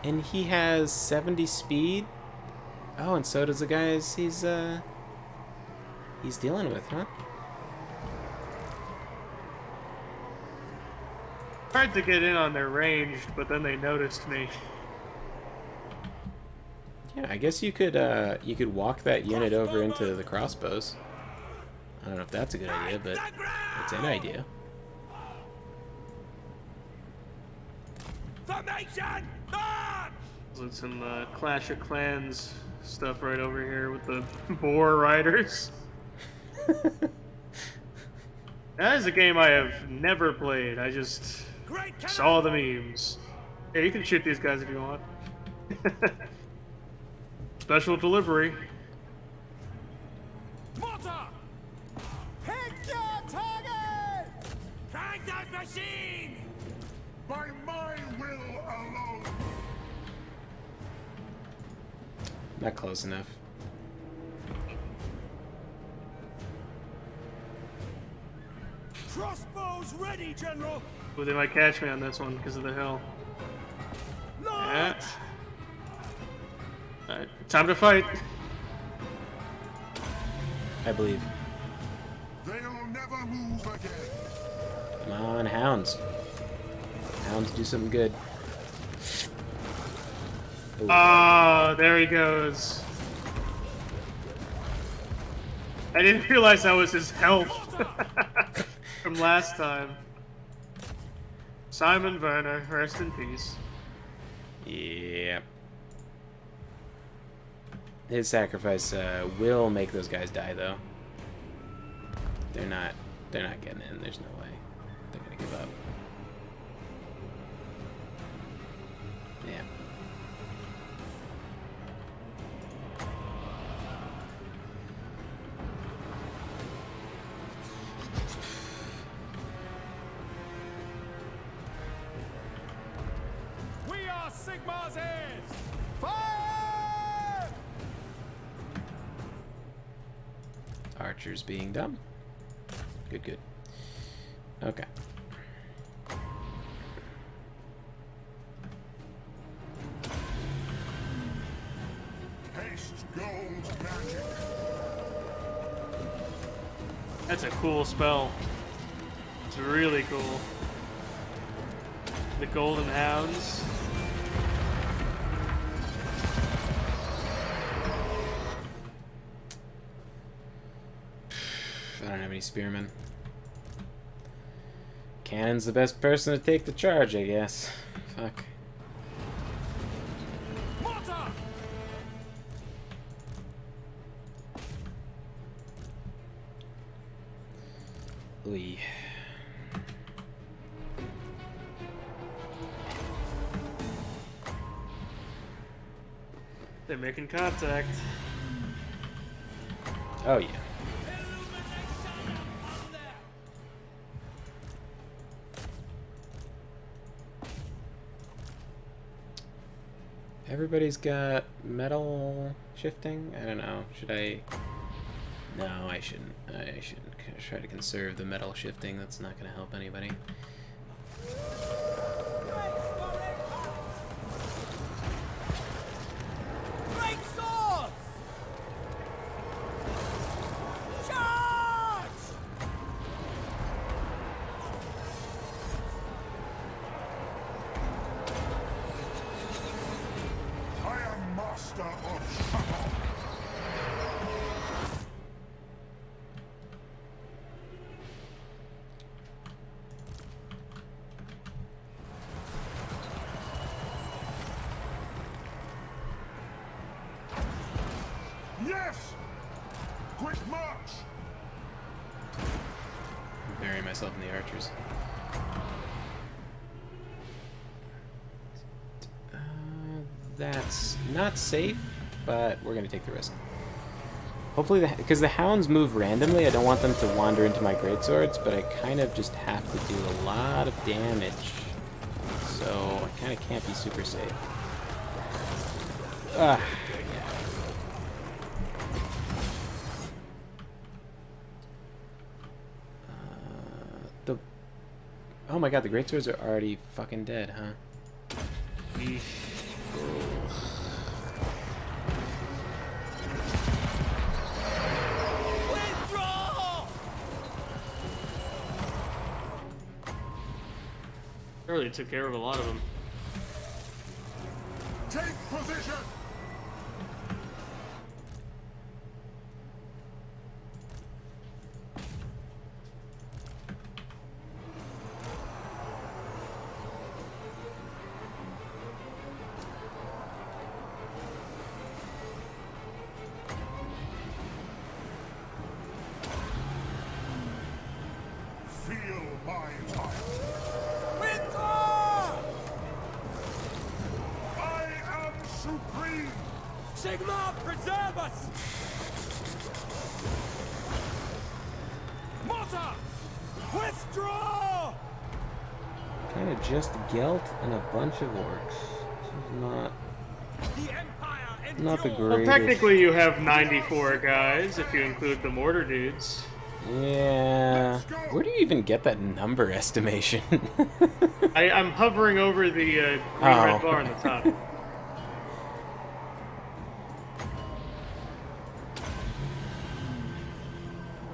And he has 70 speed. Oh, and so does the guys he's dealing with, huh? Tried to get in on their range, but then they noticed me. Yeah, I guess you could walk that unit over into the crossbows. I don't know if that's a good idea, but it's an idea. Formation! March! There's some Clash of Clans stuff right over here with the boar riders. That is a game I have never played. I just saw the memes. Yeah, you can shoot these guys if you want. Special delivery. Mortar! Pick your target! Crank that machine! By my will alone. Not close enough. Crossbows ready, General! Well, they might catch me on this one because of the hill. Yeah. Launch! Alright, time to fight. I believe. They'll never move again. Come on, hounds. Hounds do something good. Ooh. Ah, there he goes. I didn't realize that was his health from last time. Simon Werner, rest in peace. Yeah. His sacrifice will make those guys die, though. They're not getting in. There's no way. They're gonna give up. Yeah. We are Sigmar's heirs! Fire! Archers being dumb. Good, good. Okay. Haste gold magic. That's a cool spell. It's really cool. The Golden Hounds. I don't have any spearmen. Cannon's the best person to take the charge, I guess. Fuck. Mortar! Lee. They're making contact. Oh yeah. Everybody's got metal shifting? I don't know. Should I? No, I shouldn't. I shouldn't try to conserve the metal shifting. That's not going to help anybody. Great swords! Charge! I am master of Shuttle. Yes! Quick march! Bury myself in the archers. That's not safe, but we're going to take the risk. Hopefully, because the hounds move randomly, I don't want them to wander into my greatswords, but I kind of just have to do a lot of damage. So I kind of can't be super safe. Yeah. Oh my god, the greatswords are already fucking dead, huh? Really took care of a lot of them. Take position! Feel my fire. Withdraw! I am supreme! Sigma, preserve us! Mortar! Withdraw! Kind of just Gelt and a bunch of orcs. This is not The Empire not the endures! Well, greatest. technically you have 94 guys if you include the mortar dudes. Yeah. Where do you even get that number estimation? I'm hovering over the green red bar on the top.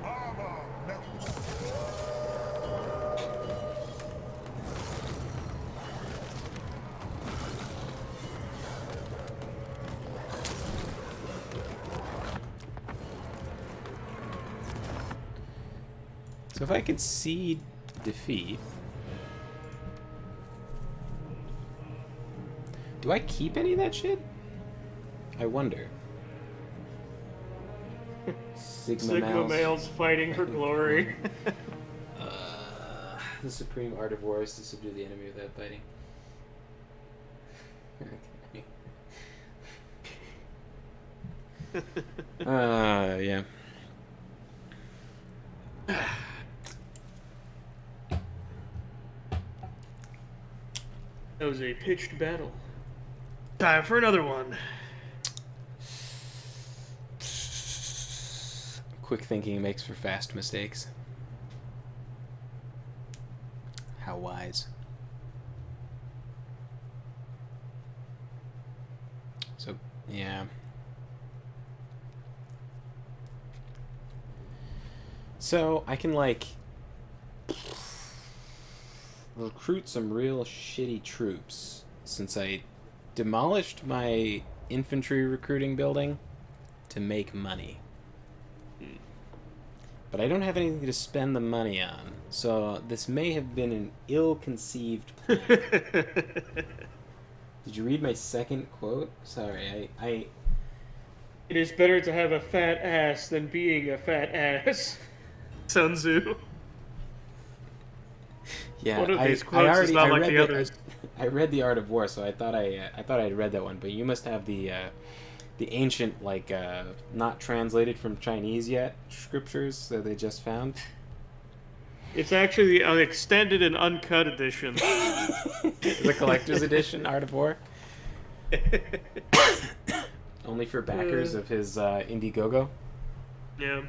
Armor melts. So if I could see defeat, do I keep any of that shit? I wonder. Sigma males. males fighting for glory. The supreme art of war is to subdue the enemy without fighting. Okay. Yeah. That was a pitched battle. Time for another one. Quick thinking makes for fast mistakes. How wise. So, yeah. So, I can, like, recruit some real shitty troops since I demolished my infantry recruiting building to make money. But I don't have anything to spend the money on, so this may have been an ill-conceived plan. Did you read my second quote? Sorry, I It is better to have a fat ass than being a fat ass. Sun Tzu. yeah. One of I, these I quotes is already not I like read the the- others. I read the Art of War, so I thought I'd read that one. But you must have the ancient, like, not translated from Chinese yet scriptures that they just found. It's actually an extended and uncut edition. The collector's edition, Art of War. Only for backers of his Indiegogo. Yeah.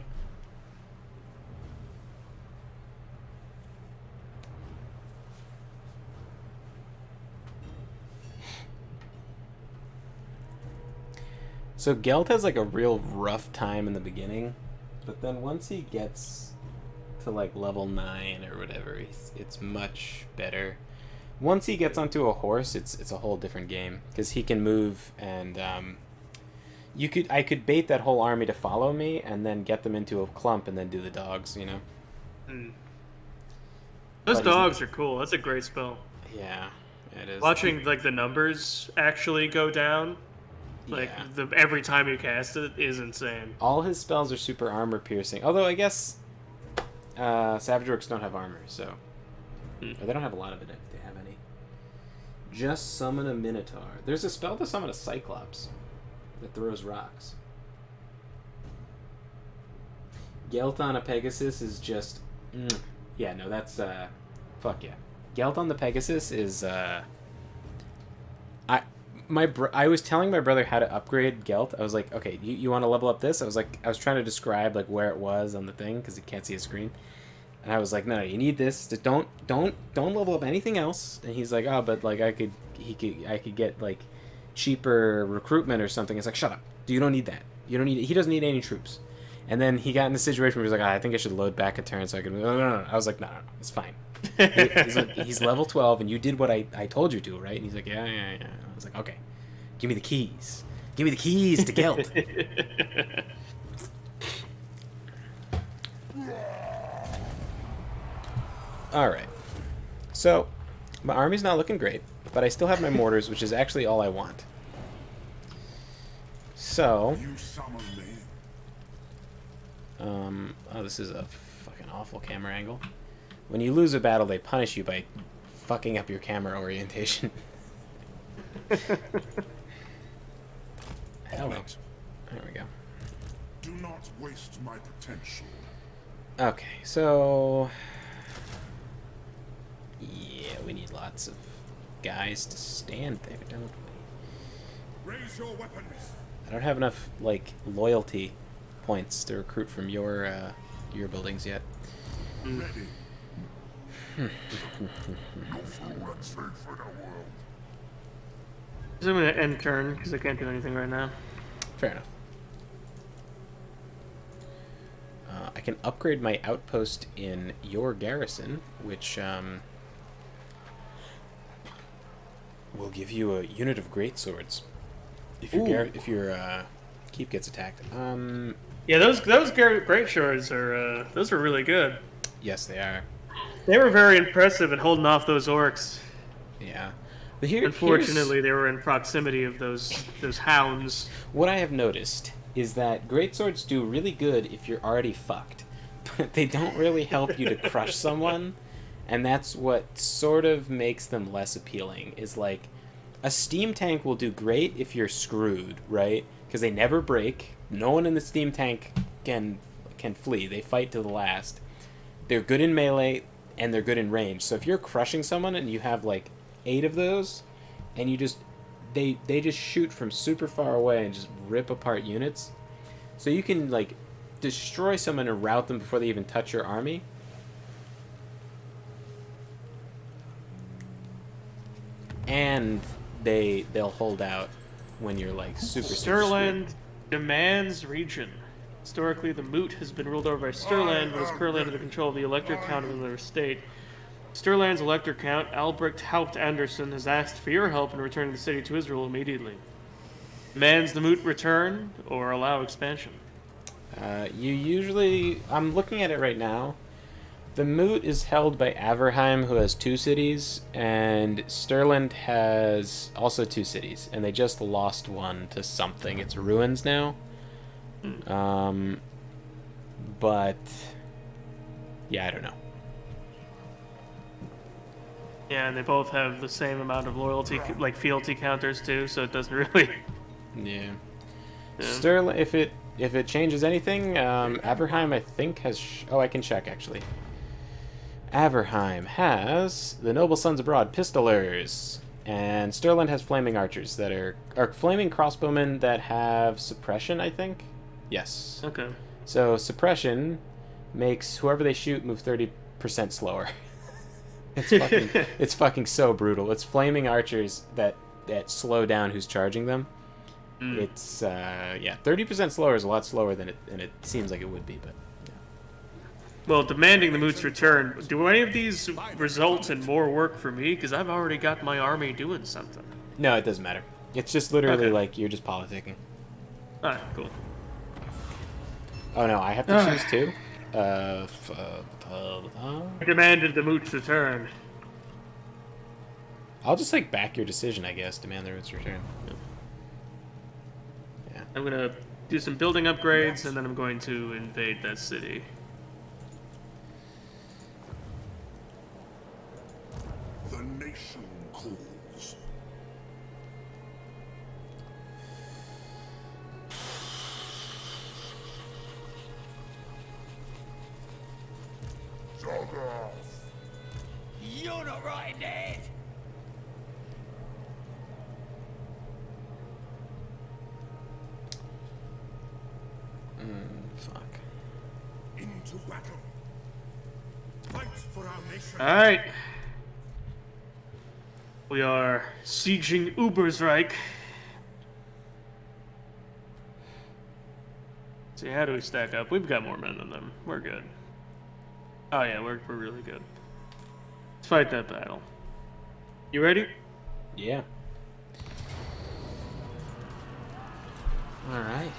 So Gelt has like a real rough time in the beginning, but then once he gets to like level 9 or whatever, it's much better. Once he gets onto a horse, it's a whole different game because he can move and I could bait that whole army to follow me and then get them into a clump and then do the dogs, you know. Those But he's- dogs are cool. That's a great spell. Yeah, it is. Watching like the numbers actually go down, like Yeah. every time you cast it is insane. All his spells are super armor piercing. Although I guess Savage Orcs don't have armor, so or they don't have a lot of it if they have any. Just summon a Minotaur. There's a spell to summon a Cyclops that throws rocks. Gelt on a Pegasus is just... yeah, no, that's... fuck yeah. Gelt on the Pegasus is... I was telling my brother how to upgrade Gelt. I was like, okay, you want to level up this? I was trying to describe like where it was on the thing because he can't see a screen. And I was like, no, you need this. Don't level up anything else. And he's like, oh, but like I could get like cheaper recruitment or something. It's like, shut up. You don't need that. You don't need it. He doesn't need any troops. And then he got in the situation where he was like, I think I should load back a turn so I can move. No. I was like, no, it's fine. He's level 12 and you did what I told you to, right? And he's like, yeah. I was like, okay, give me the keys. Give me the keys to Gelt. Alright. So, my army's not looking great, but I still have my mortars, which is actually all I want. So... You summon me. oh, this is a fucking awful camera angle. When you lose a battle, they punish you by fucking up your camera orientation. Hello. There we go. Do not waste my potential. Okay, so... yeah, we need lots of guys to stand there, don't we? Raise your weapons. I don't have enough, like, loyalty points to recruit from your buildings yet. Ready. No fool that's safe for the world. So I'm gonna end turn because I can't do anything right now. Fair enough. I can upgrade my outpost in your garrison, which will give you a unit of greatswords if your keep gets attacked. Yeah, those great swords are those are really good. Yes, they are. They were very impressive in holding off those orcs. Yeah. But Unfortunately, they were in proximity of those hounds. What I have noticed is that greatswords do really good if you're already fucked, but they don't really help you to crush someone, and that's what sort of makes them less appealing. Is like a steam tank will do great if you're screwed, right? Because they never break. No one in the steam tank can flee. They fight to the last. They're good in melee and they're good in range. So if you're crushing someone and you have like 8 of those, and you just they just shoot from super far away and just rip apart units. So you can like destroy someone and rout them before they even touch your army. And they'll hold out when you're like super Stirland demands region. Historically, the Moot has been ruled over by Stirland, but is currently under the control of the Elector Count of their state. Stirland's Elector Count, Albrecht Haupt Anderson, has asked for your help in returning the city to his rule immediately. Demands the Moot return or allow expansion. I'm looking at it right now. The Moot is held by Averheim, who has 2 cities, and Stirland has also 2 cities, and they just lost one to something. It's ruins now. But yeah, I don't know. Yeah, and they both have the same amount of loyalty, like fealty counters too, so it doesn't really. Yeah. Stirland, if it changes anything, Averheim I think has. I can check actually. Averheim has the Noble Sons Abroad Pistolers, and Stirland has Flaming Archers that are Flaming Crossbowmen that have suppression, I think. Yes. Okay. So suppression makes whoever they shoot move 30% slower. It's fucking so brutal. It's Flaming Archers that slow down who's charging them. It's 30% slower is a lot slower than it seems like it would be, but yeah. Well, demanding the Moot's return, do any of these result in more work for me? Because I've already got my army doing something. No, it doesn't matter. It's just literally like you're just politicking. Alright, cool. Oh no, I have to choose too? I demanded the Moot's return. I'll just like back your decision, I guess. Demand the Moot's return. Yeah. I'm gonna do some building upgrades, and then I'm going to invade that city. The nation calls. Alright. We are sieging Ubersreich. See, how do we stack up? We've got more men than them. We're good. Oh yeah, we're really good. Let's fight that battle. You ready? Yeah. All right.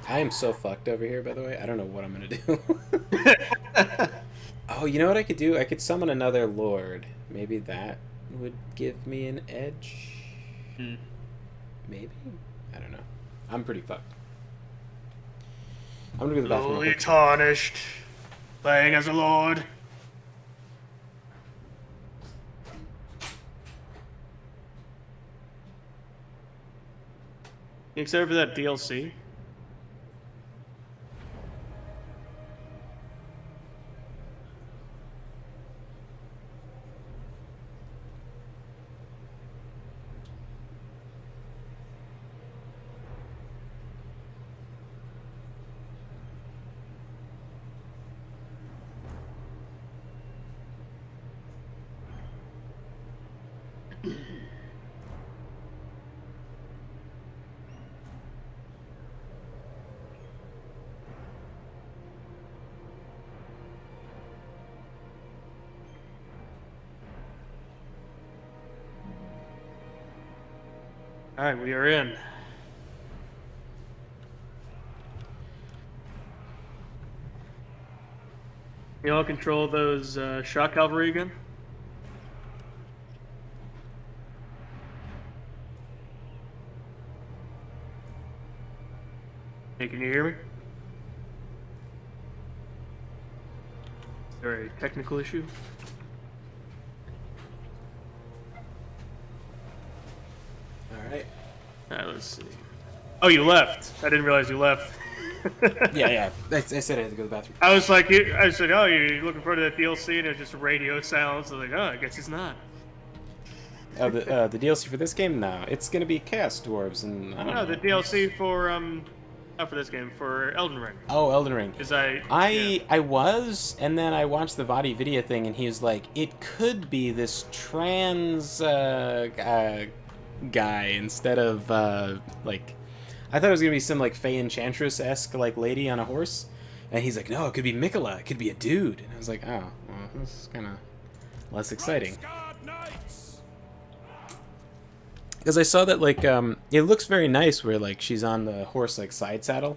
I am so fucked over here, by the way. I don't know what I'm gonna do. Oh, you know what I could do? I could summon another lord. Maybe that would give me an edge. Maybe? I don't know. I'm pretty fucked. I'm gonna go to the bathroom. Fully tarnished. Playing as a lord. You excited for that DLC? Alright, we are in. You all control those shock cavalry again? Hey, can you hear me? Is there a technical issue? Alright. Alright, let's see. Oh, you left. I didn't realize you left. Yeah. I said I had to go to the bathroom. I was like, I said, oh, you're looking forward to that DLC, and it's just radio sounds. I was like, oh, I guess he's not. Oh, the DLC for this game? No, it's gonna be Chaos Dwarves and I don't know. The DLC for not for this game, for Elden Ring. Oh, Elden Ring. Is I was, and then I watched the Vadi video thing, and he was like, it could be this trans guy instead of like, I thought it was gonna be some like Fey Enchantress-esque like lady on a horse, and he's like, no, it could be Mikola, it could be a dude, and I was like, oh, well, this is kind of less exciting. Because I saw that, like, it looks very nice where, like, she's on the horse, like, side saddle.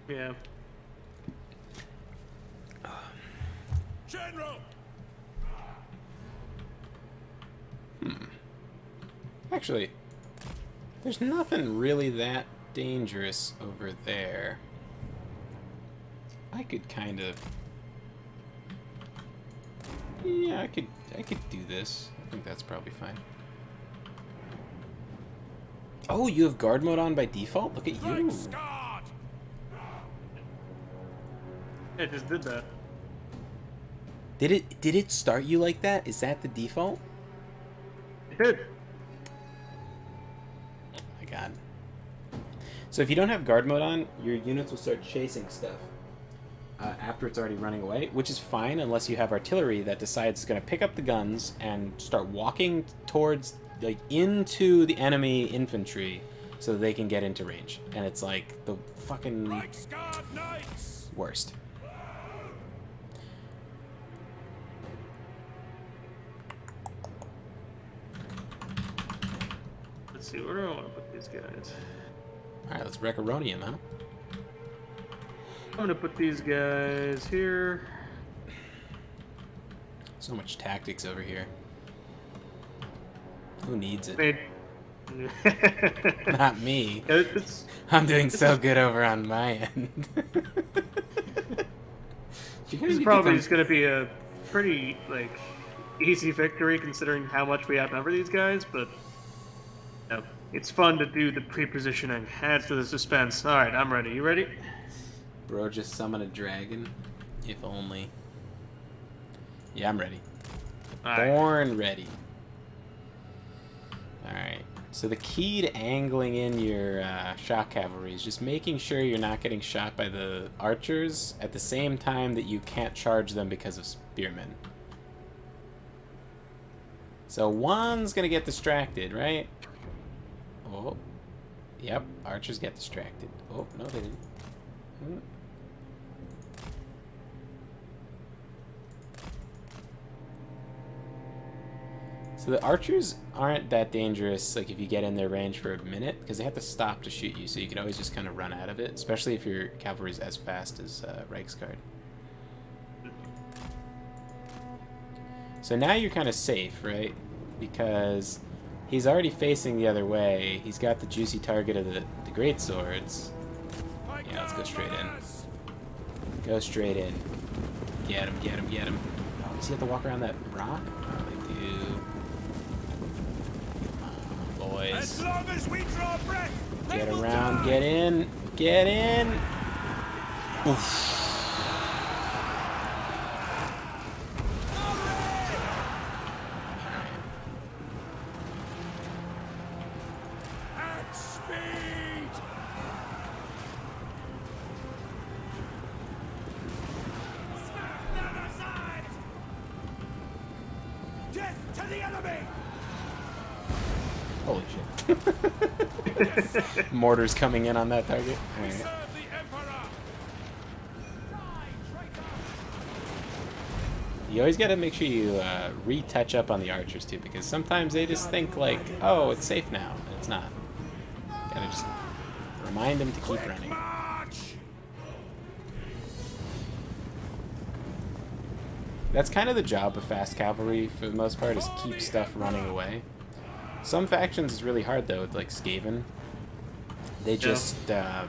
Yeah. General! Actually, there's nothing really that dangerous over there. I could kind of... Yeah, I could do this. I think that's probably fine. Oh, you have guard mode on by default? Look at you. It just did that. Did it start you like that? Is that the default? It did. Oh my god. So if you don't have guard mode on, your units will start chasing stuff after it's already running away, which is fine unless you have artillery that decides it's going to pick up the guns and start walking towards, like, into the enemy infantry so that they can get into range. And it's like the fucking worst. Let's see, where do I want to put these guys? Alright, let's Recaronium, huh? I'm gonna put these guys here. So much tactics over here. Who needs it? Not me. I'm doing so good over on my end. This is probably just gonna be a pretty, like, easy victory considering how much we outnumber these guys, but you know, it's fun to do the pre-positioning. Adds to the suspense. Alright, I'm ready. You ready? Bro, just summon a dragon. If only. Yeah, I'm ready. All right. Born ready. Alright. So the key to angling in your shock cavalry is just making sure you're not getting shot by the archers at the same time that you can't charge them because of spearmen. So one's gonna get distracted, right? Oh, yep, archers get distracted. Oh, no, they didn't. So the archers aren't that dangerous, like if you get in their range for a minute, because they have to stop to shoot you, so you can always just kind of run out of it, especially if your cavalry's as fast as Reichsguard. So now you're kind of safe, right? Because he's already facing the other way. He's got the juicy target of the great swords. Yeah, let's go straight in. Go straight in. Get him, get him, get him. Oh, does he have to walk around that rock? Oh, they do. Boys. As long as we draw breath, Get around, get in, get in. Oof. at speed. Smack them aside. Death to the enemy. Holy shit. Mortars coming in on that target. All right. Serve the Emperor. You always gotta make sure you retouch up on the archers too, because sometimes they just think like, oh, it's safe now, and it's not. Gotta just remind them to keep running. March. That's kind of the job of fast cavalry for the most part, is keep stuff running away. Some factions is really hard though, like Skaven. They just don't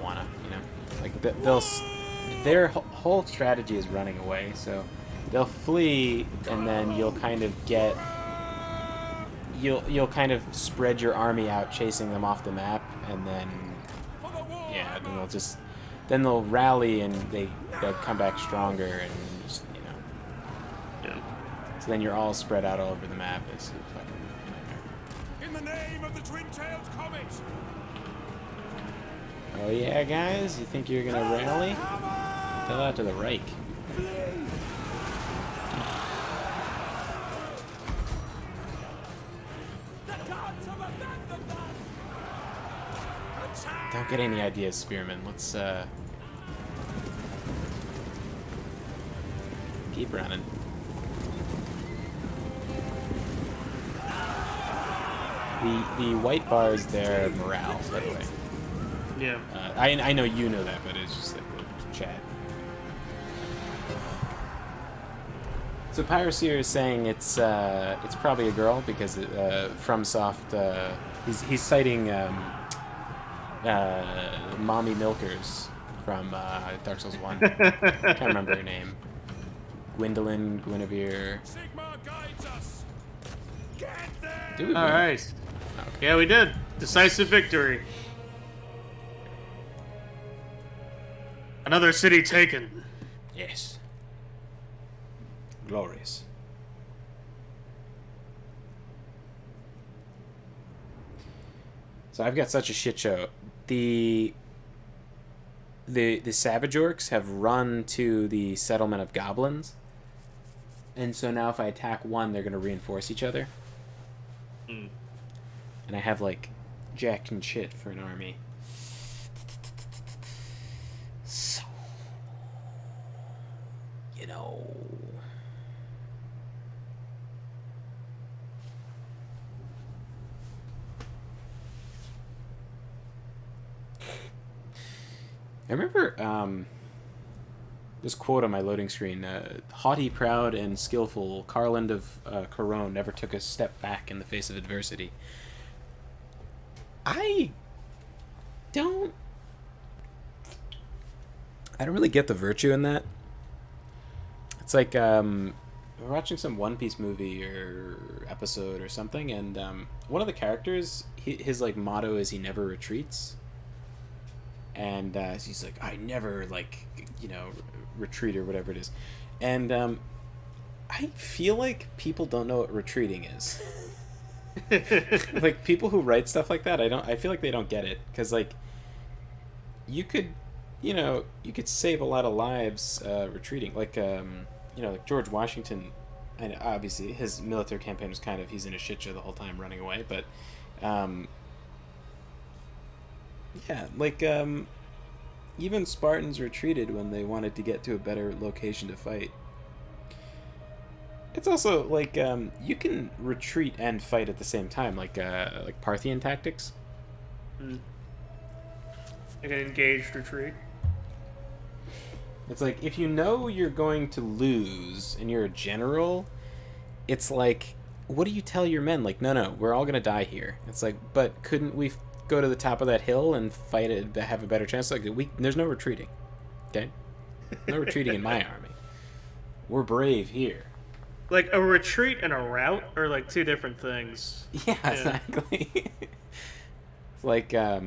wanna, you know, like their whole strategy is running away, so they'll flee, and then you'll kind of get you'll kind of spread your army out chasing them off the map, and then yeah, then they'll rally and they'll come back stronger, and just, you know. Yeah. So then you're all spread out all over the map. It's a fucking nightmare. In the name of the twin-tailed comet. Oh yeah, guys, you think you're gonna rally? Tell that to the Reich. Don't get any ideas, Spearman. Let's keep running. The white bar is their morale, by the way. Yeah. I know you know that, but it's just like the chat. So Pyroseer is saying it's probably a girl because FromSoft he's citing Mommy Milkers from Dark Souls 1. Can't remember her name. Gwendolyn, Guinevere. Sigma guides us. Get there. Did we All win? right. Okay. Yeah, we did. Decisive victory. Another city taken. Yes. Glorious. So I've got such a shit show. The Savage Orcs have run to the settlement of goblins. And so now if I attack one, they're going to reinforce each other. Mm. And I have, like, jack and shit for an army. So, you know... I remember this quote on my loading screen: "Haughty, proud, and skillful, Carland of Corone never took a step back in the face of adversity." I don't really get the virtue in that. It's like we're watching some One Piece movie or episode or something, and one of the characters, his like motto is he never retreats. And he's like, I never, like, you know, retreat or whatever it is. And I feel like people don't know what retreating is. Like, people who write stuff like that, I feel like they don't get it. Because, like, you could, you could save a lot of lives retreating. Like, like George Washington, and obviously his military campaign was kind of, he's in a shit show the whole time running away. But, yeah, like, even Spartans retreated when they wanted to get to a better location to fight. It's also like you can retreat and fight at the same time, like Parthian tactics. Like an engaged retreat. It's like if you know you're going to lose and you're a general, it's like, what do you tell your men? Like, no, we're all gonna die here. It's like, but couldn't we go to the top of that hill and fight it, have a better chance? Like, there's no retreating. Okay, no retreating in my army. We're brave here. Like, a retreat and a rout are, like, two different things. Yeah, exactly. It's like, yeah.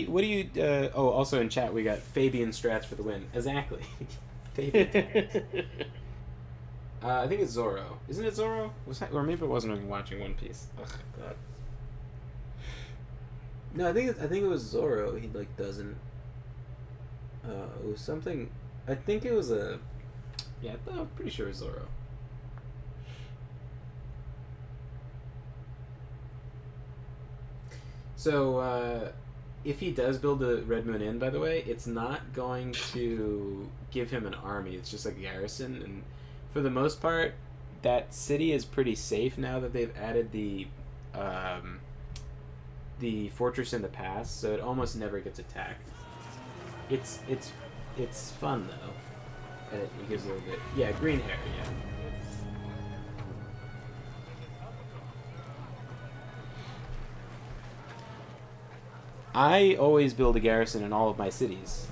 What do you, also in chat we got Fabian strats for the win. Exactly. Fabian. I think it's Zoro. Isn't it Zoro? Or maybe it wasn't even watching One Piece. Ugh, God. No, I think it was Zoro. He like doesn't. It was something. I think it was a. Yeah, I'm pretty sure it was Zoro. So, if he does build a Red Moon Inn, by the way, it's not going to give him an army. It's just a garrison, and for the most part, that city is pretty safe now that they've added the fortress in the pass, so it almost never gets attacked. It's fun though, and it gives a little bit. Yeah, green hair. Yeah. I always build a garrison in all of my cities,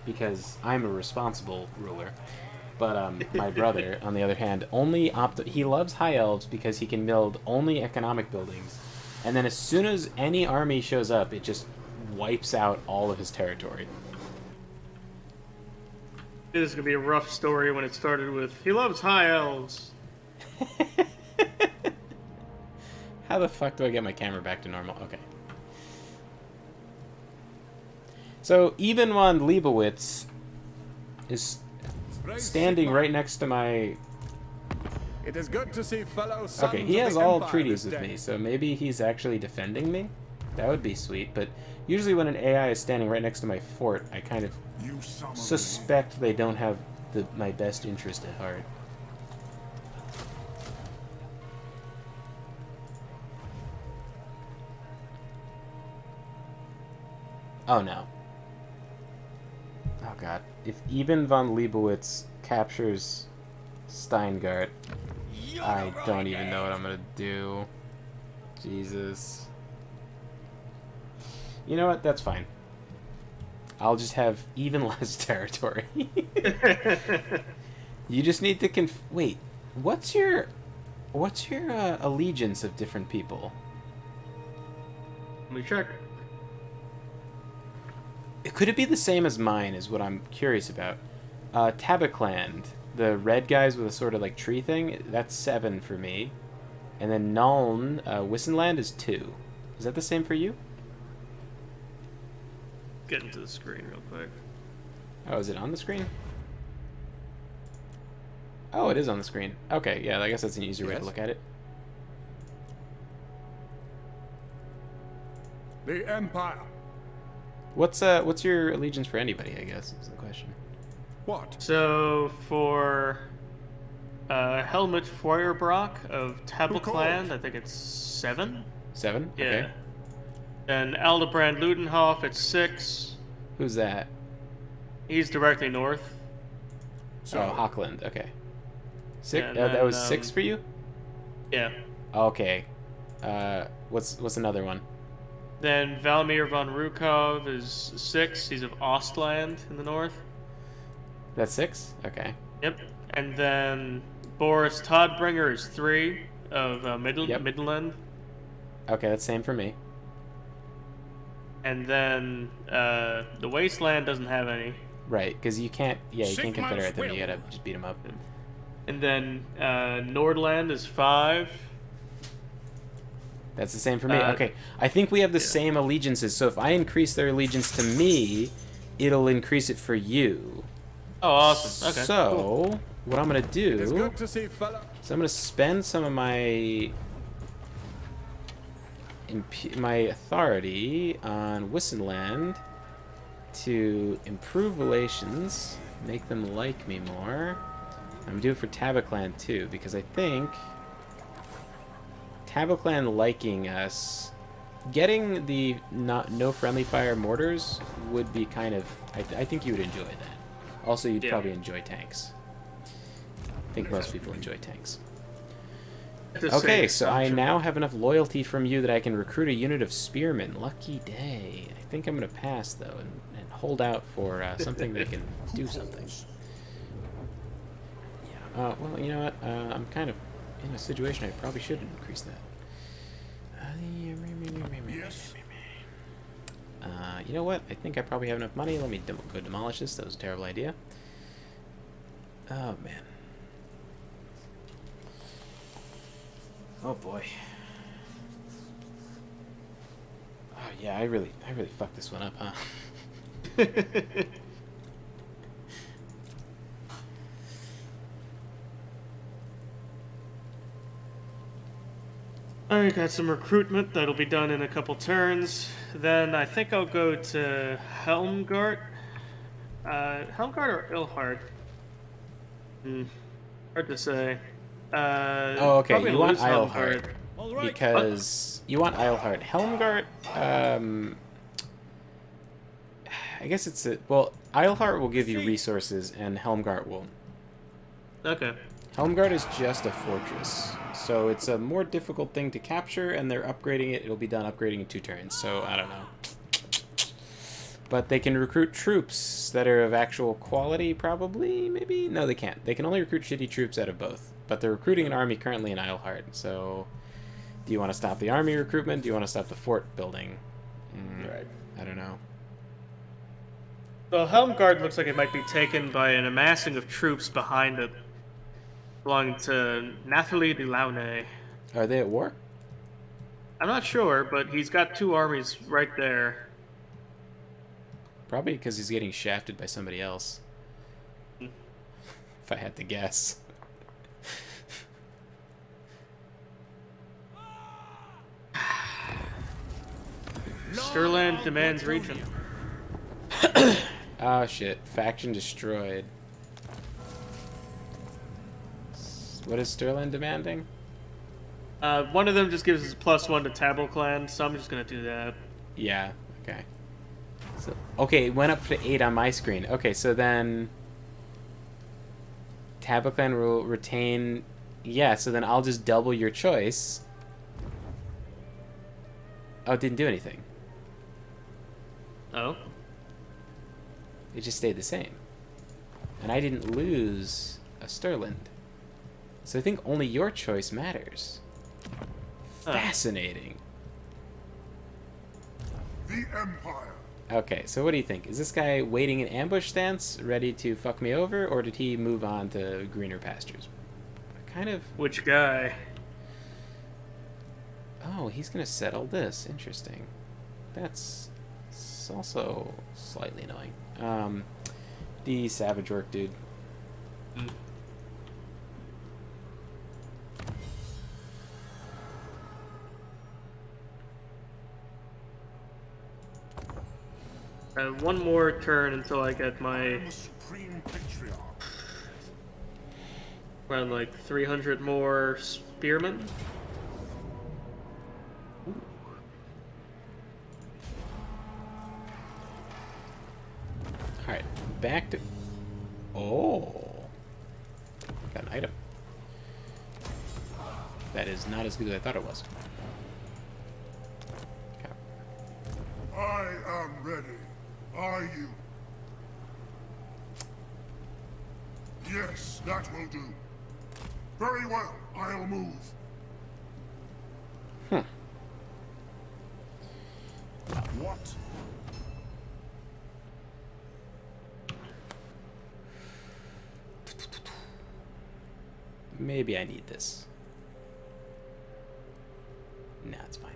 because I'm a responsible ruler. But my brother, on the other hand, he loves high elves because he can build only economic buildings. And then as soon as any army shows up, it just wipes out all of his territory. This is going to be a rough story when it started with, he loves high elves. How the fuck do I get my camera back to normal? Okay. So, Ivan von Leibowitz is standing right next to my... It is good to see fellow sons Okay, he of has the all Empire treaties this with day. me, so maybe he's actually defending me? That would be sweet, but usually when an AI is standing right next to my fort, I kind of You summon me. suspect they don't have my best interest at heart. Oh no. Oh god. If Ivan von Leibowitz captures Steingart, I don't even know what I'm gonna do. Jesus. You know what? That's fine. I'll just have even less territory. You just need to wait. What's your allegiance of different people? Let me check. Could it be the same as mine? Is what I'm curious about. Tabakland, the red guys with a sort of like tree thing. That's 7 for me, and then Nuln, Wissenland is 2. Is that the same for you? Get into the screen real quick. Oh, is it on the screen? Oh, it is on the screen. Okay, yeah, I guess that's an easier way to look at it. The Empire. What's your allegiance for anybody, I guess, is the question. What? So, for Helmut Feuerbrock of Who Tabelkland, called? I think it's 7. 7? Yeah. Okay. Then Aldebrand Ludenhoff, it's 6. Who's that? He's directly north. So, Oh, Hockland. Okay. 6. And That then, was 6 for you? Yeah. Okay. What's another one? Then Valmir von Rukov is 6. He's of Ostland in the north. That's 6? Okay. Yep. And then Boris Todbringer is 3 of Yep. Midland. Okay, that's same for me. And then the Wasteland doesn't have any. Right, because you can't. Yeah, you can't Sigma's confederate them. You will. gotta just beat them up. And then Nordland is 5. That's the same for me. Uh, Okay, I think we have the same allegiances. So if I increase their allegiance to me, it'll increase it for you. Oh, awesome. Okay. So what I'm gonna It's do good to see, fella. is I'm gonna spend some of my authority on Wissenland to improve relations, make them like me more. I'm gonna do it for Tabaclan too, because I think Tabaclan liking us, getting the no friendly fire mortars would be kind of. I think you would enjoy that. Also, you'd probably enjoy tanks. I think most people enjoy tanks. Okay, so I now have enough loyalty from you that I can recruit a unit of spearmen. Lucky day. I think I'm going to pass, though, and hold out for something that can do something. Yeah, well, you know what? I'm kind of in a situation I probably should increase that. Yes. You know what? I think I probably have enough money. Let me go demolish this. That was a terrible idea. Oh, man. Oh boy. Oh yeah, I really fucked this one up, huh? I got some recruitment that'll be done in a couple turns. Then I think I'll go to Helmgart. Helmgart or Ilhart? Hard to say. Oh, okay. Probably You want lose Eilhart Helmgart. All right. because you want Eilhart. Helmgart. I guess it's a well. Eilhart will give you resources, and Helmgart won't. Okay. Helmgart is just a fortress, so it's a more difficult thing to capture, and they're upgrading it. It'll be done upgrading in 2 turns, so I don't know. But they can recruit troops that are of actual quality, probably, maybe? No, they can't. They can only recruit shitty troops out of both. But they're recruiting an army currently in Eilhart, so do you want to stop the army recruitment? Do you want to stop the fort building? Right. I don't know. Well, Helmgard looks like it might be taken by an amassing of troops behind it, belonging to Nathalie de Launay. Are they at war? I'm not sure, but he's got 2 armies right there. Probably because he's getting shafted by somebody else. If I had to guess. Stirland demands region. Oh shit. Faction destroyed. What is Stirland demanding? One of them just gives us +1 to Tabaclan, so I'm just gonna do that. Yeah, okay. So, okay, it went up to 8 on my screen. Okay, so then Tabaclan will retain. Yeah, so then I'll just double your choice. Oh, it didn't do anything. Oh? It just stayed the same. And I didn't lose a Stirland. So I think only your choice matters. Fascinating. The Empire. Okay, so what do you think? Is this guy waiting in ambush stance, ready to fuck me over, or did he move on to greener pastures? Kind of... Which guy? Oh, he's gonna settle this. Interesting. That's also slightly annoying. The Savage Orc dude. One more turn until I get my The Supreme Patriarch. around like 300 more spearmen. Alright, back to... Oh! Got an item. That is not as good as I thought it was. Okay. I am ready. Are you? Yes, that will do. Very well, I'll move. What? Maybe I need this. Nah, it's fine.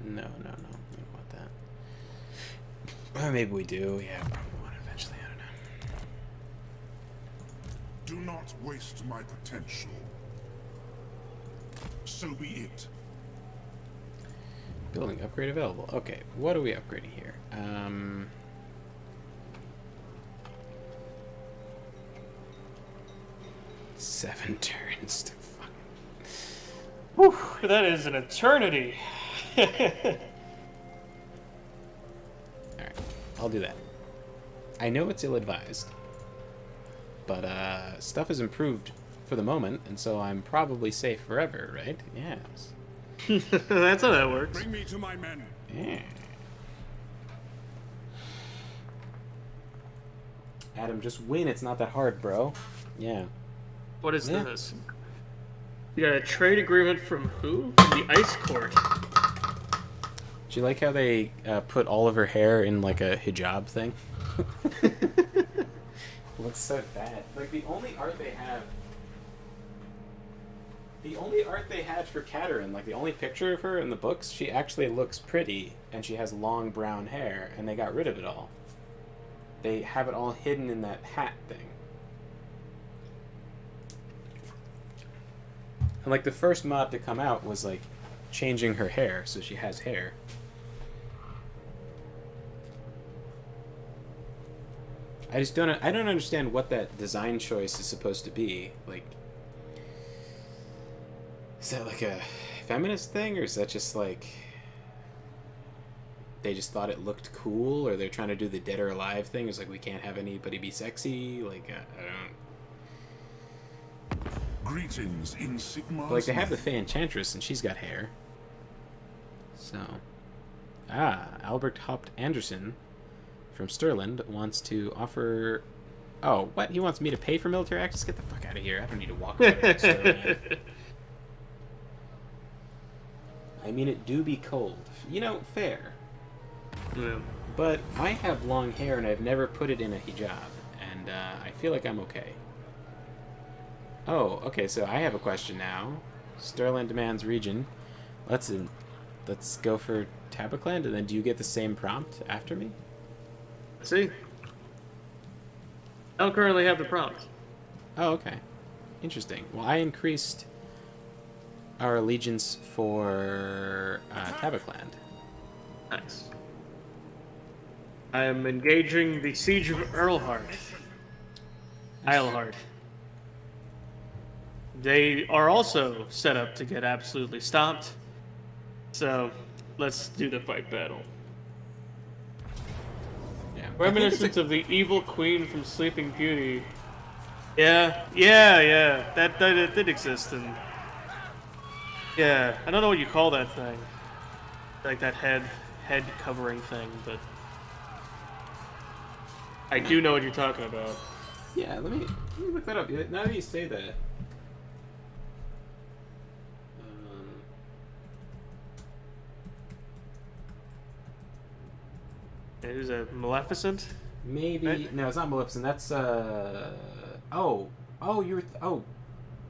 No, we don't want that. Well, maybe we do. Yeah, probably want it eventually. I don't know. Do not waste my potential. So be it. Building upgrade available. Okay, what are we upgrading here? 7 turns to fuck. Whew, that is an eternity. Alright, I'll do that. I know it's ill-advised, but stuff has improved for the moment, and so I'm probably safe forever, right? Yes. That's how that works. Bring me to my men. Yeah. Adam, just win. It's not that hard, bro. Yeah. What is Yeah. this? You got a trade agreement from who? From the Ice Court. Do you like how they put all of her hair in like a hijab thing? Looks so bad. Like the only art they have. The only art they had for Katerin, like the only picture of her in the books, she actually looks pretty, and she has long brown hair, and they got rid of it all. They have it all hidden in that hat thing. And like the first mod to come out was like changing her hair, so she has hair. I don't understand what that design choice is supposed to be. Like, is that like a feminist thing, or is that just like they just thought it looked cool, or they're trying to do the dead or alive thing? It's like we can't have anybody be sexy. Like I don't. Greetings in Sigmar's But like they have the name. Fey Enchantress, and she's got hair. So, Albert Haupt Anderson from Stirland wants to offer. Oh, what? He wants me to pay for military access? Get the fuck out of here! I don't need to walk around Stirland. I mean, it do be cold. You know, fair. Yeah. But I have long hair and I've never put it in a hijab, and I feel like I'm okay. Oh, okay. So I have a question now. Stirland demands region. Let's go for Tabakland, and then do you get the same prompt after me? See? I don't currently have the prompt. Oh, okay. Interesting. Well, I increased our allegiance for Tabakland. Nice. I am engaging the Siege of Earlhart. Isleheart. They are also set up to get absolutely stomped. So, let's do the fight battle. Yeah. Reminiscent of the evil queen from Sleeping Beauty. Yeah. That did exist, and yeah, I don't know what you call that thing. Like that head covering thing, but I do know what you're talking about. Yeah, let me look that up. Now that you say that. Is it Maleficent? Maybe Right. no, it's not Maleficent. That's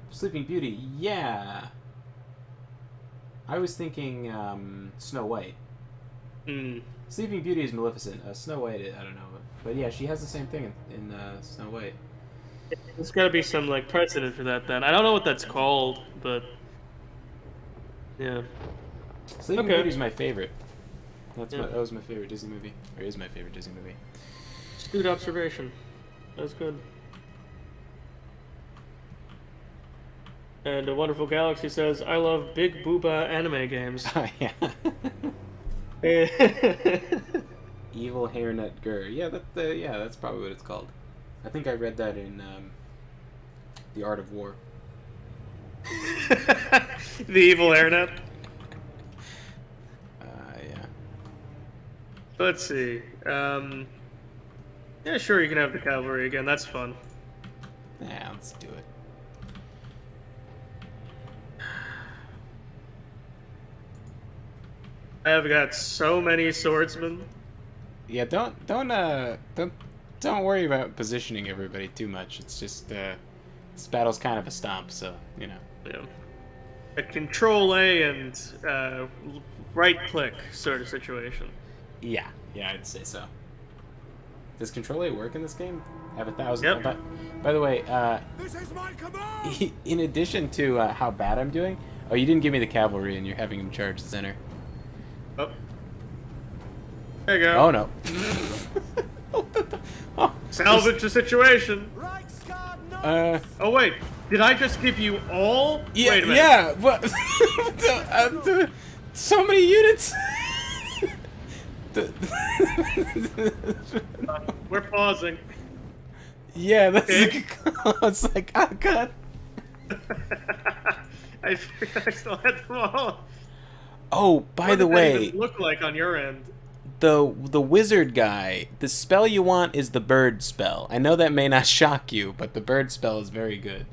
Sleeping Beauty. Yeah, I was thinking Snow White. Hmm. Sleeping Beauty is Maleficent. Snow White, I don't know, but yeah, she has the same thing in Snow White. There's got to be some like precedent for that. Then I don't know what that's called, but yeah. Sleeping Okay. Beauty is my favorite. Yeah. That was my favorite Disney movie, or is my favorite Disney movie. Astute observation. That's good. And a Wonderful Galaxy says, "I love big booba anime games." Oh yeah. Evil Hairnet Gur. Yeah, that's probably what it's called. I think I read that in The Art of War. The evil hairnet. Yeah. Let's see. Yeah, sure, you can have the cavalry again. That's fun. Yeah, let's do it. I have got so many swordsmen. Yeah, don't worry about positioning everybody too much. It's just this battle's kind of a stomp, so you know. Yeah. A Control A and right click sort of situation. Yeah, I'd say so. Does Control A work in this game? I have 1,000. Yep. By the way, This is my command! in addition to how bad I'm doing, oh, you didn't give me the cavalry, and you're having him charge the center. Oh. There you go. Oh no. Oh, Salvage the situation. Oh wait, did I just give you all? yeah, Wait a minute. yeah. What? So many units. We're pausing. Yeah, that's Okay. it's like, oh god. I figured I still had them all. Oh, by What the did that way, even look like on your end? the wizard guy, the spell you want is the bird spell. I know that may not shock you, but the bird spell is very good.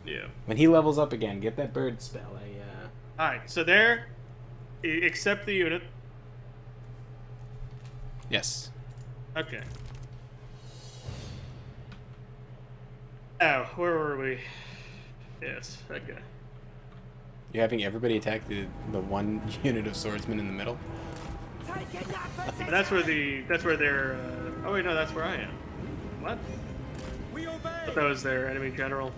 Yeah. When he levels up again, get that bird spell. All right. So there, accept the unit. Yes. Okay. Oh, where were we? Yes. Okay. You're having everybody attack the one unit of swordsmen in the middle. And that's where they're. Oh wait, no, that's where I am. What? We obey! I thought that was their enemy general.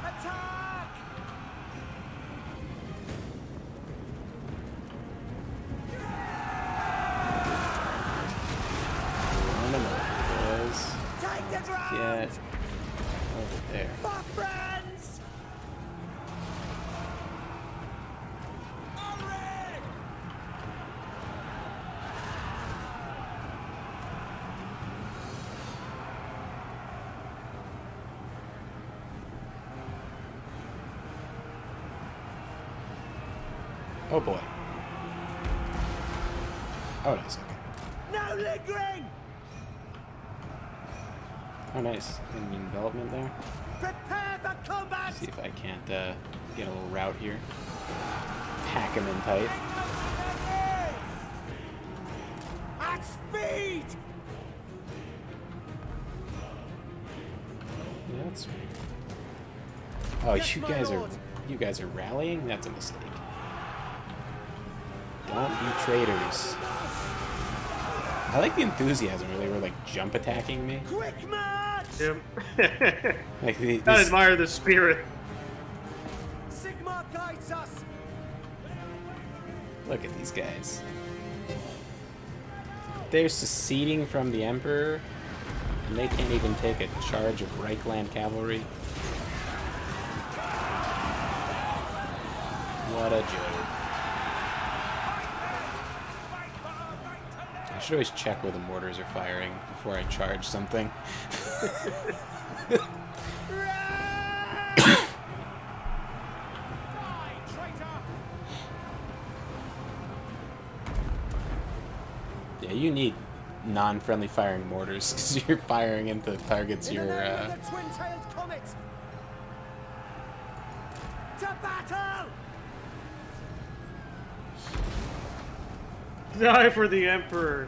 Attack! I don't know what it was. Take the ground! Get over there. For friends! Hurry! Oh boy. Oh, nice. Okay. No lingering! Oh, nice. Any development there? Prepare for combat! See if I can't get a little route here. Pack him in tight. At speed! Yeah, that's. Oh, Yes, you my guys lord. you guys are rallying? That's a mistake. Don't be traitors. I like the enthusiasm where they were like jump attacking me. Quick march! Yep. Like I these, admire the spirit. Sigma guides us! look at these guys. They're seceding from the Emperor, and they can't even take a charge of Reichland cavalry. What a joke. I should always check where the mortars are firing before I charge something. Yeah, you need non-friendly firing mortars because you're firing into targets In the you're name of the twin-tailed comet! To battle! Die for the Emperor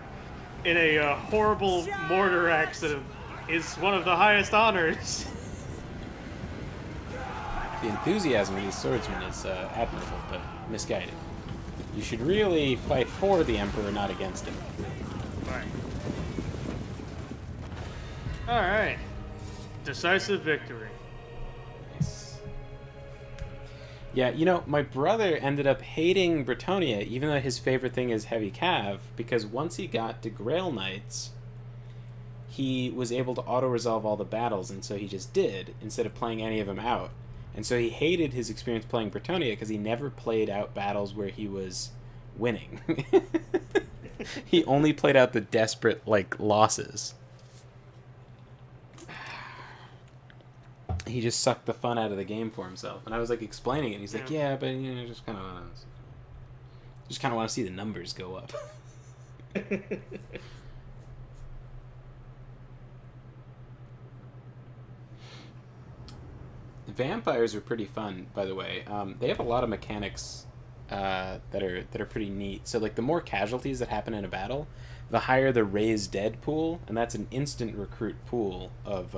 in a horrible mortar accident is one of the highest honors. the enthusiasm of these swordsmen is admirable, but misguided. You should really fight for the Emperor, not against him. Alright. Alright. Decisive victory. Nice. Yeah, you know, my brother ended up hating Bretonnia, even though his favorite thing is heavy cav, because once he got to Grail Knights, he was able to auto-resolve all the battles, and so he just did, instead of playing any of them out. And so he hated his experience playing Bretonnia, because he never played out battles where he was winning. He only played out the desperate, like, losses. He just sucked the fun out of the game for himself. And I was like explaining it. And he's like, "Yeah, but you know, just kind of want to see the numbers go up." Vampires are pretty fun, by the way. They have a lot of mechanics that are pretty neat. So like the more casualties that happen in a battle, the higher the raised dead pool, and that's an instant recruit pool of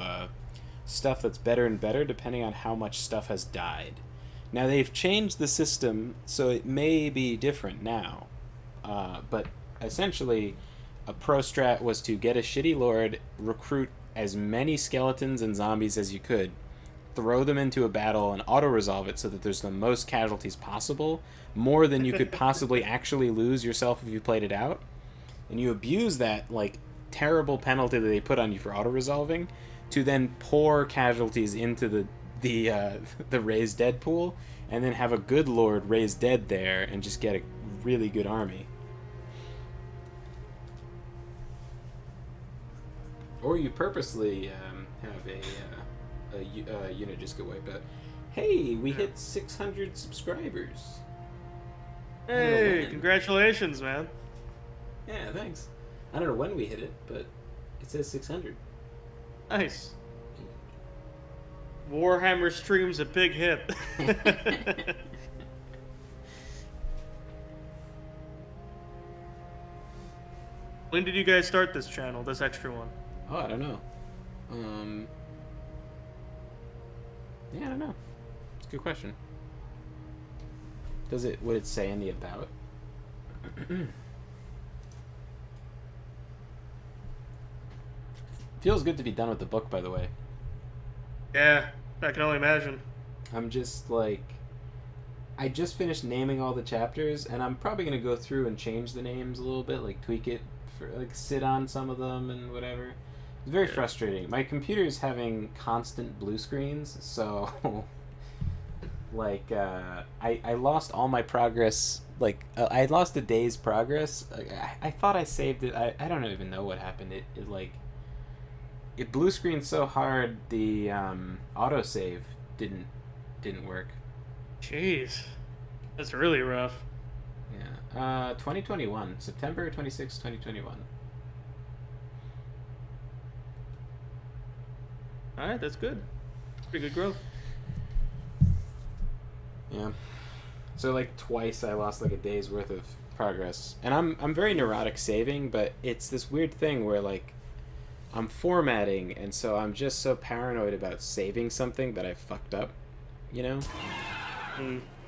stuff that's better and better depending on how much stuff has died. Now they've changed the system, so it may be different now, but essentially a pro strat was to get a shitty lord, recruit as many skeletons and zombies as you could, throw them into a battle and auto-resolve it so that there's the most casualties possible, more than you could possibly actually lose yourself if you played it out. And you abuse that, like, terrible penalty that they put on you for auto-resolving to then pour casualties into the raised dead pool, and then have a good lord raised dead there and just get a really good army. Or you purposely have a unit just get wiped out. Hey, we hit 600 subscribers. Hey, congratulations, man. Yeah, thanks. I don't know when we hit it, but it says 600. Nice. Warhammer stream's a big hit. When did you guys start this channel, this extra one? Oh, I don't know. Yeah, I don't know. It's a good question. Would it say in the about? Feels good to be done with the book, by the way. Yeah, I can only imagine. I'm just like, I just finished naming all the chapters, and I'm probably gonna go through and change the names a little bit, like tweak it, for, like sit on some of them and whatever. It's very frustrating. My computer's having constant blue screens, so like I lost all my progress. Like I lost a day's progress. I thought I saved it. I don't even know what happened. It blue screened so hard the autosave didn't work. Jeez, that's really rough. Yeah. 2021, September 26, 2021. All right, that's good. Pretty good growth. Yeah. So like twice I lost like a day's worth of progress, and I'm very neurotic saving, but it's this weird thing where like I'm formatting, and so I'm just so paranoid about saving something that I fucked up, you know?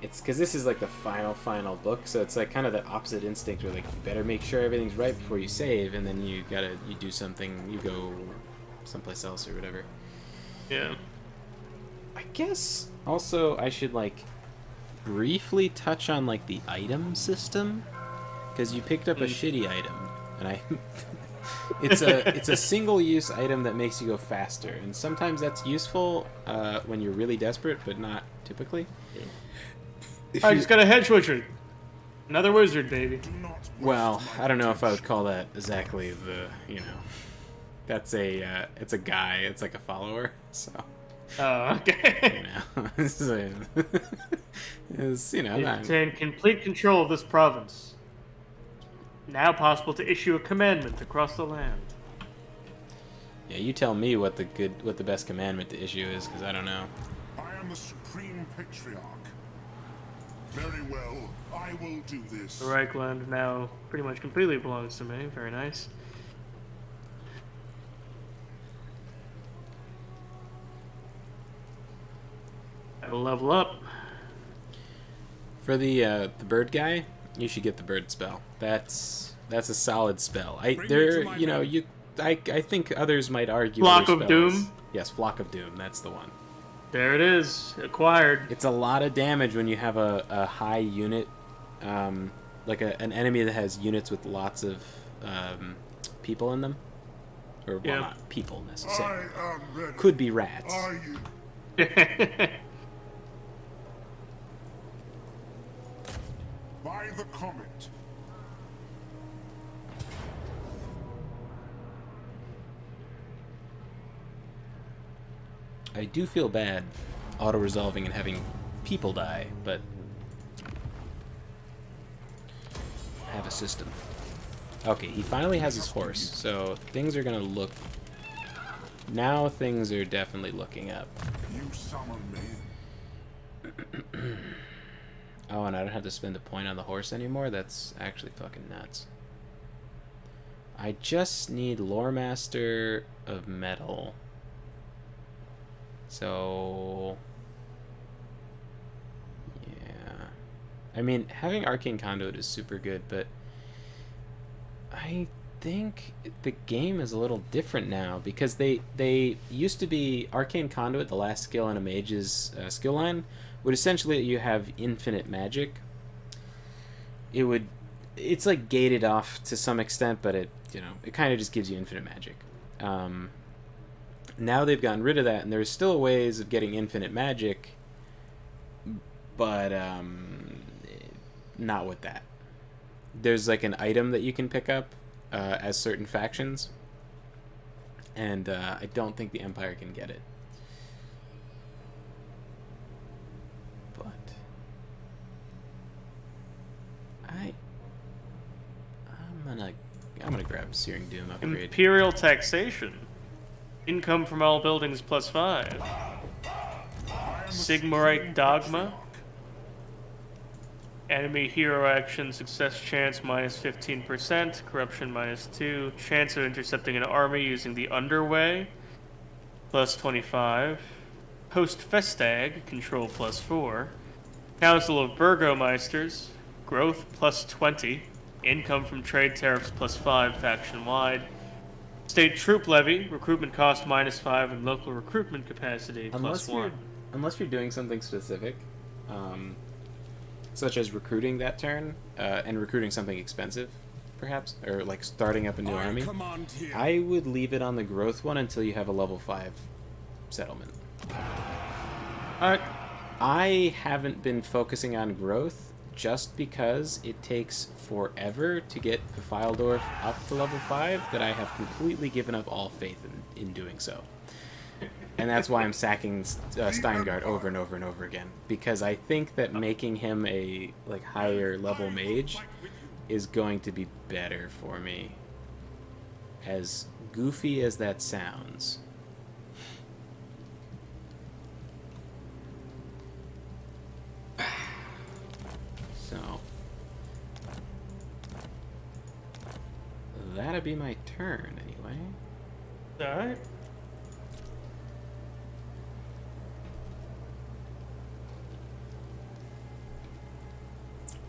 It's because this is like the final book, so it's like kind of the opposite instinct where like you better make sure everything's right before you save, and then you do something, you go someplace else or whatever. Yeah. I guess also I should like briefly touch on like the item system, because you picked up a shitty item, and it's a single-use item that makes you go faster, and sometimes that's useful when you're really desperate, but not typically. I just got a hedge wizard. Another wizard, baby. Well, I don't know if I would call that exactly the, you know, that's it's a guy, it's like a follower, so. Oh, okay. You know, it's, you know. You obtain complete control of this province. Now possible to issue a commandment across the land. Yeah, you tell me what the best commandment to issue is, because I don't know. I am the Supreme Patriarch. Very well, I will do this. The Reichland now pretty much completely belongs to me. Very nice. Gotta level up. For the bird guy, you should get the bird spell. That's a solid spell. I think others might argue. Flock other of spells. Doom? Yes, Flock of Doom. That's the one. There it is. Acquired. It's a lot of damage when you have a high unit, like an enemy that has units with lots of people in them, or well, not people necessarily. I am ready. Could be rats. Are you? By the comet. I do feel bad auto-resolving and having people die, but I have a system. Okay, he finally has his horse, so things are gonna look... Now things are definitely looking up. You summon me. Oh, and I don't have to spend a point on the horse anymore? That's actually fucking nuts. I just need Lore Master of Metal. So... yeah. I mean, having Arcane Conduit is super good, but... I think the game is a little different now, because they used to be Arcane Conduit, the last skill in a mage's skill line, would essentially you have infinite magic. It's like gated off to some extent, but it kind of just gives you infinite magic. Now they've gotten rid of that, and there's still ways of getting infinite magic, but not with that. There's like an item that you can pick up as certain factions, and I don't think the Empire can get it. But I'm gonna grab Searing Doom upgrade. Imperial taxation. Income from all buildings +5. Sigmarite dogma. Enemy hero action success chance -15%, corruption -2, chance of intercepting an army using the underway +25, host Festag control +4, Council of Burgomeisters growth +20, income from trade tariffs +5 faction wide, state troop levy recruitment cost -5, and local recruitment capacity +1. Unless you're doing something specific. Such as recruiting that turn, and recruiting something expensive, perhaps, or like starting up a new army. I would leave it on the growth one until you have a level 5 settlement. I haven't been focusing on growth just because it takes forever to get the Fildorf up to level 5 that I have completely given up all faith in doing so. And that's why I'm sacking Steingart over and over and over again, because I think that making him a higher level mage is going to be better for me. As goofy as that sounds. So that'd be my turn anyway. Alright.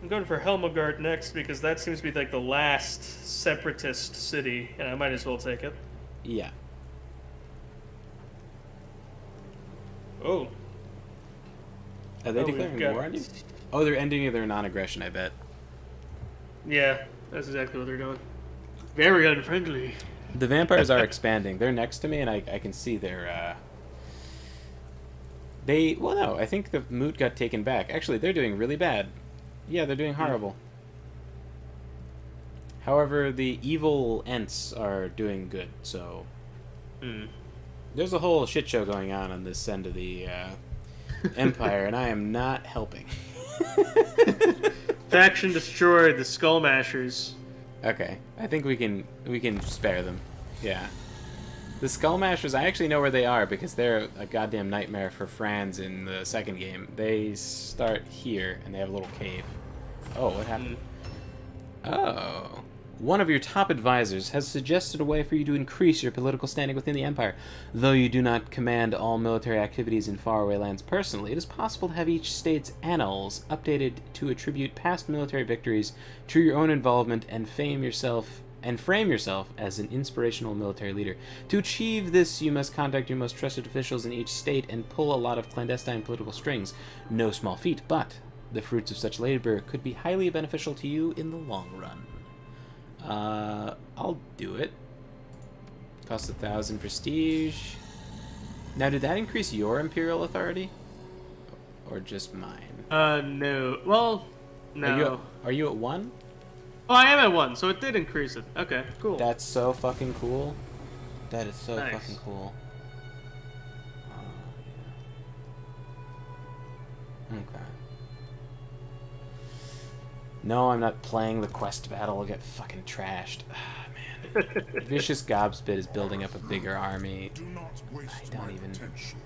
I'm going for Helmegard next because that seems to be like the last separatist city, and I might as well take it. Yeah. Oh. Are they declaring war on you? Oh, they're ending their non-aggression, I bet. Yeah, that's exactly what they're doing. Very unfriendly. The vampires are expanding. They're next to me, and I can see their... Well, no, I think the moot got taken back. Actually, they're doing really bad. Yeah, they're doing horrible. However, the evil Ents are doing good, so... There's a whole shit show going on this end of the Empire, and I am not helping. Faction destroyed, the Skullmashers. Okay, I think we can spare them. Yeah. The Skullmashers, I actually know where they are because they're a goddamn nightmare for Franz in the second game. They start here, and they have a little cave. Oh, what happened? Oh. One of your top advisors has suggested a way for you to increase your political standing within the Empire. Though you do not command all military activities in faraway lands personally, it is possible to have each state's annals updated to attribute past military victories to your own involvement and frame yourself as an inspirational military leader. To achieve this, you must contact your most trusted officials in each state and pull a lot of clandestine political strings. No small feat, but the fruits of such labor could be highly beneficial to you in the long run. I'll do it. Costs 1,000 prestige. Now, did that increase your imperial authority? Or just mine? No. Well, no. Are you at 1? Oh, I am at 1, so it did increase it. Okay, cool. That's so fucking cool. That is so Nice. fucking cool. Yeah. Okay. No, I'm not playing the quest battle. I'll get fucking trashed. Ah, man. Vicious Gobspit is building up a bigger army. Do not waste I don't my even... potential.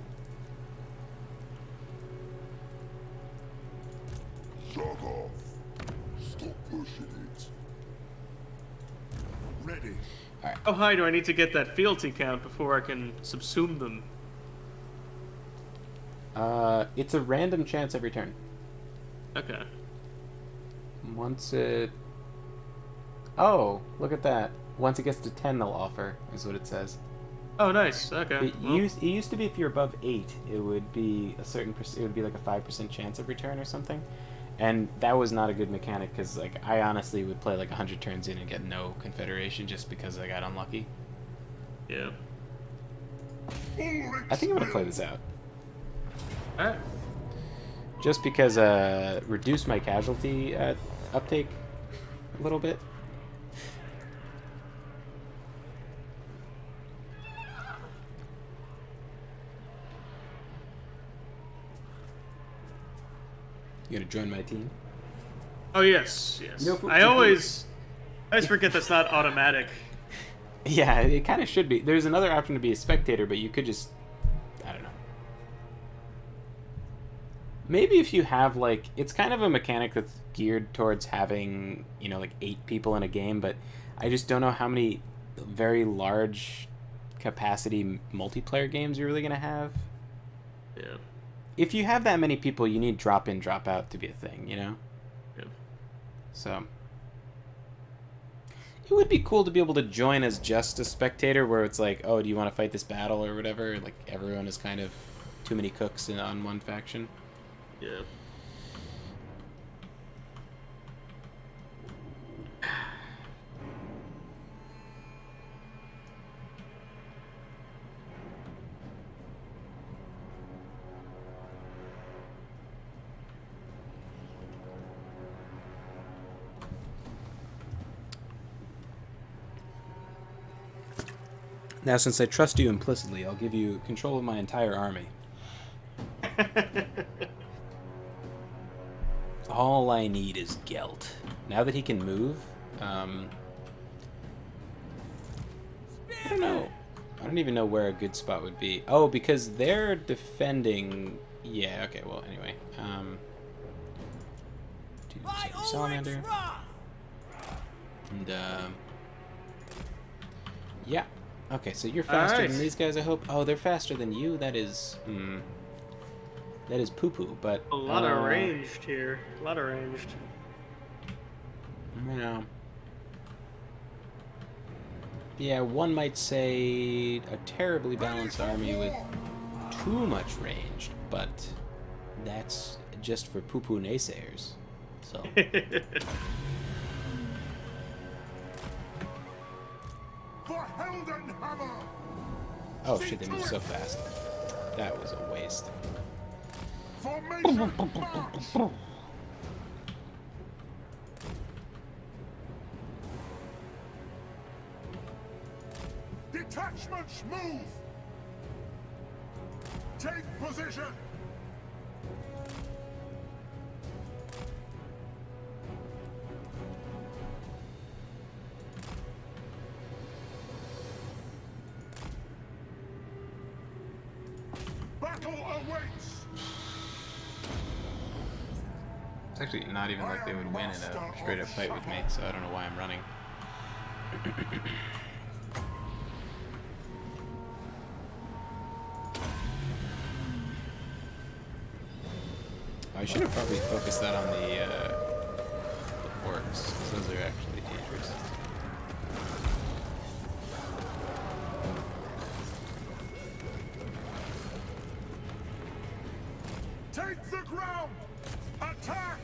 Jog off. Stop pushing it. Ready. How high do I need to get that fealty count before I can subsume them? It's a random chance every turn. Okay. Once it... Oh, look at that. Once it gets to 10, they'll offer, is what it says. Oh, nice. Okay. It used to be if you're above 8, it would be a certain it would be like a 5% chance of return or something. And that was not a good mechanic because like I honestly would play like 100 turns in and get no confederation just because I got unlucky. Yeah. I think I'm gonna play this out. Alright. Just because reduce my casualty uptake a little bit. You gonna join my team? Oh, yes. Yes. No, I always forget that's not automatic. Yeah, it kind of should be. There's another option to be a spectator, but you could just... I don't know. Maybe if you have, like... It's kind of a mechanic that's geared towards having, you know, like 8 people in a game, but I just don't know how many very large capacity multiplayer games you're really going to have. Yeah. If you have that many people, you need drop in, drop out to be a thing, you know? Yeah. So... It would be cool to be able to join as just a spectator where it's like, oh, do you want to fight this battle or whatever? Like, everyone is kind of too many cooks on one faction. Yeah. Now, since I trust you implicitly, I'll give you control of my entire army. All I need is Gelt. Now that he can move, I don't know. I don't even know where a good spot would be. Oh, because they're defending... Yeah, okay, well, anyway. Salamander. And, yeah. Okay, so you're faster than these guys, I hope. Oh, they're faster than you? That is... that is poo-poo, but... A lot of ranged here. A lot of ranged. Yeah. Yeah, one might say a terribly balanced army with too much ranged, but that's just for poo-poo naysayers. So... Oh shit, they move so fast. That was a waste. Formation march. Detachments move. Take position. Battle awaits. It's actually not even like they would win in a straight up fight with me, so I don't know why I'm running. I should have probably focused that on the orcs, because those are actually dangerous. Take the ground! Attack!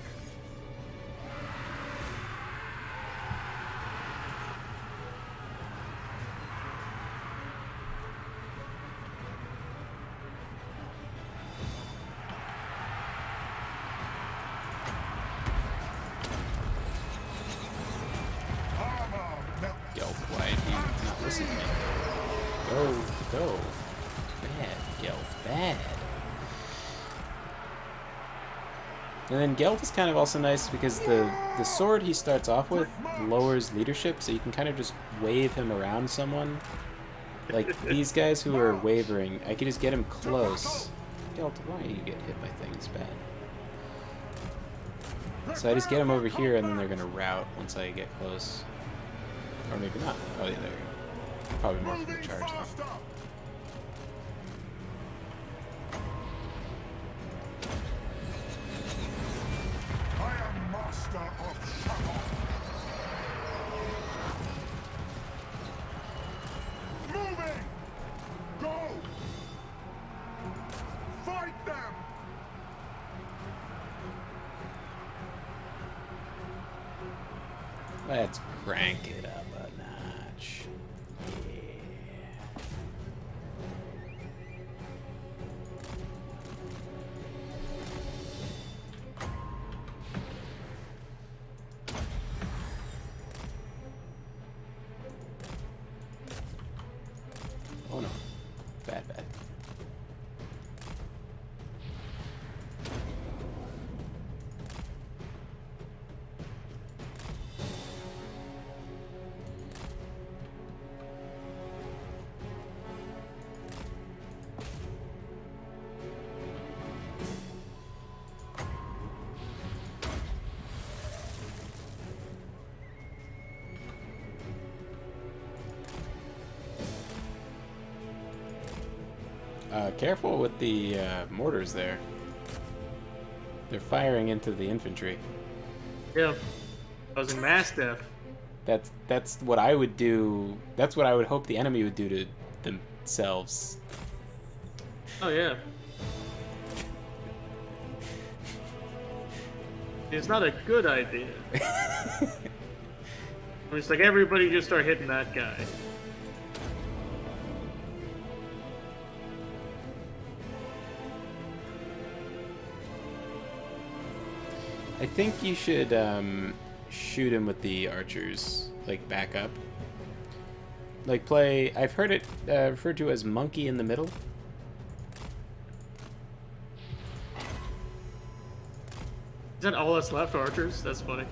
Gelp, why do you not listen to me? Go. Bad, Gelp, bad. And then Gelt is kind of also nice because the sword he starts off with lowers leadership, so you can kind of just wave him around someone. Like these guys who are wavering, I can just get him close. Gelt, why do you get hit by things bad? So I just get them over here, and then they're gonna rout once I get close. Or maybe not. Oh yeah, there you go. Probably more from the charge though. I am master of Shabbat. Moving! Go! Fight them! Let's crank it up a notch. Yeah. Oh no. Bad, bad. Careful with the mortars there. They're firing into the infantry. Yeah. Causing mass death. That's what I would do. That's what I would hope the enemy would do to themselves. Oh, yeah. It's not a good idea. It's like everybody just start hitting that guy. I think you should shoot him with the archers, like back up. Like play. I've heard it referred to as monkey in the middle. Is that all that's left, archers? That's funny.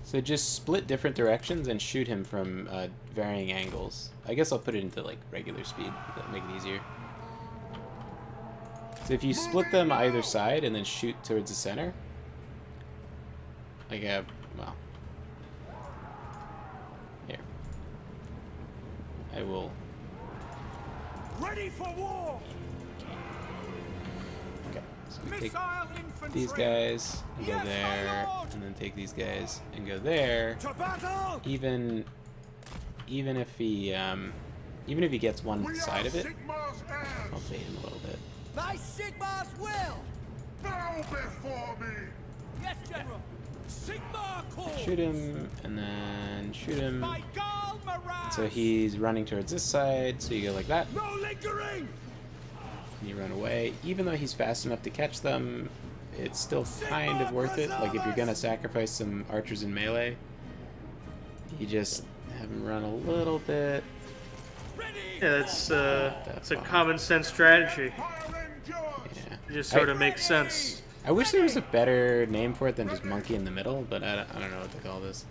So just split different directions and shoot him from varying angles. I guess I'll put it into like regular speed. That'll make it easier. So if you split them either side and then shoot towards the center, like well, here, I will. Ready for war! Okay, so we take Missile infantry! these guys and go Yes, my there, lord! and then take these guys and go there. To battle! Even if he gets one We side are of it, Sigmar's I'll heirs! bait him a little bit. My Sigmar's will! Bow before me! Yes, General! Sigmar calls! Shoot him, and then shoot him. By Gal Maraz! So he's running towards this side, so you go like that, No lingering! and you run away. Even though he's fast enough to catch them, it's still kind of worth it. Like if you're gonna sacrifice some archers in melee, you just have him run a little bit. Ready! Yeah, it's a common sense strategy. Fire endures! Yeah. It just sort of makes sense. I wish there was a better name for it than just monkey in the middle, but I don't know what to call this.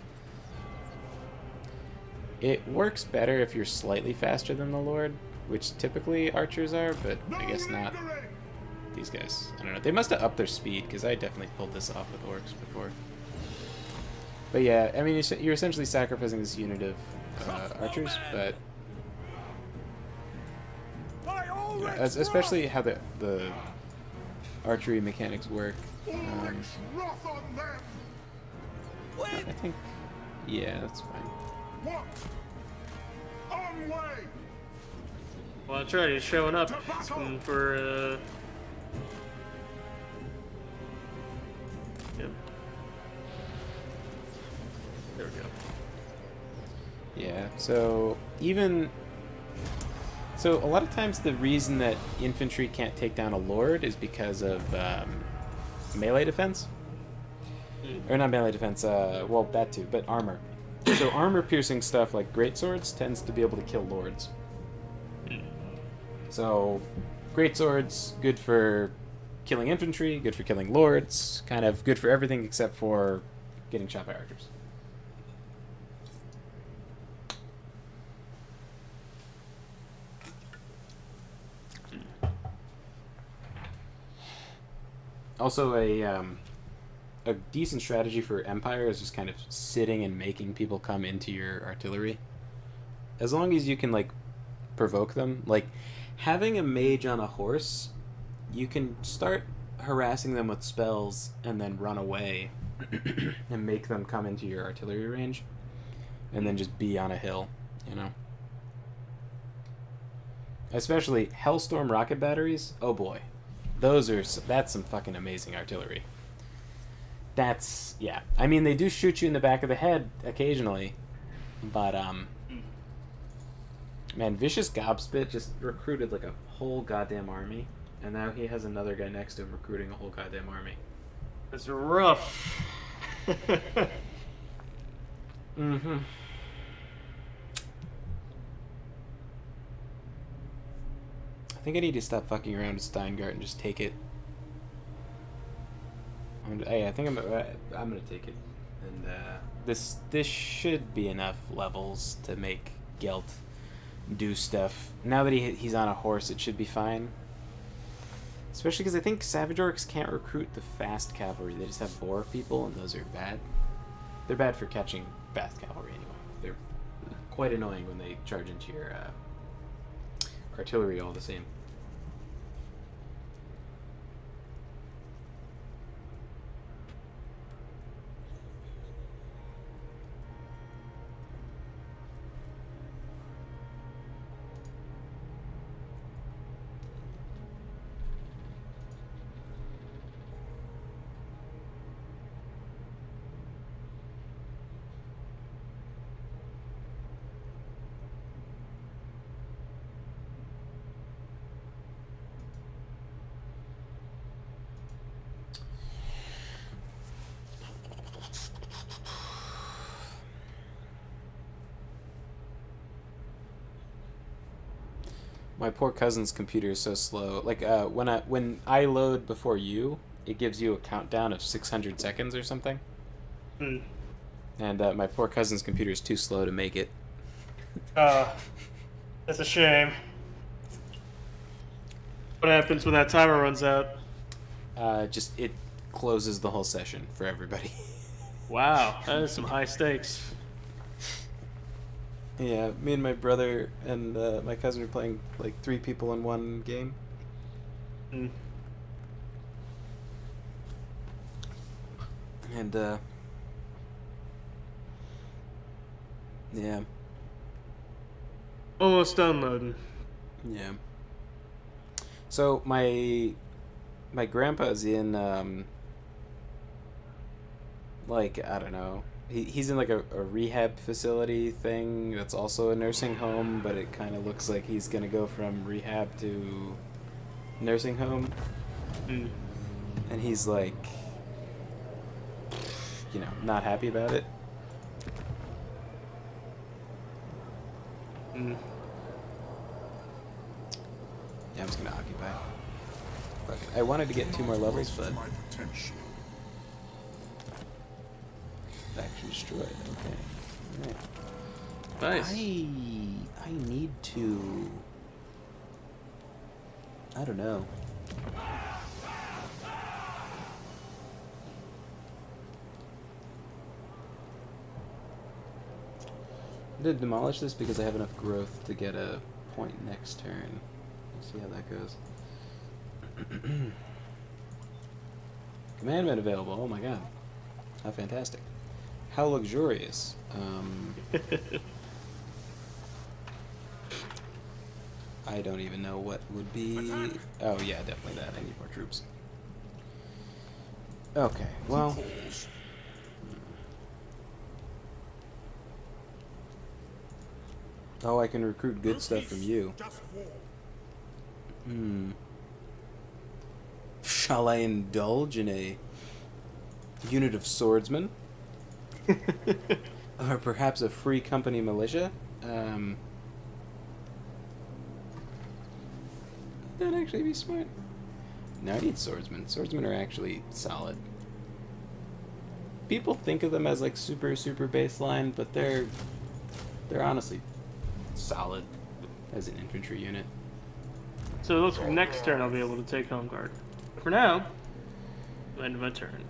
It works better if you're slightly faster than the Lord, which typically archers are, but I guess not Lingering! these guys. I don't know. They must have upped their speed, because I definitely pulled this off with orcs before. But yeah, I mean, you're essentially sacrificing this unit of archers, but By all yeah, Rex especially how the archery mechanics work. Ulrich's wrath on them! I think, yeah, that's fine. What? On way! Well, that's right. He's showing up. He's coming for Yep. There we go. Yeah, so so a lot of times the reason that infantry can't take down a lord is because of melee defense. Or not melee defense, well, that too, but armor. So armor-piercing stuff like greatswords tends to be able to kill lords. So greatswords, good for killing infantry, good for killing lords, kind of good for everything except for getting shot by archers. Also, a decent strategy for Empire is just kind of sitting and making people come into your artillery. As long as you can, like, provoke them. Like, having a mage on a horse, you can start harassing them with spells and then run away and make them come into your artillery range. And then just be on a hill, you know? Especially Hellstorm rocket batteries. Oh boy. That's some fucking amazing artillery. That's, yeah. I mean, they do shoot you in the back of the head occasionally. But, man, Vicious Gobspit just recruited like a whole goddamn army. And now he has another guy next to him recruiting a whole goddamn army. It's rough. Mm-hmm. I think I need to stop fucking around with Steingart and just take it. I think I'm gonna take it, and this should be enough levels to make Gelt do stuff. Now that he's on a horse, it should be fine. Especially because I think Savage Orcs can't recruit the fast cavalry. They just have boar people, and those are bad. They're bad for catching fast cavalry anyway. They're quite annoying when they charge into your artillery all the same. My poor cousin's computer is so slow. Like when I load before you, it gives you a countdown of 600 seconds or something. Hmm. And my poor cousin's computer is too slow to make it. That's a shame. What happens when that timer runs out? Just it closes the whole session for everybody. Wow, that is some high stakes. Yeah, me and my brother and my cousin are playing like 3 people in one game. Hmm. And yeah. Almost done loading. Yeah. So my grandpa's in like, I don't know. He's in like a rehab facility thing that's also a nursing home, but it kind of looks like he's gonna go from rehab to nursing home. Mm. And he's like, you know, not happy about it. Mm. Yeah, I'm just gonna occupy. Fuck it. I wanted to get 2 more levels, but My potential. faction destroyed. Okay. Alright. Nice. I need to. I don't know. I'm gonna demolish this because I have enough growth to get a point next turn. Let's see how that goes. Commandment available. Oh my god. How fantastic. How luxurious. I don't even know what would be... Oh yeah, definitely that. I need more troops. Okay, well... Oh, I can recruit good stuff from you. Shall I indulge in a unit of swordsmen? Or perhaps a free company militia? That'd actually be smart. No, I need swordsmen. Swordsmen are actually solid. People think of them as like super baseline, but they're honestly solid as an infantry unit. So it looks like next turn I'll be able to take home guard. For now, end of my turn.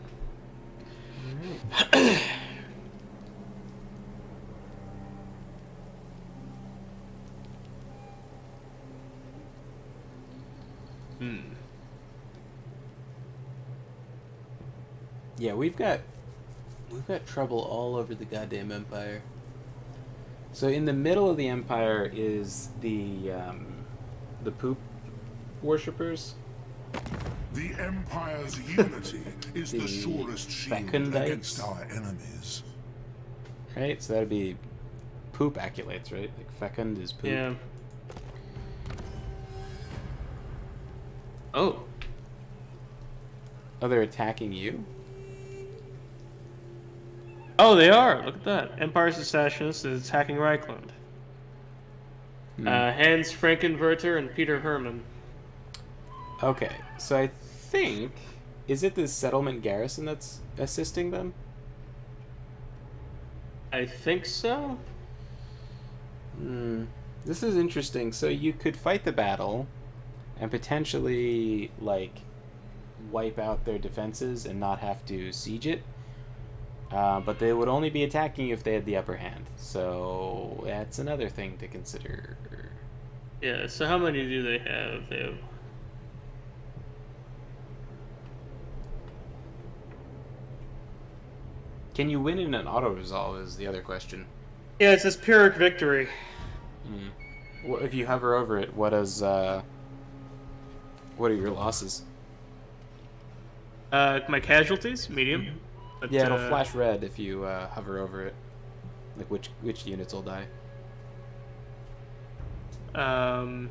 Yeah, we've got trouble all over the goddamn empire. So in the middle of the empire is the poop worshippers. The Empire's unity is the The surest shield Fecundites. against our enemies. Right? So that'd be poop acolytes, right? Like fecund is poop. Yeah. Oh. Oh, they're attacking you? Oh, they are. Look at that. Empire's Assassins is attacking Reichland. Hans Frankenwerter and Peter Hermann. Okay, so I think... Is it the settlement garrison that's assisting them? I think so. This is interesting. So you could fight the battle and potentially, like, wipe out their defenses and not have to siege it. But they would only be attacking you if they had the upper hand. So that's another thing to consider. Yeah, so how many do they have? They have... Can you win in an auto-resolve is the other question. Yeah, it says Pyrrhic Victory. What, if you hover over it, what are your losses? My casualties? Medium. But, Yeah, it'll flash red if you hover over it. Like which units will die.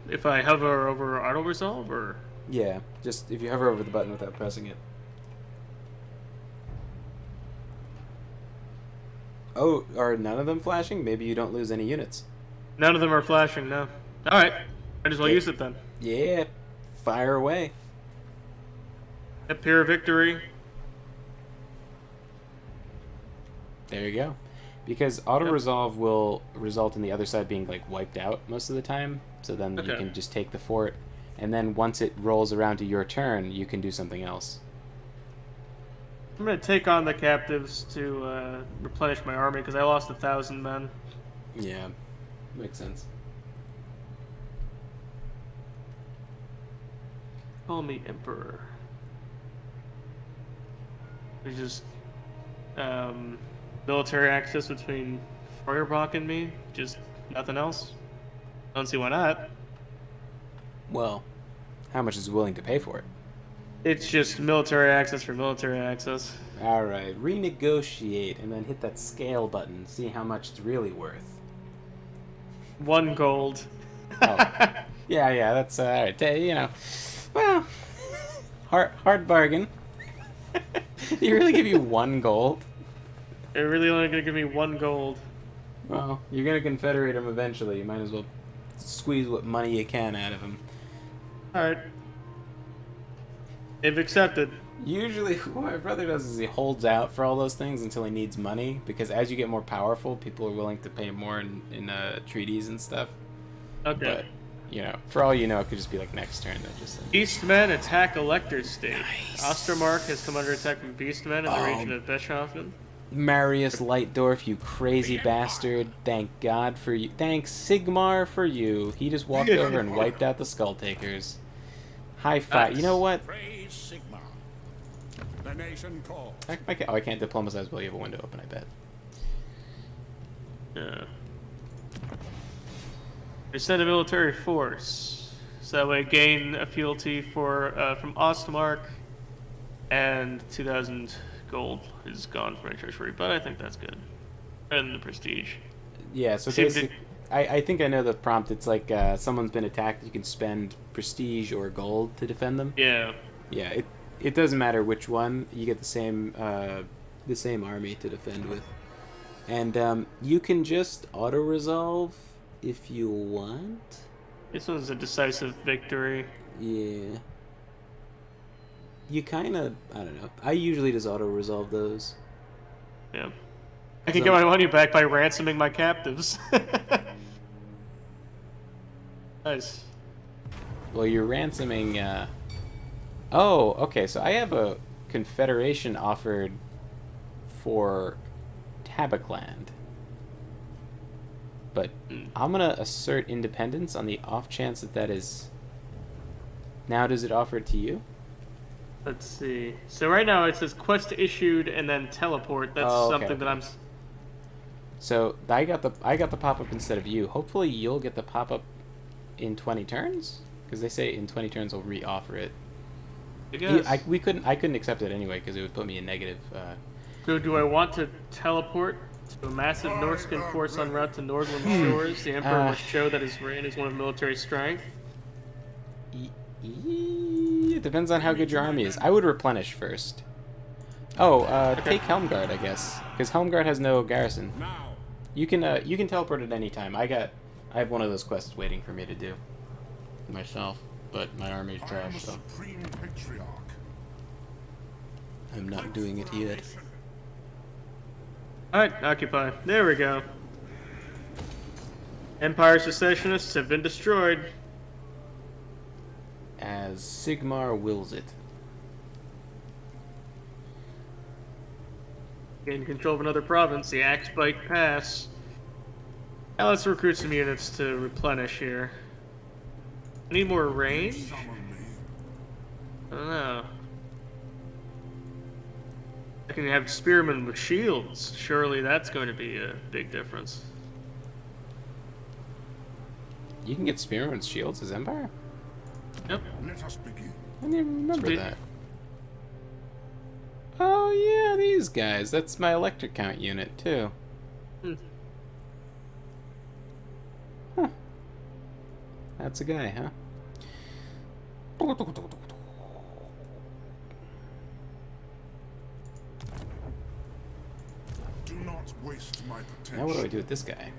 If I hover over auto resolve, or Yeah, just if you hover over the button without pressing it. Oh, are none of them flashing? Maybe you don't lose any units. none of them are flashing. No. All right. Might as well Yeah. use it then. Yeah, fire away. A Pyrrhic Victory. There you go. Because auto-resolve will result in the other side being, like, wiped out most of the time. So then you Okay. can just take the fort. And then once it rolls around to your turn, you can do something else. I'm gonna take on the captives to replenish my army because I lost 1,000 men. Yeah, makes sense. Call me Emperor. There's just military access between Feuerbach and me. Just nothing else. Don't see why not. Well, how much is he willing to pay for it? It's just military access for military access. Alright, renegotiate, and then hit that scale button. See how much it's really worth. 1 gold. Oh. Yeah, that's, alright. You know, well, hard bargain. You really give you 1 gold? They're really only gonna give me 1 gold. Well, you're gonna confederate him eventually. You might as well squeeze what money you can out of him. Alright. They've accepted. Usually, what my brother does is he holds out for all those things until he needs money, because as you get more powerful, people are willing to pay more in treaties and stuff. Okay. But, you know, for all you know, it could just be like next turn. They're just like, Beastmen attack Elector State. Nice. Ostermark has come under attack from Beastmen in the Oh. region of Beschhofen. Marius Lightdorf, you crazy bastard. Thank God for you. Thanks, Sigmar, for you. He just walked over and wiped out the Skull Takers. High five. Nice. You know what? Praise Sigma. The nation calls. I can't diplomatize while you have a window open, I bet. Yeah. They send a military force, so that way gain a fealty for from Ostmark, and 2,000 gold is gone from my treasury. But I think that's good, and the prestige. Yeah, so Seemed basically, I think I know the prompt. It's like someone's been attacked, you can spend prestige or gold to defend them. Yeah. Yeah, it doesn't matter which one. You get the same army to defend with, and you can just auto resolve if you want. This one's a decisive victory. Yeah. You kind of, I don't know. I usually just auto resolve those. Yeah. I can get my money back by ransoming my captives. Nice. Well, you're ransoming. Oh, okay. So I have a confederation offered for Tabakland. But I'm gonna assert independence on the off chance that that is... Now does it offer it to you? Let's see. So right now it says quest issued and then teleport. That's Oh, okay, something that okay. I'm... So I got the pop-up instead of you. Hopefully you'll get the pop-up in 20 turns? Because they say in 20 turns we'll re-offer it. I guess. I couldn't accept it anyway because it would put me in negative. So do I want to teleport to a massive Norscan force en route to Northern Shores? The Emperor must show that his reign is one of military strength. It depends on how good your army is. I would replenish first. Oh, take Helmgard, I guess, because Helmgard has no garrison. Now. You can teleport at any time. I have one of those quests waiting for me to do myself, but my army is I am trash, a so supreme patriarch. I'm not doing it yet. Alright, occupy. There we go. Empire secessionists have been destroyed. As Sigmar wills it. Gain control of another province, the Axebite Pass. Now let's recruit some units to replenish here. I need more range? Summon me. I don't know. I can have spearmen with shields. Surely that's going to be a big difference. You can get spearmen with shields as Empire? Yep. Let us begin. I didn't even remember Sweet. that. Oh yeah, these guys. That's my electric count unit too. Hmm. Huh. That's a guy, huh? Do not waste my potential. Now what do I do with this guy?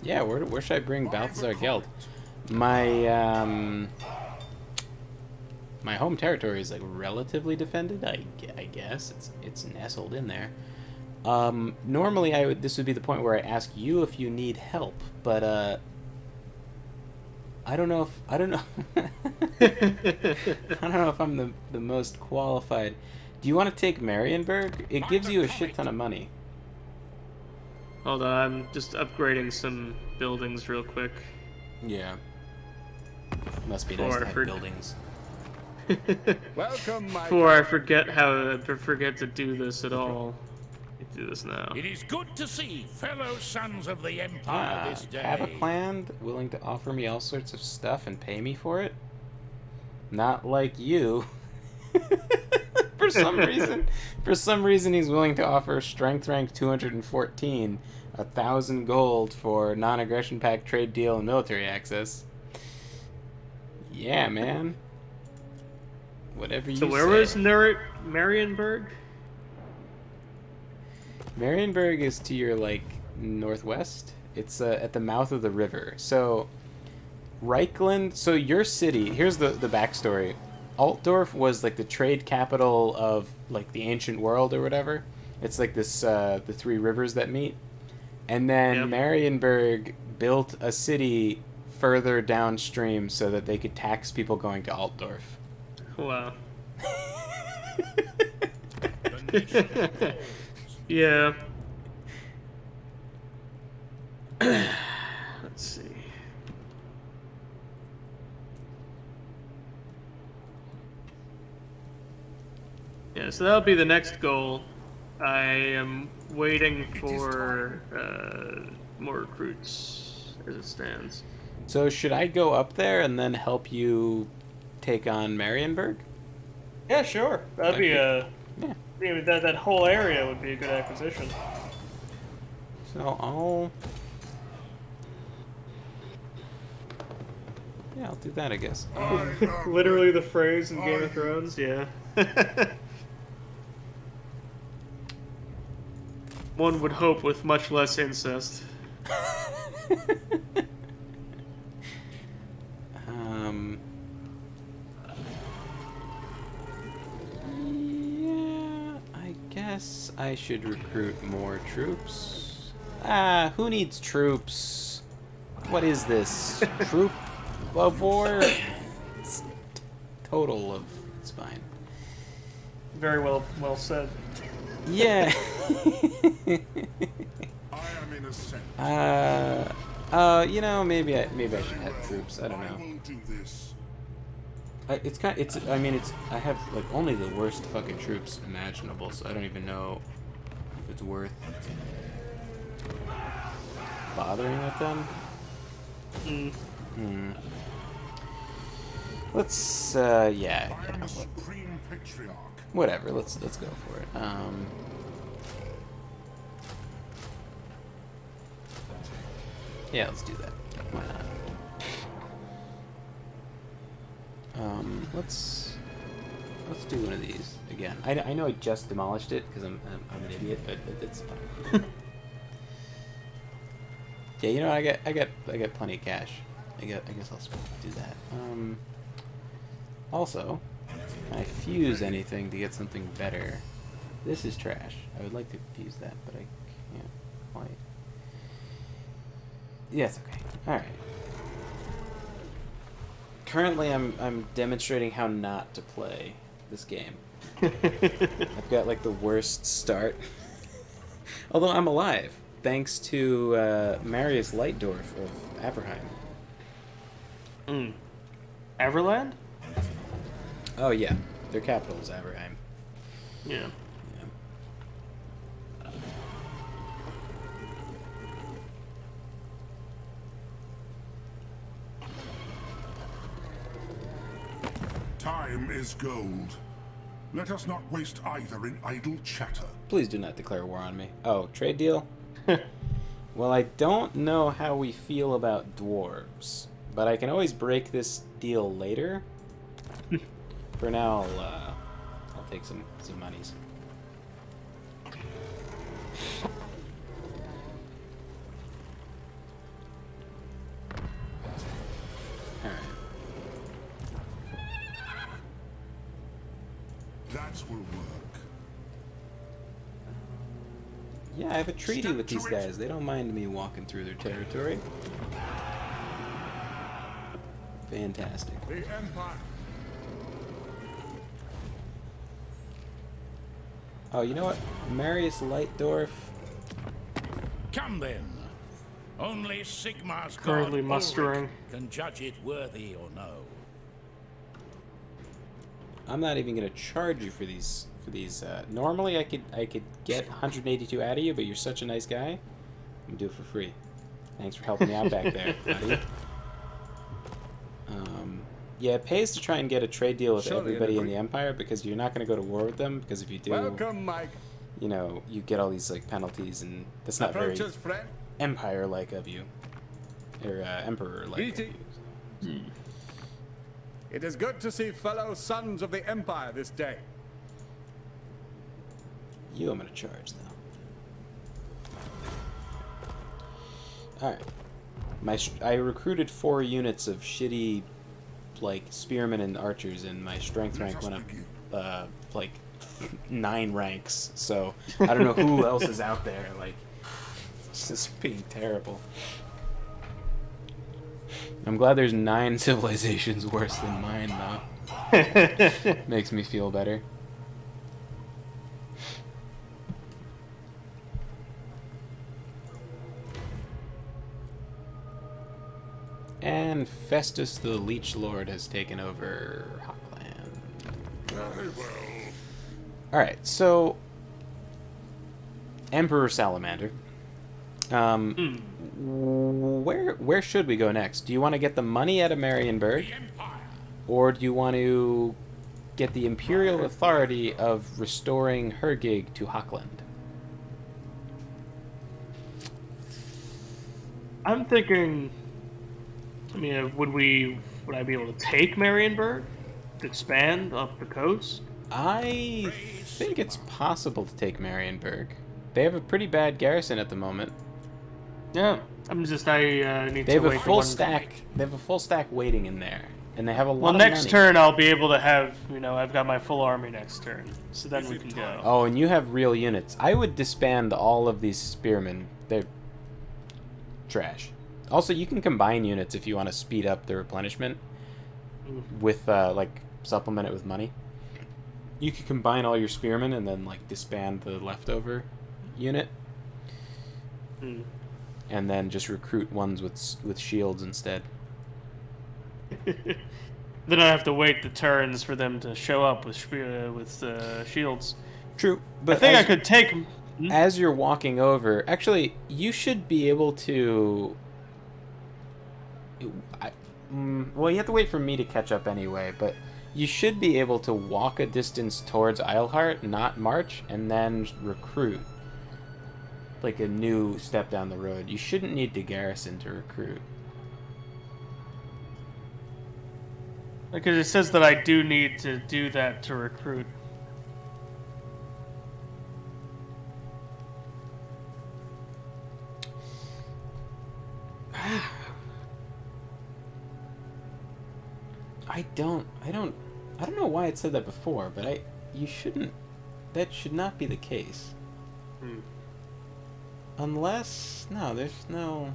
Yeah, where should I bring Balthazar Geld? My my home territory is like relatively defended. I guess it's nestled in there. Normally this would be the point where I ask you if you need help, but I don't know if I don't know if I'm the most qualified. Do you want to take Marienburg? It gives you a shit ton of money. Hold on, I'm just upgrading some buildings real quick. Yeah. Must be nice to have buildings. Welcome, my Before I forget to do this at all. I do this now. It is good to see fellow sons of the Empire this day. Tabakland willing to offer me all sorts of stuff and pay me for it? Not like you. For some reason he's willing to offer strength rank 214, 1,000 gold for non-aggression pact trade deal and military access. Yeah, man. Whatever you say. So where was Marienburg? Marienburg is to your like northwest. It's at the mouth of the river. So Reichland. So your city. Here's the backstory. Altdorf was like the trade capital of like the ancient world or whatever. It's like this the three rivers that meet. And then Marienburg built a city further downstream so that they could tax people going to Altdorf. Wow. The nation calls. Yeah. Let's see. Yeah, so that'll be the next goal. I am waiting for more recruits as it stands. So should I go up there and then help you take on Marienburg? Yeah, sure. That'd be a... Yeah. I mean, that whole area would be a good acquisition. So I'll do that, I guess. Literally the phrase in Game of Thrones, yeah. One would hope with much less incest. Yeah, I guess I should recruit more troops. Who needs troops? What is this? Troop of war? It's total of It's fine. Very well said. Yeah. I am in ascent. You know, maybe I should have troops. I don't I know. will do this. I have like only the worst fucking troops imaginable, so I don't even know if it's worth bothering with them. Let's I yeah. am the supreme patriarch. Whatever. Let's go for it. Yeah, let's do that. Why not? Let's do one of these again. I know I just demolished it because I'm an idiot, but it's fine. Yeah, you know, I got plenty of cash. I guess I'll do that. Also, can I fuse anything to get something better? This is trash. I would like to fuse that, but I can't quite. Yeah, it's okay. All right. Currently, I'm demonstrating how not to play this game. I've got like the worst start. Although I'm alive, thanks to Marius Lightdorf of Averheim. Everland? Oh yeah, their capital is Averheim. Yeah. Time is gold. Let us not waste either in idle chatter. Please do not declare war on me. Oh, trade deal? Well, I don't know how we feel about dwarves, but I can always break this deal later. For now, I'll take some monies. Alright. That will work. Yeah, I have a treaty with these guys. They don't mind me walking through their territory. Fantastic. The Empire. Oh, you know what? Marius Lightdorf. Come then. Only Sigmar's Currently god mustering. Ulrich can judge it worthy or no. I'm not even gonna charge you for these. Normally I could get 182 out of you, but you're such a nice guy. I'm gonna do it for free. Thanks for helping me out back there, buddy. Yeah, it pays to try and get a trade deal with Surely everybody in agree. the Empire because you're not gonna go to war with them. Because if you do, Welcome, Mike. you know, you get all these like penalties, and that's not very Approach us, friend. Empire-like of you, or Emperor-like of Greeting. you. It is good to see fellow sons of the Empire this day. You I'm gonna charge though. Alright. I recruited 4 units of shitty like spearmen and archers, and my strength rank went up like 9 ranks, so I don't know who else is out there, like it's just being terrible. I'm glad there's 9 civilizations worse than mine though. Makes me feel better. And Festus the Leech Lord has taken over Hockland. Very well. Alright, so Emperor Salamander. Where should we go next? Do you want to get the money out of Marienburg? Or do you want to get the imperial authority of restoring Hergig to Hockland? I'm thinking. I mean, would I be able to take Marienburg? To expand up the coast? I think it's possible to take Marienburg. They have a pretty bad garrison at the moment. Yeah. I'm just I need They to have a wait for full one. stack. They have a full stack waiting in there, and they have a lot Well, of next money. turn I'll be able to have, I've got my full army next turn, so then we can go. Oh, and you have real units. I would disband all of these spearmen. They're trash. Also, you can combine units if you want to speed up the replenishment with, like, supplement it with money. You could combine all your spearmen and then like disband the leftover unit, and then just recruit ones with shields instead. Then I have to wait the turns for them to show up with shields. True, but I think I could take. As you're walking over, actually, you should be able to. Well, you have to wait for me to catch up anyway, but you should be able to walk a distance towards Eilhart, not march, and then recruit. Like a new step down the road. You shouldn't need to garrison to recruit. Because it says that I do need to do that to recruit. I don't know why it said that before, but you shouldn't. That should not be the case. Unless, no, there's no.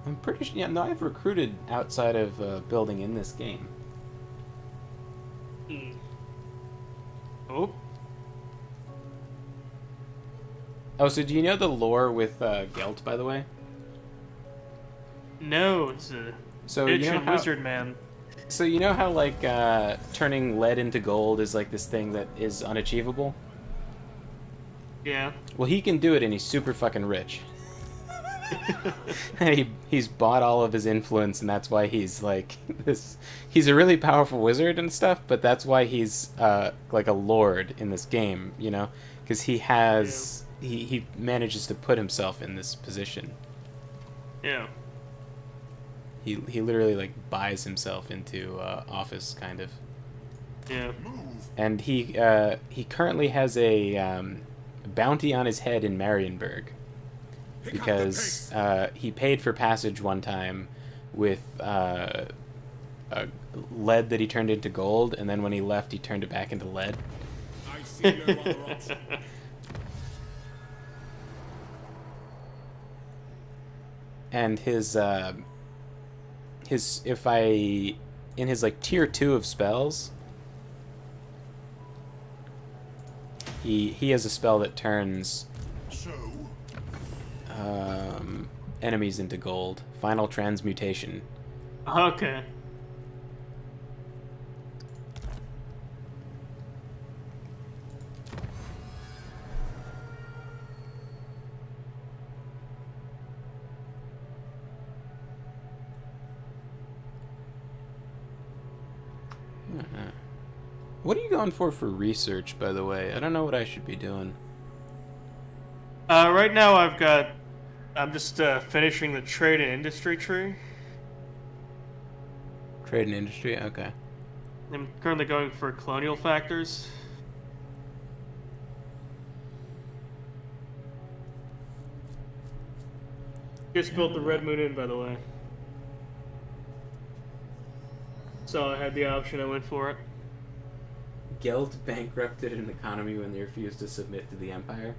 I'm pretty sure. Yeah, no, I've recruited outside of building in this game. Oh. Oh, so do you know the lore with Gelt, by the way? No, it's a So bitch you know and how, wizard man. So you know how like turning lead into gold is like this thing that is unachievable? Yeah. Well, he can do it, and he's super fucking rich. And he's bought all of his influence, and that's why he's like this. He's a really powerful wizard and stuff, but that's why he's like a lord in this game, you know, because he has he manages to put himself in this position. Yeah. He literally like buys himself into office, kind of. Yeah. And he currently has a bounty on his head in Marienburg because he paid for passage one time with lead that he turned into gold, and then when he left, he turned it back into lead. I see no other option. And his in his like tier 2 of spells, he has a spell that turns So, enemies into gold. Final transmutation. Okay. What are you going for research, by the way? I don't know what I should be doing. Right now I'm just finishing the trade and industry tree. Trade and industry? Okay. I'm currently going for colonial factors. Just built the Red Moon Inn, by the way. So I had the option, I went for it. Geld bankrupted an economy when they refused to submit to the Empire.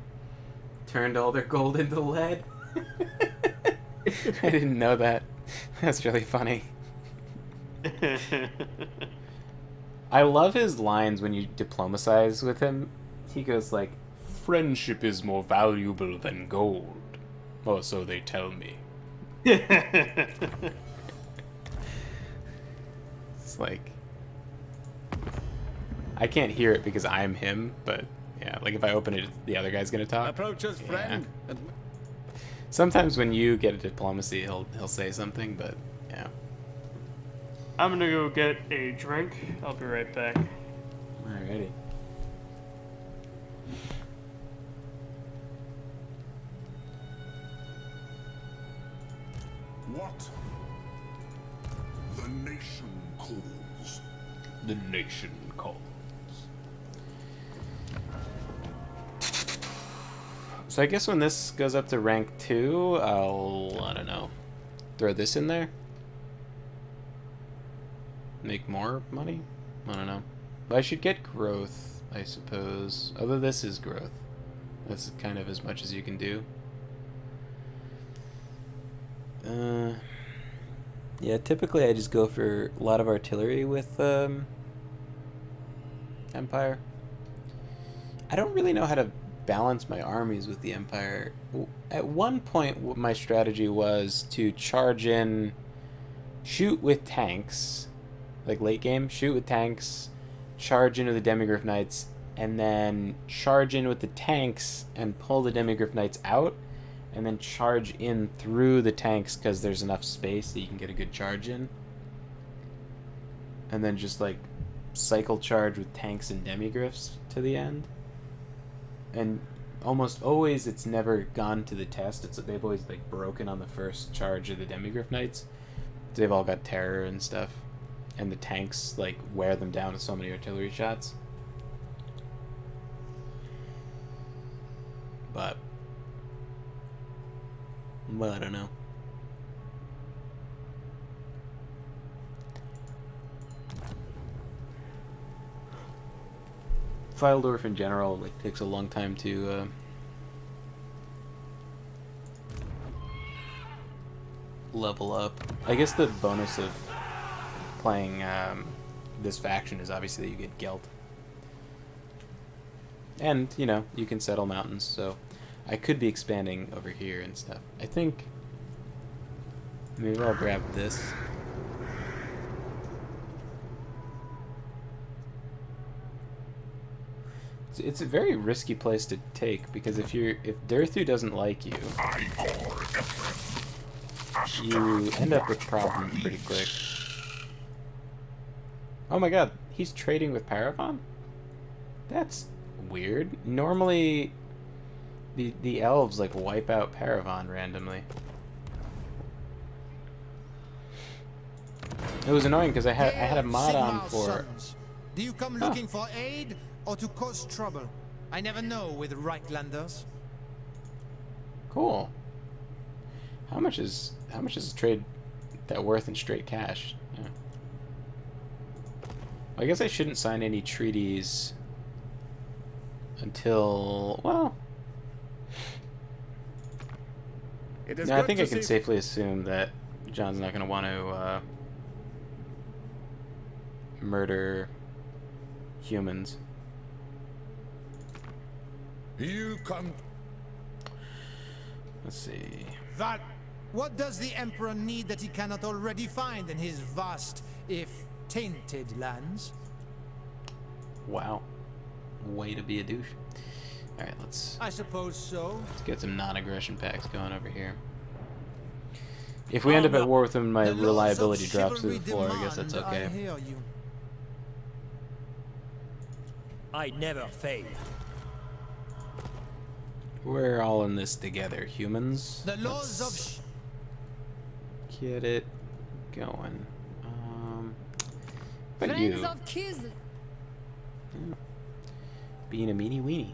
Turned all their gold into lead. I didn't know that. That's really funny. I love his lines when you diplomatize with him. He goes like, "Friendship is more valuable than gold. Or so they tell me." It's like, I can't hear it because I'm him, but yeah, like if I open it, the other guy's gonna talk. Approach us, friend. And Sometimes when you get a diplomacy, he'll say something, but yeah. I'm gonna go get a drink. I'll be right back. Alrighty. what? The nation calls. The nation calls. So I guess when this goes up to rank 2, I don't know, throw this in there? Make more money? I don't know. But I should get growth, I suppose. Although this is growth. That's kind of as much as you can do. Yeah, typically I just go for a lot of artillery with Empire. I don't really know how to balance my armies with the Empire. At one point, my strategy was to charge in, shoot with tanks, like late game, shoot with tanks, charge into the Demigryph Knights, and then charge in with the tanks and pull the Demigryph Knights out, and then charge in through the tanks because there's enough space that you can get a good charge in. And then just like cycle charge with tanks and Demigryphs to the end. And almost always it's never gone to the test. They've always like broken on the first charge of the Demigryph Knights. They've all got terror and stuff. And the tanks like wear them down with so many artillery shots. But I don't know. Fildorf in general like takes a long time to level up. I guess the bonus of playing this faction is obviously that you get Gelt. And, you know, you can settle mountains, so I could be expanding over here and stuff. I think maybe I'll grab this. It's a very risky place to take because if Durthu doesn't like you, you end up with problems pretty quick. Oh my god, he's trading with Paragon? That's weird. Normally the elves like wipe out Paragon randomly. It was annoying because I had a mod on for. Do you come looking for aid or to cause trouble? I never know with Reichlanders. Cool. How much is a trade that worth in straight cash? Yeah. Well, I guess I shouldn't sign any treaties until, well, no, I think I can safely assume that John's not going to want to murder humans. You come. Let's see. That. What does the Emperor need that he cannot already find in his vast, if tainted lands? Wow. Way to be a douche. Alright, I suppose so. Let's get some non-aggression packs going over here. If we end up at war with them, my reliability drops to the floor. I guess that's okay. I hear you. I never fail. We're all in this together, humans. The laws of get it going. But you of Kiz. being a meanie weenie.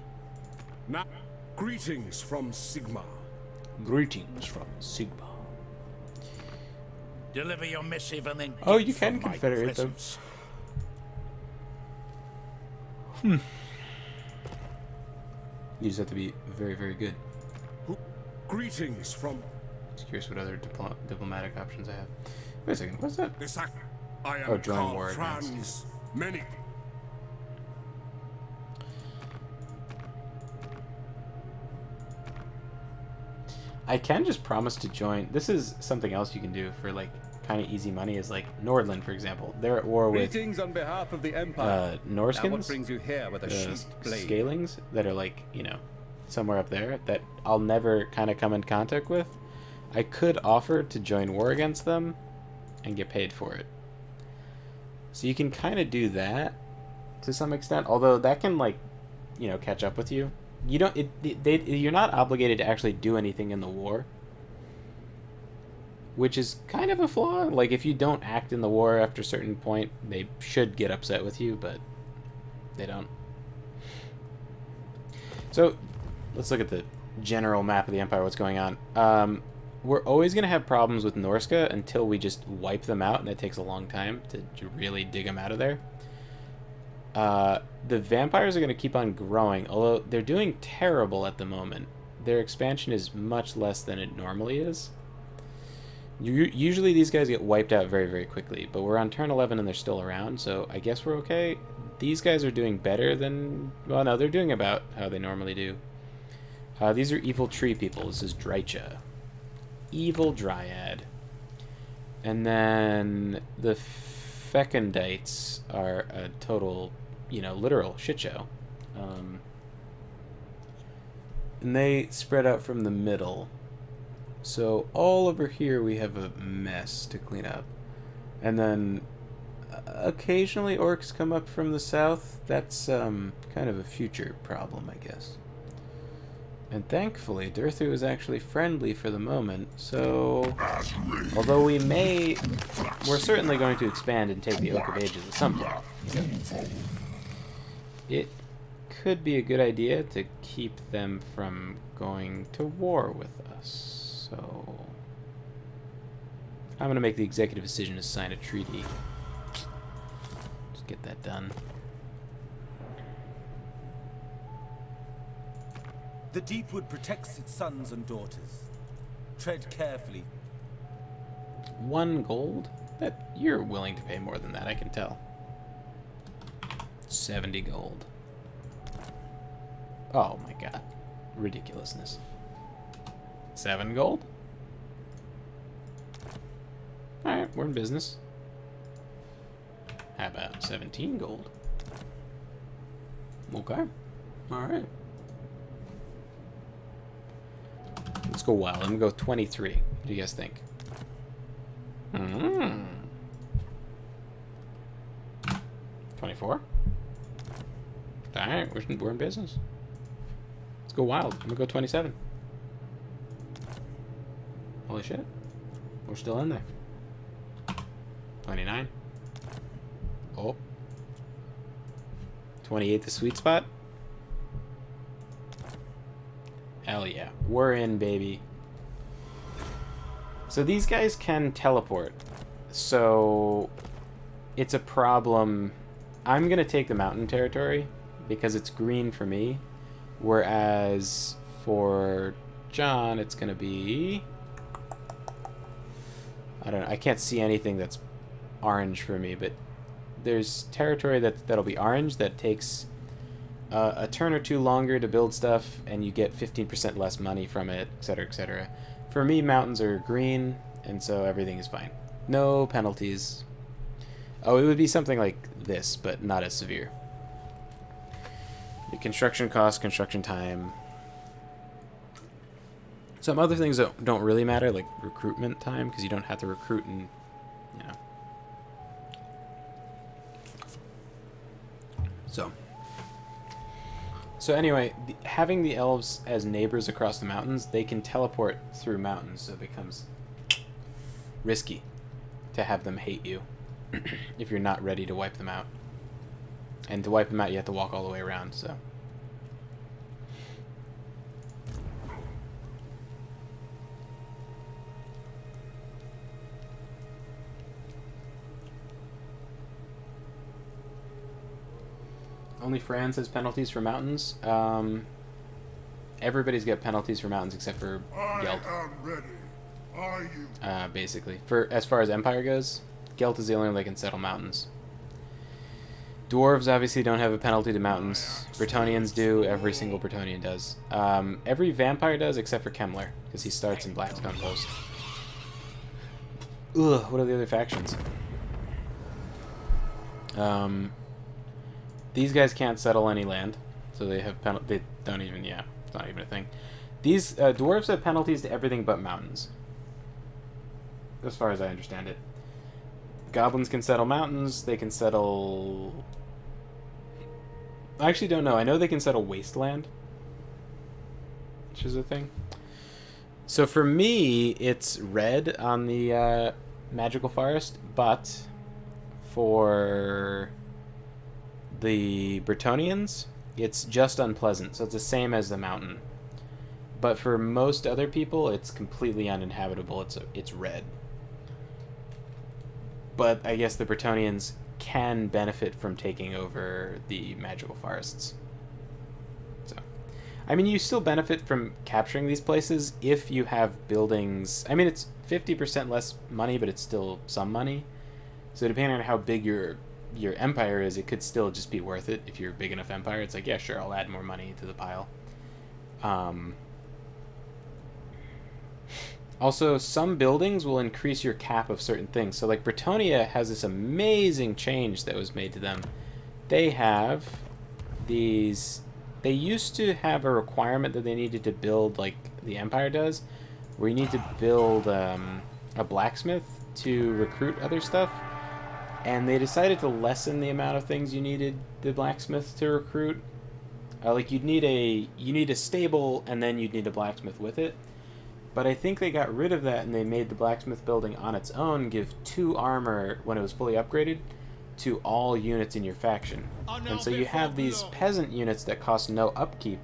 Now, greetings from Sigma. Greetings from Sigma. Deliver your missive and then. Oh, get you can from my confederate them. presence. You just have to be very, very good. Greetings from. Just curious what other diplomatic options I have. Wait a second, what's that? This act. I am Oh, join Karl war against. Franz. Many. I can just promise to join. This is something else you can do for like kind of easy money. Is like Nordland, for example. They're at war with Greetings on behalf of the Empire. Now what Norskins, brings you here with a sheathed blade? Scalings that are like, you know, somewhere up there that I'll never kind of come in contact with. I could offer to join war against them and get paid for it. So you can kind of do that to some extent, although that can like, you know, catch up with you. You don't. You're not obligated to actually do anything in the war, which is kind of a flaw. Like if you don't act in the war after a certain point, they should get upset with you, but they don't. So let's look at the general map of the Empire. What's going on? We're always going to have problems with Norska until we just wipe them out, and that takes a long time to really dig them out of there. The vampires are going to keep on growing, although they're doing terrible at the moment. Their expansion is much less than it normally is. Usually these guys get wiped out very, very quickly, but we're on turn 11 and they're still around, so I guess we're okay. These guys are doing better than... Well, no, they're doing about how they normally do. These are evil tree people. This is Drycha. Evil Dryad. And then the Fecundites are a total, you know, literal shit show. And they spread out from the middle. So all over here we have a mess to clean up. And then occasionally orcs come up from the south. That's kind of a future problem, I guess. And thankfully, Durthu is actually friendly for the moment, so... Although we're certainly going to expand and take the Oak of Ages at some point. It could be a good idea to keep them from going to war with us, so... I'm going to make the executive decision to sign a treaty. Just get that done. The Deepwood protects its sons and daughters. Tread carefully. 1 gold? You're willing to pay more than that, I can tell. 70 gold. Oh my god. Ridiculousness. 7 gold? Alright, we're in business. How about 17 gold? Okay. Alright. Let's go wild. I'm gonna go 23. What do you guys think? 24? Alright, we're in business. Let's go wild. I'm gonna go 27. Holy shit. We're still in there. 29. Oh. 28, the sweet spot. Hell yeah. We're in, baby. So these guys can teleport. So it's a problem. I'm going to take the mountain territory because it's green for me. Whereas for John, it's going to be... I don't know. I can't see anything that's orange for me, but there's territory that'll be orange that takes a turn or two longer to build stuff, and you get 15% less money from it, etc., etc. For me, mountains are green, and so everything is fine. No penalties. Oh, it would be something like this, but not as severe. The construction cost, construction time. Some other things that don't really matter, like recruitment time, because you don't have to recruit and, you know. So anyway, having the elves as neighbors across the mountains, they can teleport through mountains, so it becomes risky to have them hate you if you're not ready to wipe them out. And to wipe them out, you have to walk all the way around, so... Only France has penalties for mountains. Everybody's got penalties for mountains except for Gelt. I am ready. Are you? Basically. As far as Empire goes, Gelt is the only one that can settle mountains. Dwarves obviously don't have a penalty to mountains. Bretonnians do. Every single Bretonnian does. Every vampire does except for Kemmler, because he starts in Blackstone Post. Ugh, what are the other factions? These guys can't settle any land, so they have they don't even, yeah, it's not even a thing. These dwarves have penalties to everything but mountains, as far as I understand it. Goblins can settle mountains, they can settle... I actually don't know, I know they can settle wasteland, which is a thing. So for me, it's red on the magical forest, but for the Bretonnians, it's just unpleasant, so it's the same as the mountain. But for most other people, it's completely uninhabitable. It's red. But I guess the Bretonnians can benefit from taking over the magical forests. So I mean, you still benefit from capturing these places if you have buildings. I mean, it's 50% less money, but it's still some money. So depending on how big your empire is, it could still just be worth it if you're a big enough empire. It's like, yeah, sure, I'll add more money to the pile. Also, some buildings will increase your cap of certain things. So like Bretonia has this amazing change that was made to them. They have these... They used to have a requirement that they needed to build, like the Empire does, where you need to build a blacksmith to recruit other stuff. And they decided to lessen the amount of things you needed the blacksmith to recruit. Like you'd need a stable, and then you'd need a blacksmith with it. But I think they got rid of that, and they made the blacksmith building on its own give 2 armor when it was fully upgraded to all units in your faction. And so you have these peasant units that cost no upkeep,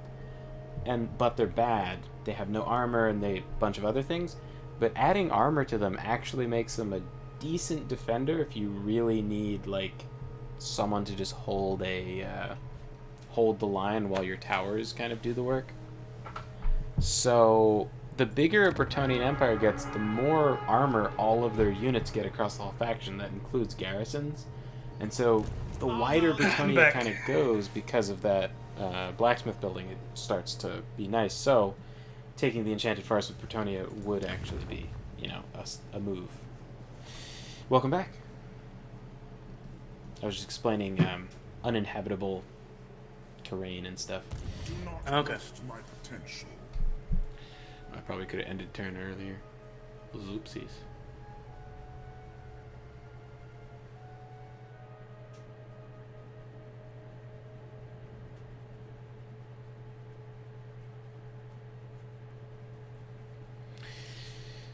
but they're bad. They have no armor and a bunch of other things. But adding armor to them actually makes them a decent defender if you really need like someone to just hold the line while your towers kind of do the work. So the bigger a Bretonian Empire gets, the more armor all of their units get across the whole faction. That includes garrisons. And so the wider Bretonia kind of goes because of that blacksmith building, it starts to be nice. So taking the Enchanted Forest with Bretonia would actually be, you know, a move. Welcome back. I was just explaining uninhabitable terrain and stuff. Do not waste my potential. I probably could have ended turn earlier. Oopsies.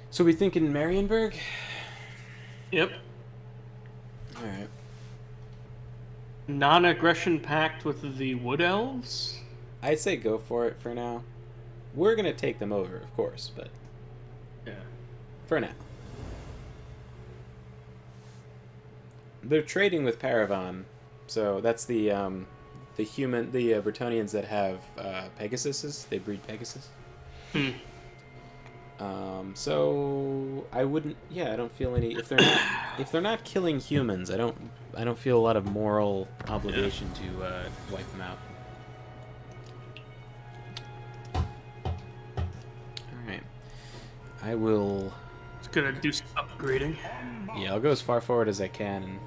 So we thinking Marienburg? Yep. Alright. Non-aggression pact with the Wood Elves? I'd say go for it for now. We're gonna take them over, of course, but Yeah. for now. They're trading with Paravan, so that's the Bretonians that have Pegasuses. They breed Pegasus. So I wouldn't. Yeah, I don't feel any. If they're not killing humans, I don't feel a lot of moral obligation to wipe them out. All right, I will. It's gonna do some upgrading. Yeah, I'll go as far forward as I can, and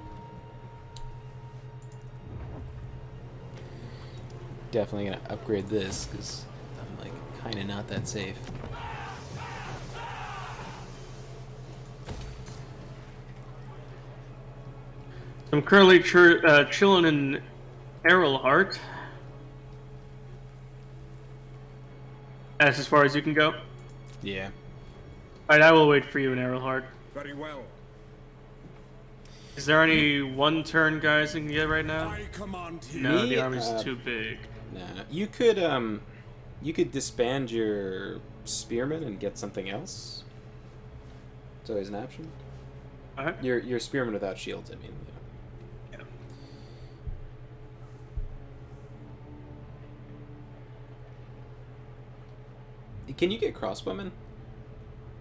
definitely gonna upgrade this because I'm like kind of not that safe. I'm currently chilling in Errolhart. That's as far as you can go? Yeah. Alright, I will wait for you in Errolhart. Very well. Is there any one-turn guys you can get right now? I command here. No, Me, the army's too big. Nah, you could disband your spearmen and get something else. It's always an option. Alright. Your spearmen without shields, I mean. Can you get crossbowmen?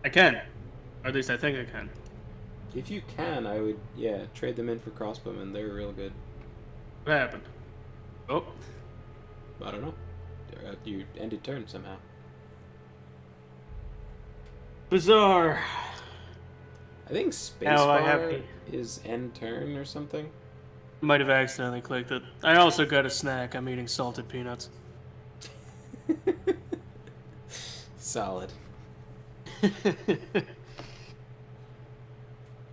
I can. Or at least I think I can. If you can, I would, yeah, trade them in for crossbowmen. They're real good. What happened? Oh. I don't know. You ended turn somehow. Bizarre. I think Now I have spacebar to- is end turn or something. Might have accidentally clicked it. I also got a snack. I'm eating salted peanuts. Solid.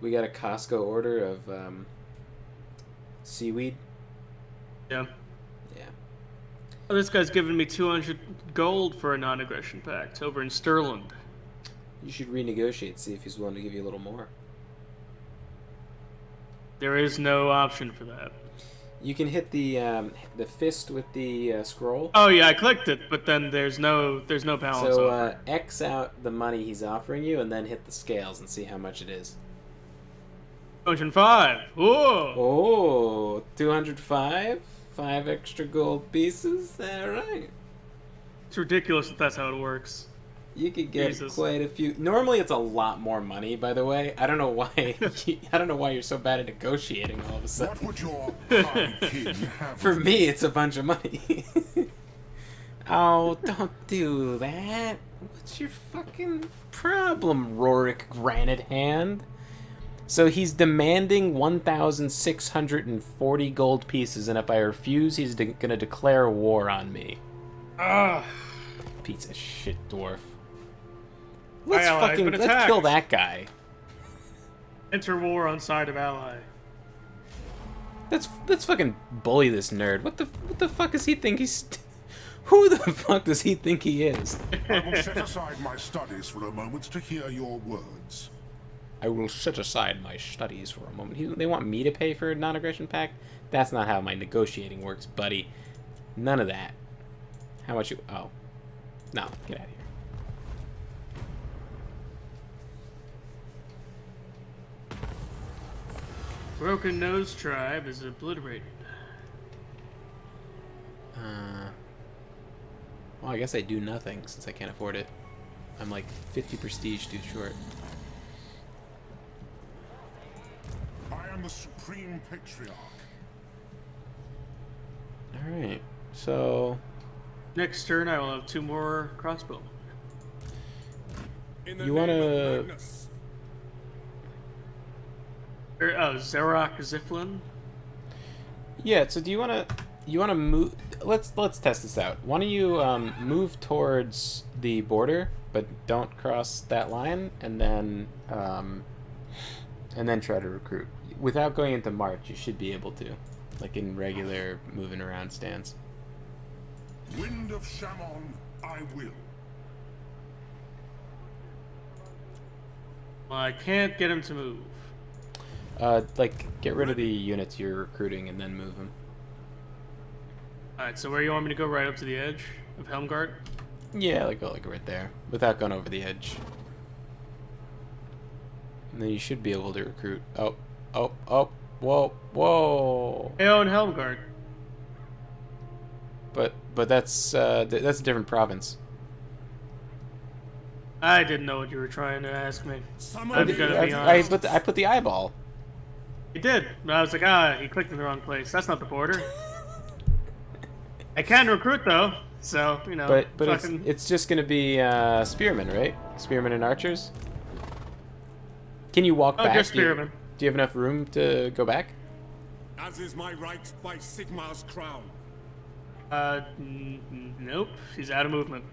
We got a Costco order of seaweed. Yeah. Yeah. Oh, this guy's giving me 200 gold for a non-aggression pact over in Stirland. You should renegotiate, see if he's willing to give you a little more. There is no option for that. You can hit the fist with the scroll. Oh yeah, I clicked it, but then there's no balance. So offer. X out the money he's offering you, and then hit the scales and see how much it is. 205. Ooh. Oh, 205? 5 extra gold pieces? Alright. It's ridiculous that that's how it works. You could get Jesus. quite a few. Normally, it's a lot more money. By the way, I don't know why. I don't know why you're so bad at negotiating all of a sudden. What would your kind king have? For me, it's a bunch of money. Oh, don't do that. What's your fucking problem, Rorik Granite Hand? So he's demanding 1,640 gold pieces, and if I refuse, he's gonna declare war on me. Ah. Piece of shit dwarf. Let's Ally has been let's attacked. kill that guy. Enter war on side of ally. Let's fucking bully this nerd. What the fuck does he think he's? Who the fuck does he think he is? I will set aside my studies for a moment to hear your words. I will set aside my studies for a moment. They want me to pay for a non-aggression pact? That's not how my negotiating works, buddy. None of that. How much you... Oh. No, get out of here. Broken Nose tribe is obliterated. Well, I guess I do nothing since I can't afford it. I'm like 50 prestige too short. I am the Supreme Patriarch. Alright, so... Next turn, I will have 2 more crossbow. You wanna... Zerok Ziflin? Yeah, so do you wanna move... Let's test this out. Why don't you move towards the border, but don't cross that line, and then try to recruit. Without going into March, you should be able to. Like in regular moving around stance. Wind of Shammon, I will. Well, I can't get him to move. Like, get rid of the units you're recruiting and then move them. Alright, so where you want me to go? Right up to the edge of Helmgart? Yeah, like right there, without going over the edge. And then you should be able to recruit. Oh, whoa. Hey, oh, in Helmgart. But that's a different province. I didn't know what you were trying to ask me. I'm I gonna be honest. put the eyeball. He did. But I was like, he clicked in the wrong place. That's not the border. I can recruit though, so you know. But fucking... it's just gonna be spearmen, right? Spearmen and archers. Can you walk back? Just spearmen. Do you have enough room to go back? As is my right by Sigmar's crown. Nope. He's out of movement.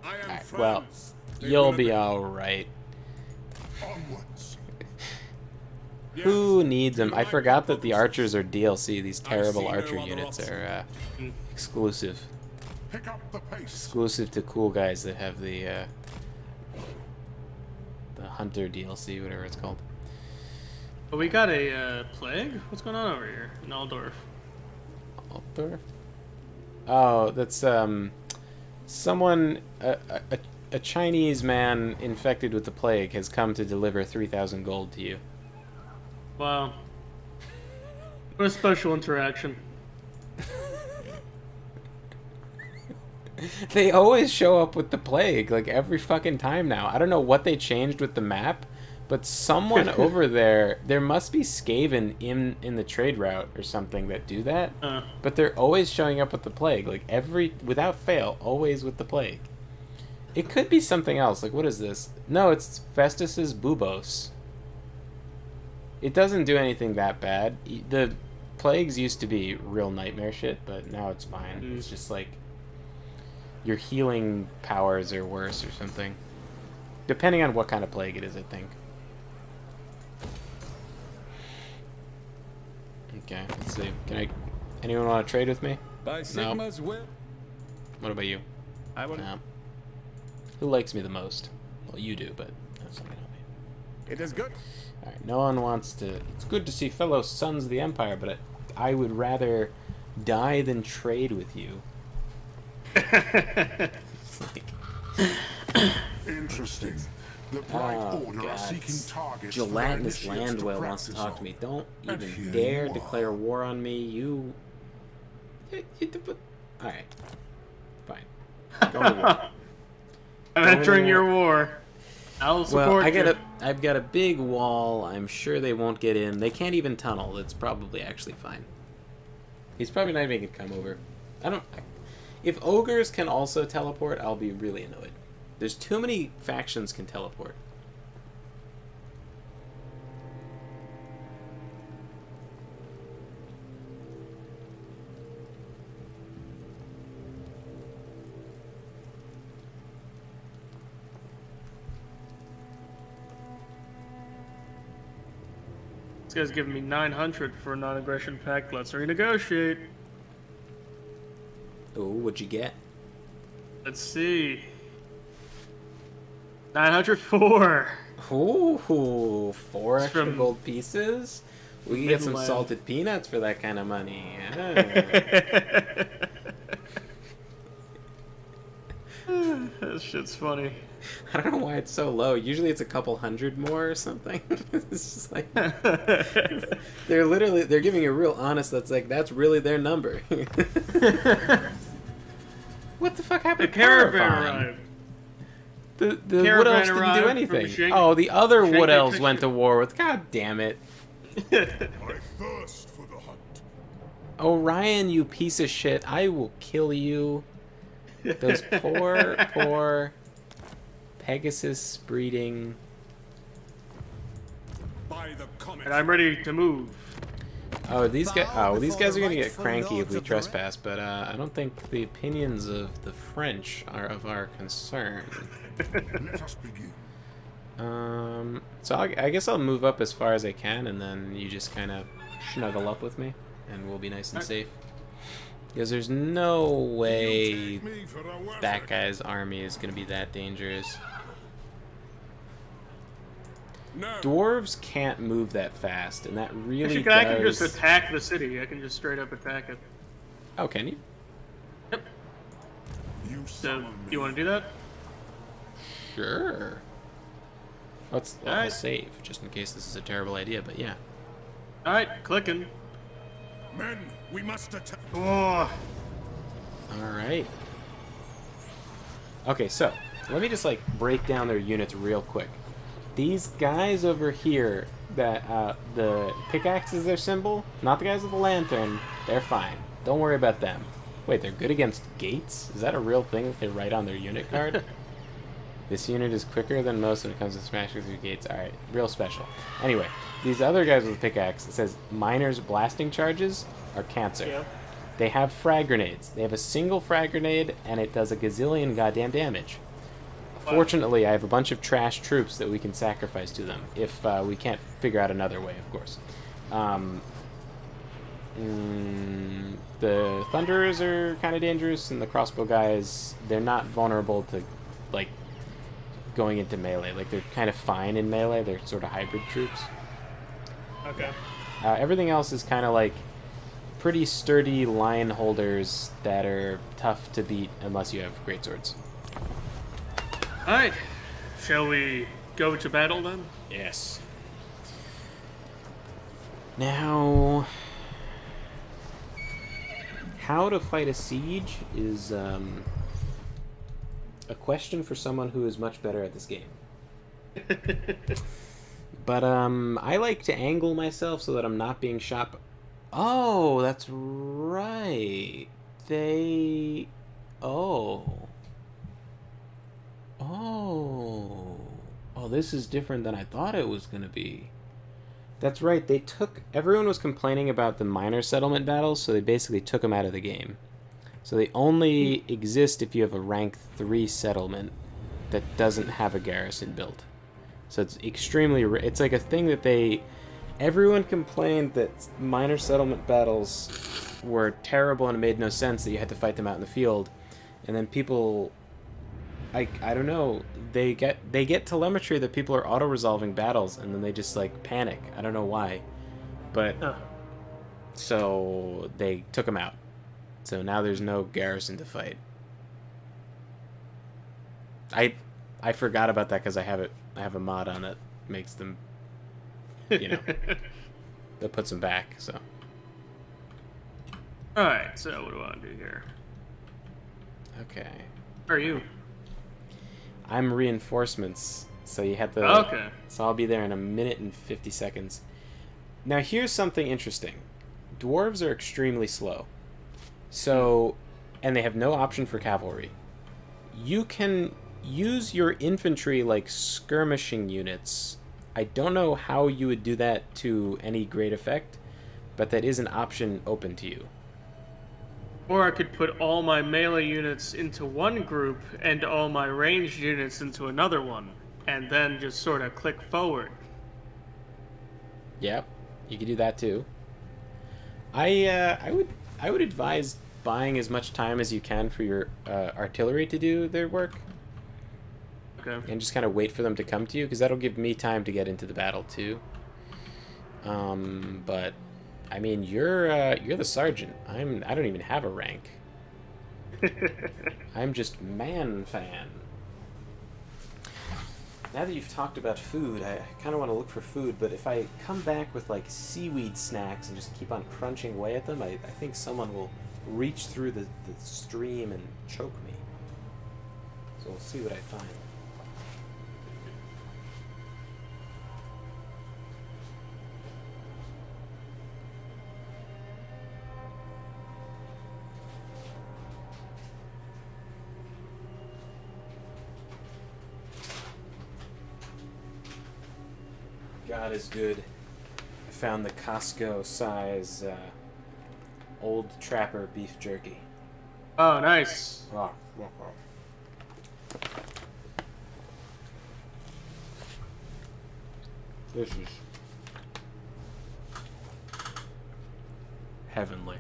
I am Alright, well, France. They you'll will be obey. all right. Onwards. Yes. Who needs them? I Like forgot that the promises. archers are DLC. These I terrible see no archer other units option. are exclusive. Pick up the pace. Exclusive to cool guys that have the hunter DLC, whatever it's called. But we got a plague? What's going on over here in Aldorf? Altdorf? Oh, that's someone a Chinese man infected with the plague has come to deliver 3,000 gold to you. Wow. What a special interaction. They always show up with the plague, like every fucking time now. I don't know what they changed with the map, but someone over there must be Skaven in the trade route or something that do that. But they're always showing up with the plague, like without fail, always with the plague. It could be something else. Like, what is this? No, it's Festus's Bubos. It doesn't do anything that bad. The plagues used to be real nightmare shit, but now it's fine. It's just like your healing powers are worse or something. Depending on what kind of plague it is, I think. Okay, let's see. Anyone want to trade with me? By Sigma's will. What about you? I will. No. Who likes me the most? Well, you do, but that's not gonna help me. It is good. Alright, no one wants to... It's good to see fellow sons of the Empire, but I would rather die than trade with you. It's like... Interesting. The Bright Oh, Order God. are seeking targets. Gelatinous for their initiates Landwell wants to practice talk to on. me. Don't And even here dare you declare are. war on me. Alright. Fine. Going to war. I'm entering your war. I'll support you. I've got a big wall. I'm sure they won't get in. They can't even tunnel. It's probably actually fine. He's probably not even gonna come over. If ogres can also teleport, I'll be really annoyed. There's too many factions can teleport. This guy's giving me 900 for a non-aggression pact. Let's renegotiate. Oh, what'd you get? Let's see. 904. Ooh, 4 extra from gold pieces? We can get some Midland. salted peanuts for that kind of money. This shit's funny. I don't know why it's so low. Usually it's a couple hundred more or something. It's just like they're giving a real honest. That's really their number. What the fuck happened? The caravan arrived. The Wood Elves didn't do anything. Oh, the other Wood Elves went to war with. God damn it! I thirst for the hunt. Orion, you piece of shit! I will kill you. Those poor Pegasus breeding. By the comet. And I'm ready to move. Oh, these guys are gonna get cranky if we trespass, but I don't think the opinions of the French are of our concern. Let us begin. So I guess I'll move up as far as I can, and then you just kind of snuggle up with me, and we'll be nice and safe. Because there's no way Me for a weapon. that guy's army is gonna be that dangerous. No. Dwarves can't move that fast, and that really Actually, I can just attack the city. I can just straight up attack it. Oh, can you? You So, summon me. you want to do that? Sure. I'll Alright. save, just in case this is a terrible idea, but yeah. Alright, clicking. Men, we must attack. Oh, Alright. Okay, so, let me just, break down their units real quick. These guys over here, that, the pickaxe is their symbol, not the guys with the lantern, they're fine. Don't worry about them. Wait, they're good against gates? Is that a real thing that they write on their unit card? This unit is quicker than most when it comes to smashing through gates. Alright, real special. Anyway, these other guys with the pickaxe, it says miners blasting charges are cancer. yeah. They have frag grenades. They have a single frag grenade, and it does a gazillion goddamn damage. Fortunately, I have a bunch of trash troops that we can sacrifice to them, if we can't figure out another way, of course. The Thunderers are kind of dangerous, and the crossbow guys, they're not vulnerable to, going into melee. They're kind of fine in melee. They're sort of hybrid troops. Okay. Everything else is kind of pretty sturdy lion holders that are tough to beat unless you have great swords. Alright. Shall we go to battle then? Yes. Now, how to fight a siege is a question for someone who is much better at this game. But I like to angle myself so that I'm not being shot. Oh, that's right. Oh, this is different than I thought it was going to be. That's right, everyone was complaining about the minor settlement battles, so they basically took them out of the game. So they only exist if you have a rank 3 settlement that doesn't have a garrison built. So it's extremely, it's like a thing that everyone complained that minor settlement battles were terrible and it made no sense that you had to fight them out in the field. And then people, I don't know, they get telemetry that people are auto-resolving battles, and then they just panic. I don't know why, but so they took them out. So now there's no garrison to fight. I forgot about that because I have a mod on that makes them, that puts them back. So. Alright, so what do I want to do here? Okay. Where are you? I'm reinforcements, so you have to... Okay. So I'll be there in a minute and 50 seconds. Now here's something interesting. Dwarves are extremely slow. So, and they have no option for cavalry. You can use your infantry like skirmishing units. I don't know how you would do that to any great effect, but that is an option open to you. Or I could put all my melee units into one group and all my ranged units into another one, and then just sort of click forward. Yep, you could do that too. I would advise buying as much time as you can for your artillery to do their work. Okay. And just kind of wait for them to come to you, because that'll give me time to get into the battle too. But I mean, you're the sergeant. I don't even have a rank. I'm just man fan. Now that you've talked about food, I kind of want to look for food, but if I come back with like seaweed snacks and just keep on crunching away at them, I think someone will reach through the stream and choke me. So we'll see what I find. God is good. I found the Costco size old trapper beef jerky. Oh, nice. Oh. This is heavenly.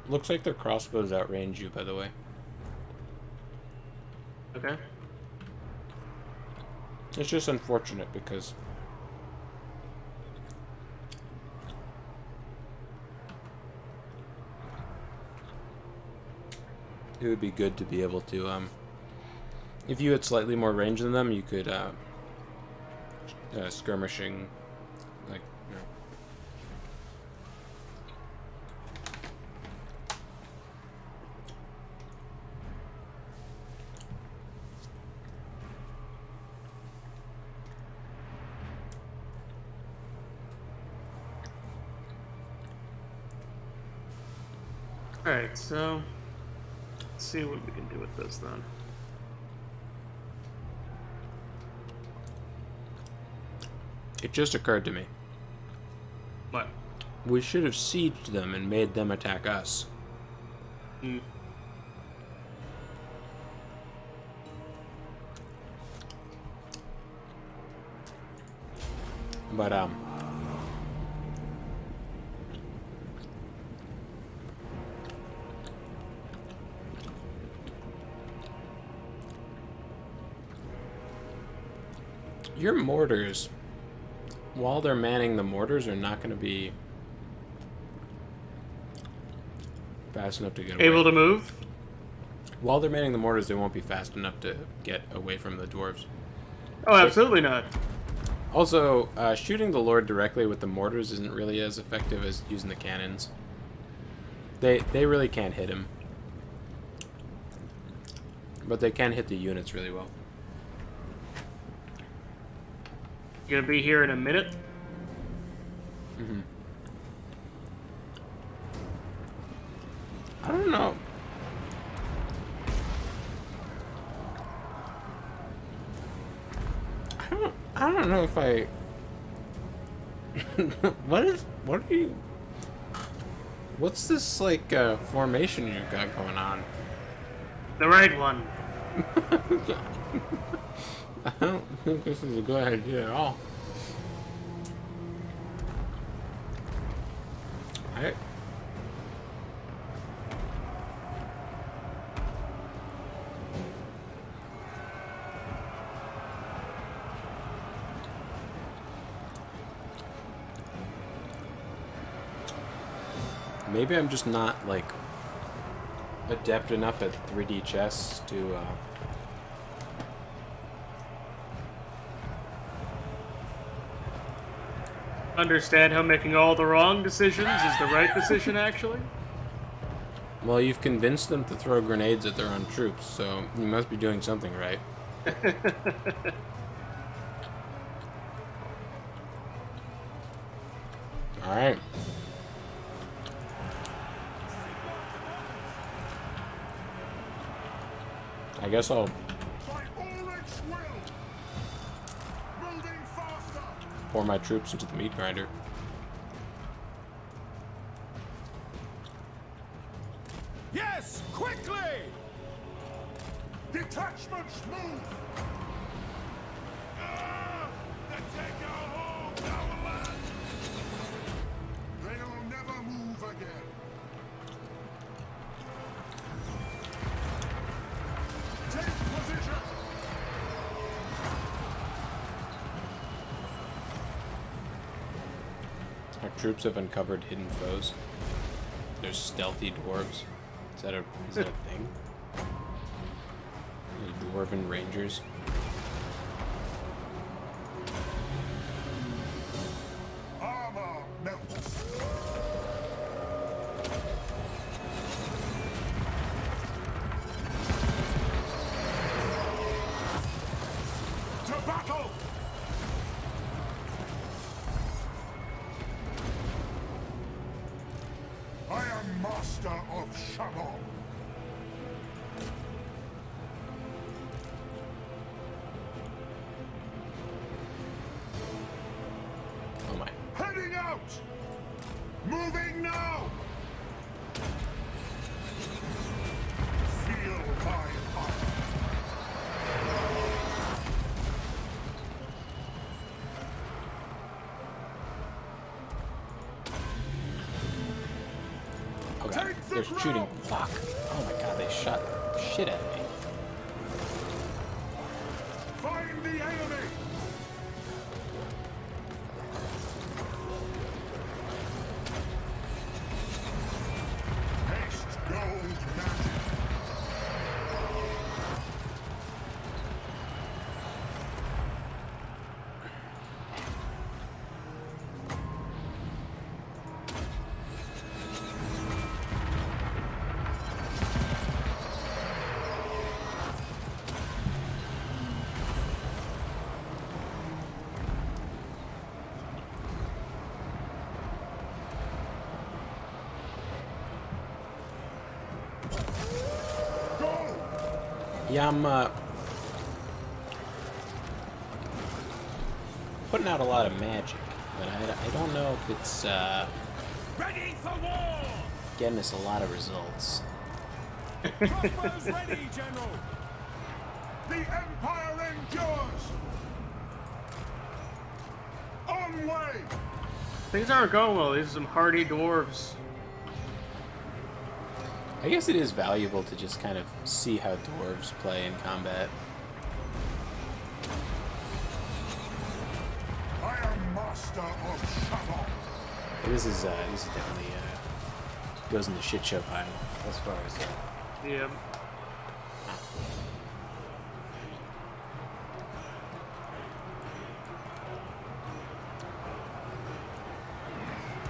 Looks like their crossbows outrange you, by the way. Okay. It's just unfortunate because it would be good to be able to, if you had slightly more range than them, you could, skirmishing, like, you know. Alright, so let's see what we can do with this then. It just occurred to me. What? We should have sieged them and made them attack us. But, your mortars, while they're manning the mortars, are not going to be fast enough to get away. Able to move? While they're manning the mortars, they won't be fast enough to get away from the dwarves. Oh, absolutely not. Also, shooting the Lord directly with the mortars isn't really as effective as using the cannons. They really can't hit him. But they can hit the units really well. You gonna be here in a minute? Mm-hmm. I don't know. I don't know if I... What are you... What's this, like, formation you got going on? The right one. I don't think this is a good idea at all. Maybe I'm just not, like, adept enough at 3D chess to, understand how making all the wrong decisions is the right decision, actually. Well, you've convinced them to throw grenades at their own troops, so you must be doing something right. Alright. I guess I'll By all its will! Moving faster! pour my troops into the meat grinder. Yes, quickly! Detachments move! They take our home, our land! They'll never move again. Take position! Our troops have uncovered hidden foes. There's stealthy dwarves. Is that a thing? The dwarven rangers. Armor melts. To battle! I am master of Shamon. Oh my. Heading out! Moving now! Feel my fire. Oh god, they're shooting. Fuck. Oh my god, they shot shit at me. Find the enemy! Haste gold magic. Go! Yeah, I'm putting out a lot of magic, but I don't know if it's Ready for war! getting us a lot of results. Crossbows ready, General! The Empire endures! On way! Things aren't going well. These are some hardy dwarves. I guess it is valuable to just kind of see how dwarves play in combat. I am master of Shamon. This is definitely goes in the shit show pile as far as Yeah.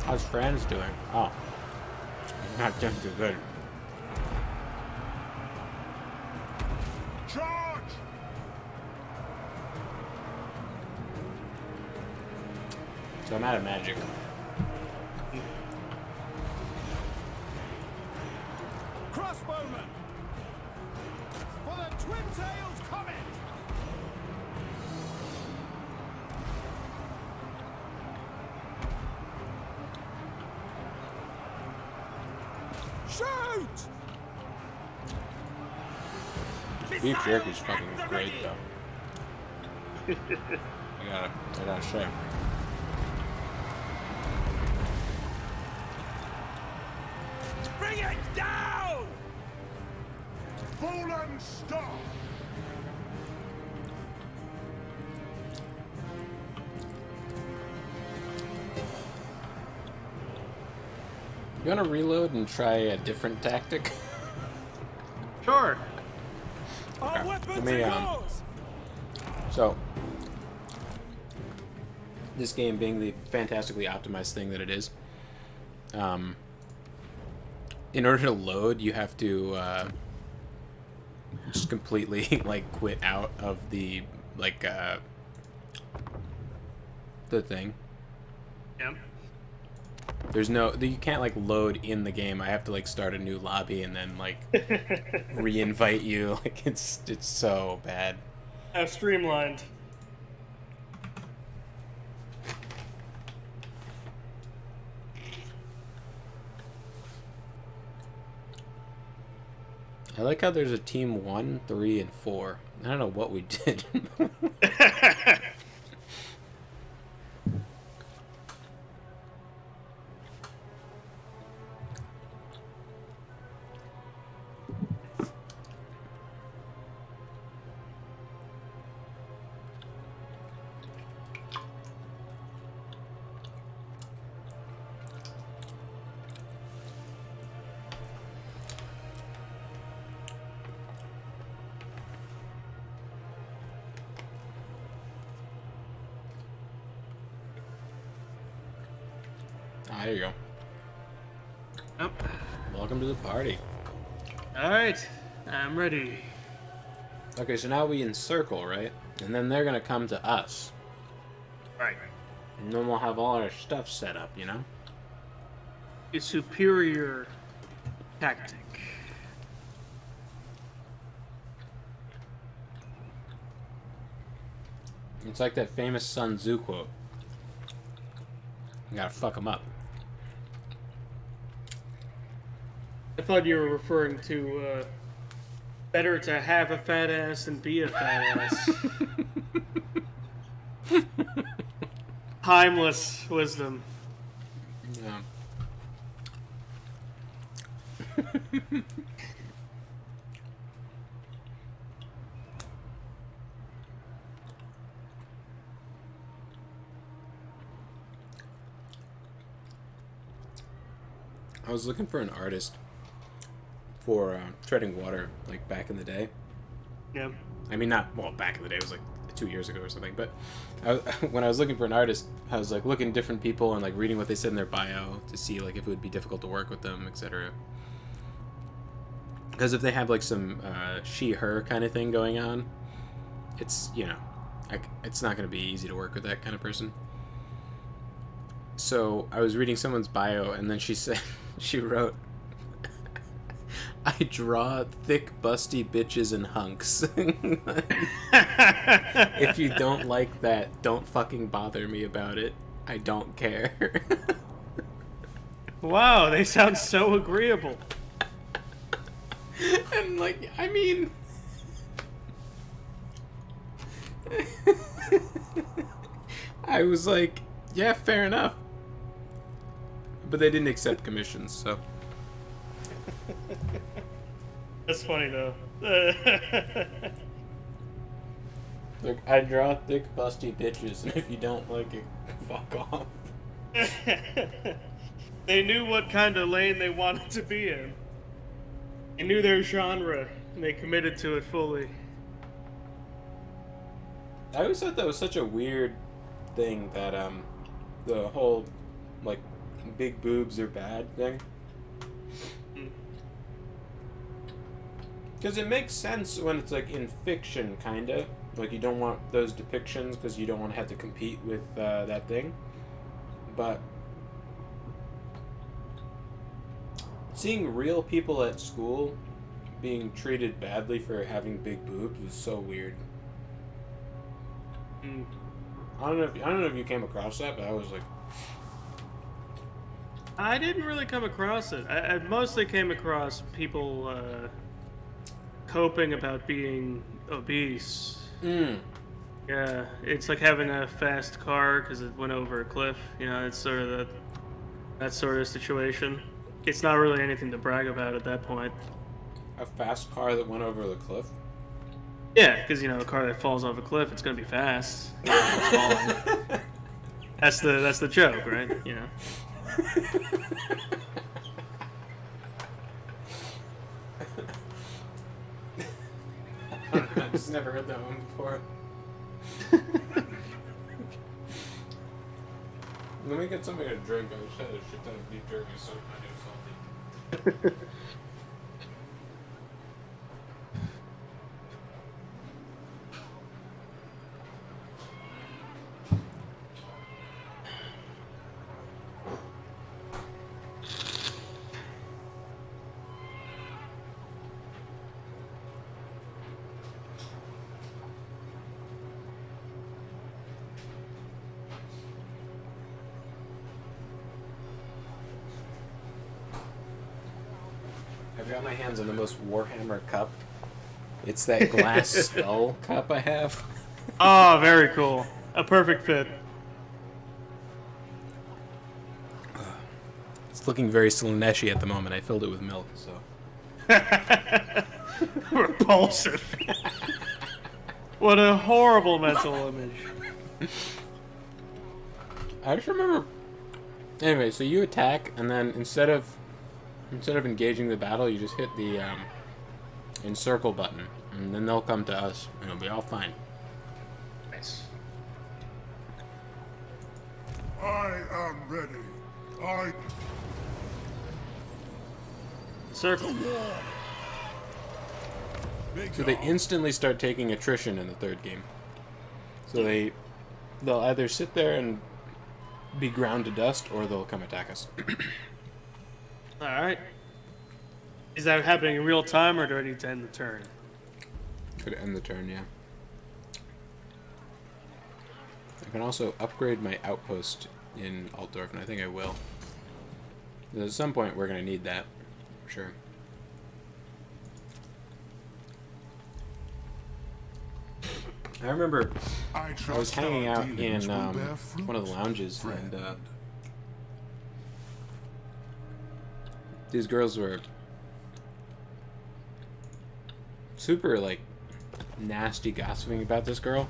how's Fran's doing? Oh, not doing too good. Charge! So I'm out of magic. Crossbowmen! For the twin-tailed comet! Shoot! Beef jerky's fucking great though. I gotta say. Bring it down! Fallen star! You wanna reload and try a different tactic? Sure. Our Okay, weapons let me, are yours! So, This game being the fantastically optimized thing that it is. In order to load, you have to just completely like quit out of the the thing. Yeah. There's no, you can't like load in the game. I have to like start a new lobby and then like re-invite you. Like it's so bad. How streamlined. I like how there's a team 1, 3, and 4. I don't know what we did. Ah, there you go. Yep. Welcome to the party. Alright, I'm ready. Okay, so now we encircle, right? And then they're gonna come to us. Right. And then we'll have all our stuff set up, you know? A superior tactic. It's like that famous Sun Tzu quote. You gotta fuck them up. I thought you were referring to, better to have a fat ass than be a fat ass. Timeless wisdom. Yeah. I was looking for an artist for Treading Water, like back in the day. Yeah. I mean, not, well, back in the day, it was like 2 years ago or something, but when I was looking for an artist, I was like looking at different people and like reading what they said in their bio to see like if it would be difficult to work with them, etc. Because if they have like some she-her kind of thing going on, it's, you know, it's not going to be easy to work with that kind of person. So I was reading someone's bio, and then she said, she wrote, I draw thick, busty bitches and hunks. If you don't like that, don't fucking bother me about it. I don't care. Wow, they sound so agreeable. And like, I mean... I was like, yeah, fair enough. But they didn't accept commissions, so... That's funny, though. Look, I draw thick, busty bitches, and if you don't like it, fuck off. They knew what kind of lane they wanted to be in. They knew their genre, and they committed to it fully. I always thought that was such a weird thing, that, the whole, like, big boobs are bad thing. Because it makes sense when it's, like, in fiction, kinda. Like, you don't want those depictions because you don't want to have to compete with, that thing. But seeing real people at school being treated badly for having big boobs was so weird. I don't know if you came across that, but I was like, I didn't really come across it. I mostly came across people coping about being obese. Yeah, it's like having a fast car because it went over a cliff. You know, it's sort of that sort of situation. It's not really anything to brag about at that point. a fast car that went over the cliff. Yeah, because, you know, a car that falls off a cliff, it's going to be fast. You know, it's falling. That's the joke, right? You know. I just never heard that one before. Let me get something to drink. I just had a shit ton of beef jerky, so I know salty. I've got my hands on the most Warhammer cup. It's that glass skull cup I have. Oh, very cool. A perfect fit. It's looking very Slaneshi at the moment. I filled it with milk, so. Repulsive. What a horrible mental image. I just remember. Anyway, so you attack, and then instead of engaging the battle, you just hit the encircle button, and then they'll come to us, and it'll be all fine. Nice. I am ready. Circle. So they instantly start taking attrition in the third game. So they'll either sit there and be ground to dust, or they'll come attack us. Alright. Is that happening in real time, or do I need to end the turn? Could end the turn, yeah. I can also upgrade my outpost in Altdorf, and I think I will. At some point, we're going to need that. For sure. I remember I was hanging out in one of the lounges, and these girls were super, like, nasty gossiping about this girl.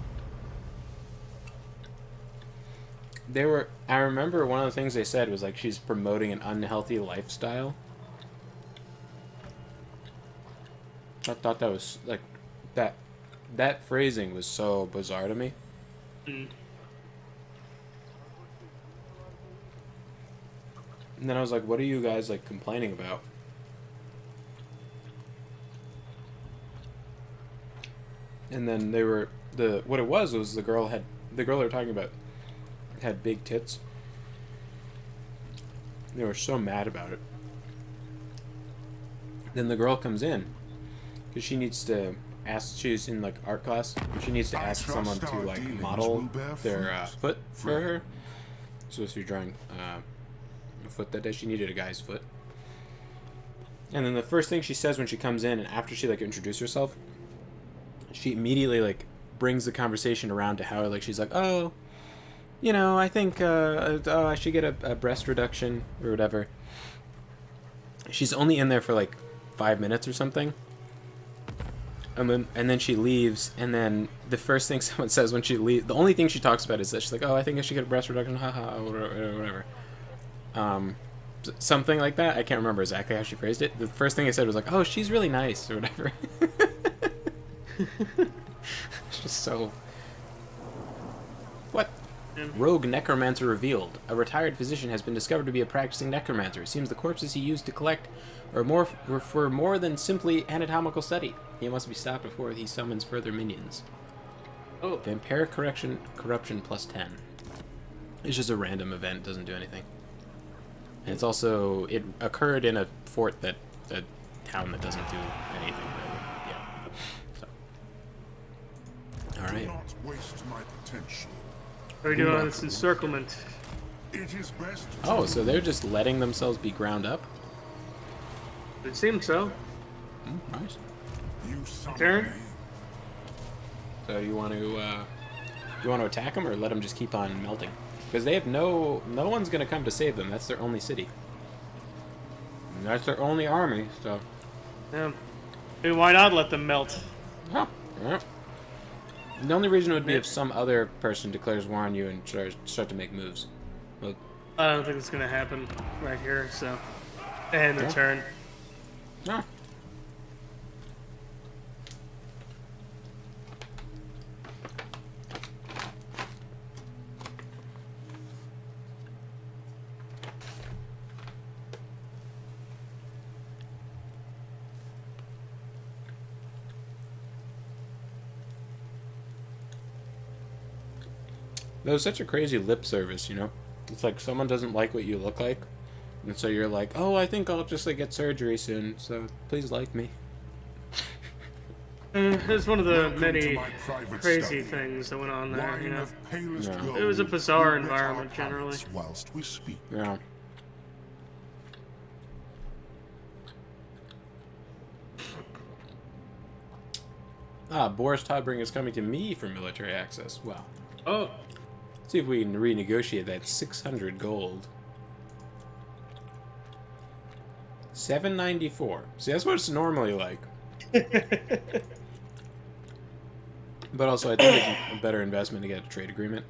I remember one of the things they said was, like, she's promoting an unhealthy lifestyle. I thought that was, like, that phrasing was so bizarre to me. Mm. And then I was like, what are you guys, like, complaining about? And then they were, what it was the girl they were talking about had big tits. They were so mad about it. Then the girl comes in, because she needs to ask, she's in, like, art class, and she needs to ask someone to, like, model their foot for her. So if you're drawing a foot that day, she needed a guy's foot. And then the first thing she says when she comes in, and after she, like, introduced herself, she immediately, like, brings the conversation around to how, like, she's like, oh, you know, I think I should get a breast reduction or whatever. She's only in there for, like, 5 minutes or something. And then she leaves, and then the first thing someone says when she leaves, the only thing she talks about is that she's like, oh, I think I should get a breast reduction, haha, whatever. Something like that. I can't remember exactly how she phrased it. The first thing I said was like, oh, she's really nice, or whatever. It's just so... What? Rogue necromancer revealed. A retired physician has been discovered to be a practicing necromancer. It seems the corpses he used to collect were for more than simply anatomical study. He must be stopped before he summons further minions. Oh. Vampire corruption plus 10. It's just a random event, doesn't do anything. And it's also, it occurred in a fort a town that doesn't do anything, really. Yeah. So. Alright. Do not waste my potential. What are we doing on this encirclement? It is best. Oh, so they're just letting themselves be ground up? It seems so. Nice. Turn. So you want to attack them, or let them just keep on melting? Because they have no one's gonna come to save them. That's their only city. And that's their only army. So. Yeah. I mean, why not let them melt? Oh, yeah. The only reason would be if some other person declares war on you and start to make moves. Well, I don't think it's gonna happen right here. So, and the turn. No. That was such a crazy lip service, you know? It's like someone doesn't like what you look like, and so you're like, oh, I think I'll just like get surgery soon, so please like me. It's one of the Welcome to many my private crazy study. things that went on there, Wine you know. of palest Yeah. gold It was a bizarre will wet our environment, generally. palates whilst we speak. Yeah. Ah, Boris Todbring is coming to me for military access. Well, Oh, see if we can renegotiate that 600 gold. 794. See, that's what it's normally like. But also, I think it's a better investment to get a trade agreement.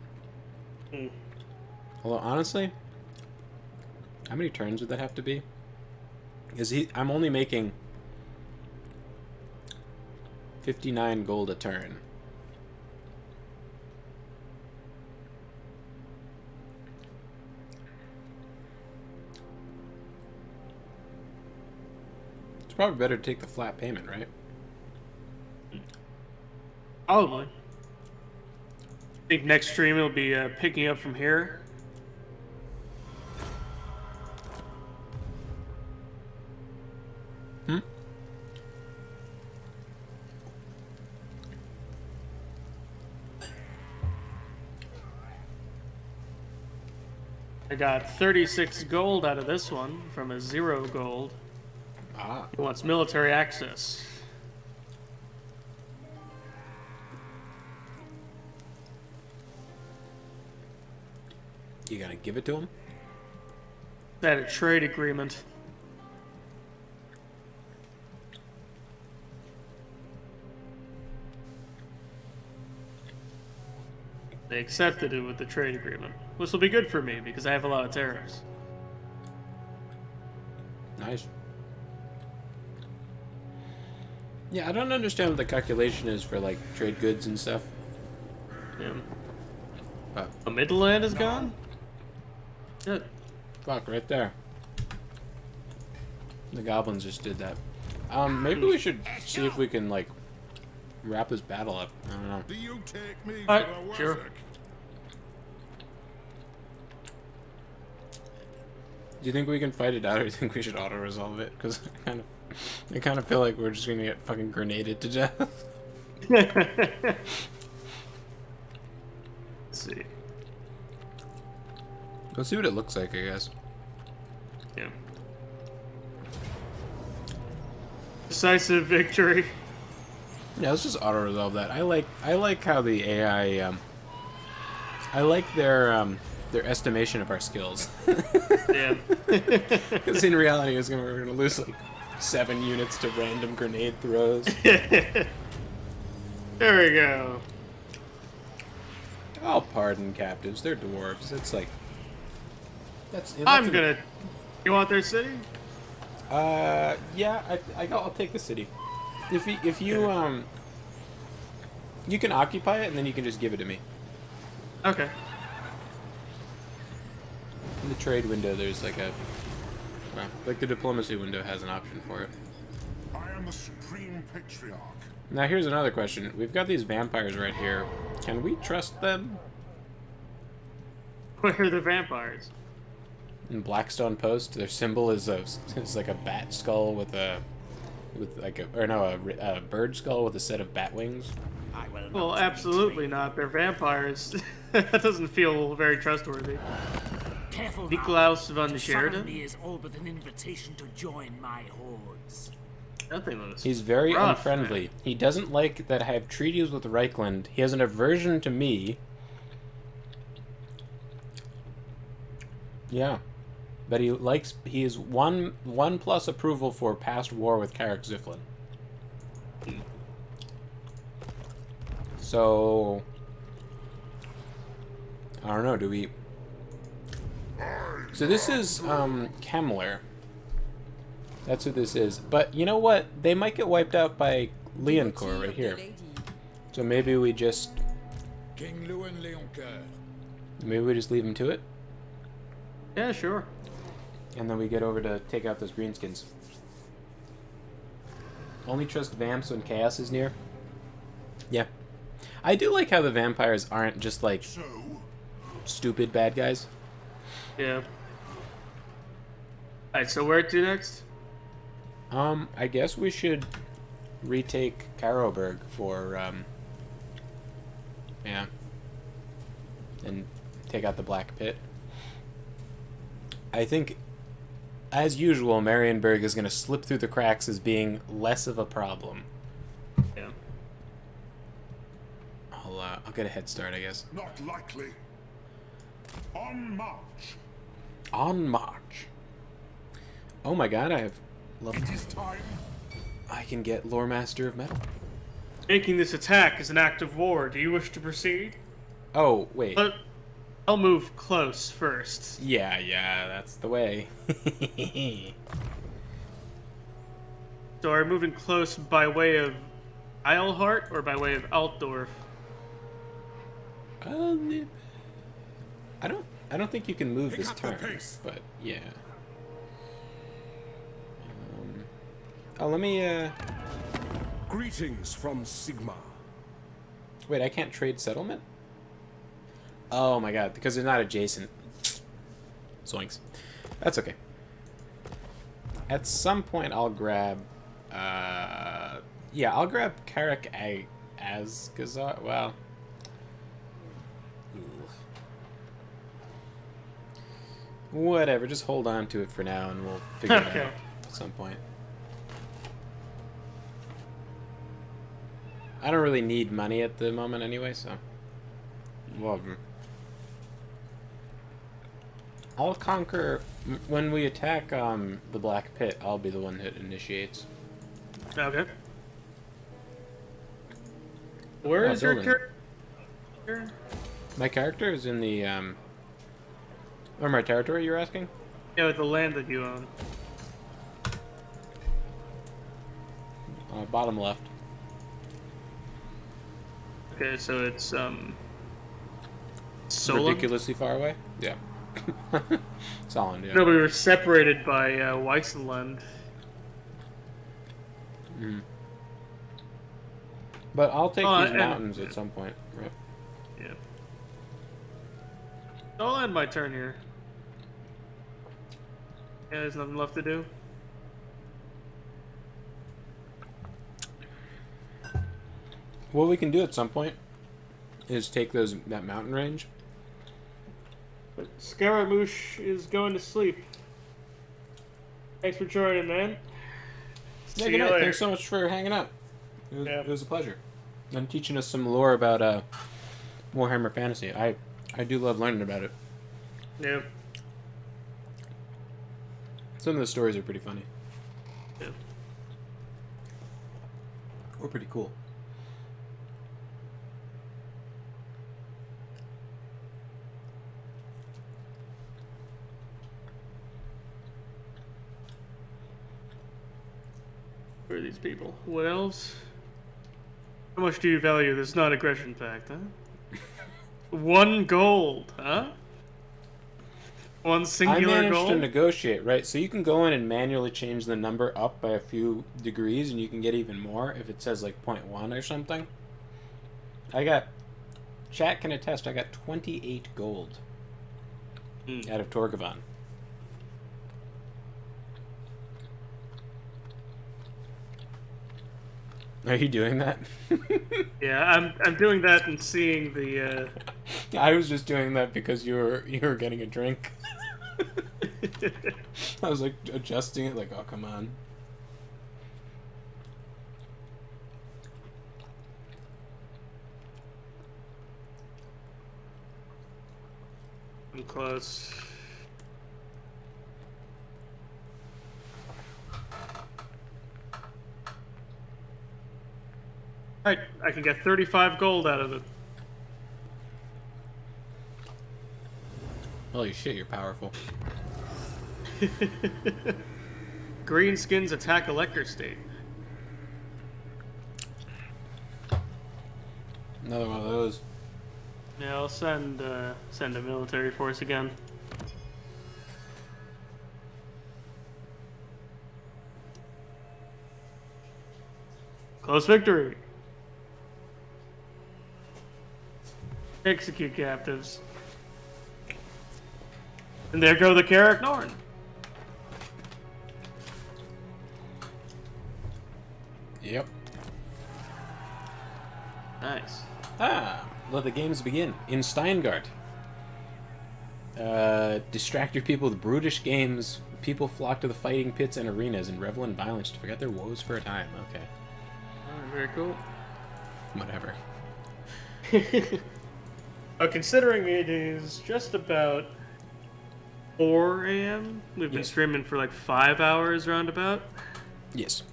Although, honestly, how many turns would that have to be? I'm only making 59 gold a turn. It's probably better to take the flat payment, right? probably. I think next stream it'll be picking up from here. I got 36 gold out of this one from a 0 gold. Ah. He wants military access. You gonna give it to him? That a trade agreement. They accepted it with the trade agreement. Which will be good for me because I have a lot of tariffs. Nice. Yeah, I don't understand what the calculation is for, like, trade goods and stuff. Yeah. But, The Midland is gone? Good. fuck, right there. The goblins just did that. Maybe we should see if we can, like, wrap this battle up. I don't know. Do you take me Alright, for a sure. wizard? Do you think we can fight it out, or do you think we should auto-resolve it? Because I kind of feel like we're just gonna get fucking grenaded to death. Let's see. Let's see what it looks like, I guess. Yeah. Decisive victory. Yeah, let's just auto-resolve that. I like how the AI, I like their estimation of our skills. Yeah. Because in reality, we're gonna lose like 7 units to random grenade throws. There we go. I'll pardon captives. They're dwarves. It's like that's. You want their city? Yeah. I'll take the city. If you you can occupy it and then you can just give it to me. Okay. In the trade window, there's like like the diplomacy window has an option for it. I am the Supreme Patriarch. Now here's another question. We've got these vampires right here. Can we trust them? Where are the vampires? In Blackstone Post, their symbol is like a bat skull with a bird skull with a set of bat wings. Well, absolutely not. They're vampires. That doesn't feel very trustworthy. Careful Niklaus now. von To Sheridan? summon me is all but an invitation to join my hordes. Nothing was He's very rough, unfriendly. man. He doesn't like that I have treaties with Reichland. He has an aversion to me. Yeah. But he is one plus approval for past war with Carrick Ziflin. So I don't know, do we... So this is Kemmler. That's who this is. But you know what? They might get wiped out by Leoncoeur right here. So maybe we just... King Lewin Leoncoeur. Maybe we just leave him to it? Yeah, sure. And then we get over to take out those greenskins. Only trust vamps when chaos is near? Yeah. I do like how the vampires aren't just like... So, stupid bad guys. Yeah. Alright, so where to next? I guess we should retake Caroburg for, yeah. And take out the Black Pit. I think, as usual, Marienburg is going to slip through the cracks as being less of a problem. Yeah. I'll get a head start, I guess. Not likely. On march. On march. Oh my god, I have level. It is time. I can get Lore Master of Metal. Making this attack is an act of war. Do you wish to proceed? Oh, wait. I'll move close first. Yeah, that's the way. So are we moving close by way of Eilhart or by way of Altdorf? I don't think you can move Pick this up the turn, pace. but yeah. Oh, let me, Greetings from Sigma. wait, I can't trade settlement? Oh my god, because they're not adjacent. Zoinks. That's okay. At some point, I'll grab, yeah, I'll grab Karak Azgazar. Well, whatever, just hold on to it for now and we'll figure it Okay. out at some point. I don't really need money at the moment anyway, so whatever. I'll conquer when we attack the Black Pit. I'll be the one that initiates. Okay. Where is your building. character? My character is in the or my territory. You're asking? Yeah, with the land that you own. Bottom left. Okay, so it's Solon? Ridiculously far away. Yeah. Solid. Yeah. No, we were separated by Weissenland. But I'll take these and- mountains at some point. Right. Yeah. I'll end my turn here. Yeah, there's nothing left to do. What we can do at some point is take that mountain range. But Scaramouche is going to sleep. Thanks for joining, man. Yeah, See good you night. later. Thanks so much for hanging out. Yeah. It was a pleasure. And teaching us some lore about Warhammer Fantasy. I do love learning about it. Yeah. Some of the stories are pretty funny. Yeah. Or pretty cool. Who are these people? What else? How much do you value this non-aggression pact, huh? 1 gold, huh? One I singular managed gold? to negotiate, right? So you can go in and manually change the number up by a few degrees, and you can get even more if it says like 0.1 or something. Chat can attest, I got 28 gold out of Torgavan. Are you doing that? Yeah, I'm doing that and seeing the, I was just doing that because you were getting a drink. I was like adjusting it, like, oh come on. I'm close. Alright, I can get 35 gold out of it. Holy shit, you're powerful. Greenskins attack Elector State. Another one of those. Yeah, I'll send a military force again. Close victory. Execute captives. And there go the Carrick Norn. Yep. Nice. Let the games begin. In Steingart. Distract your people with brutish games. People flock to the fighting pits and arenas and revel in violence to forget their woes for a time. Okay. Alright, very cool. Whatever. Considering it is just about 4 a.m., we've been streaming for like 5 hours roundabout. Yes.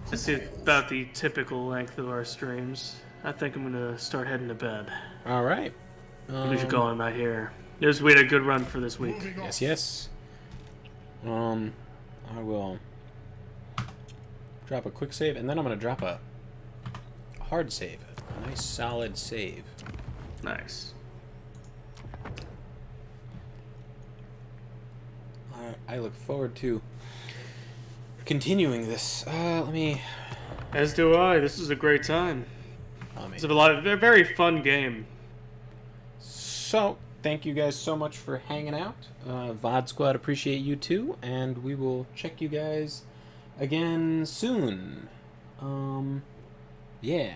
That's about the typical length of our streams. I think I'm gonna start heading to bed. All right. We should go on right here. We had a good run for this week. Yes, yes. I will drop a quick save, and then I'm gonna drop a hard save. A nice solid save. Nice. I look forward to continuing this. Let me. As do I. This is a great time. It's a very fun game. So, thank you guys so much for hanging out. VOD Squad appreciate you too, and we will check you guys again soon. Yeah.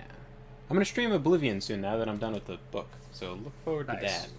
I'm gonna stream Oblivion soon now that I'm done with the book, so look forward to that.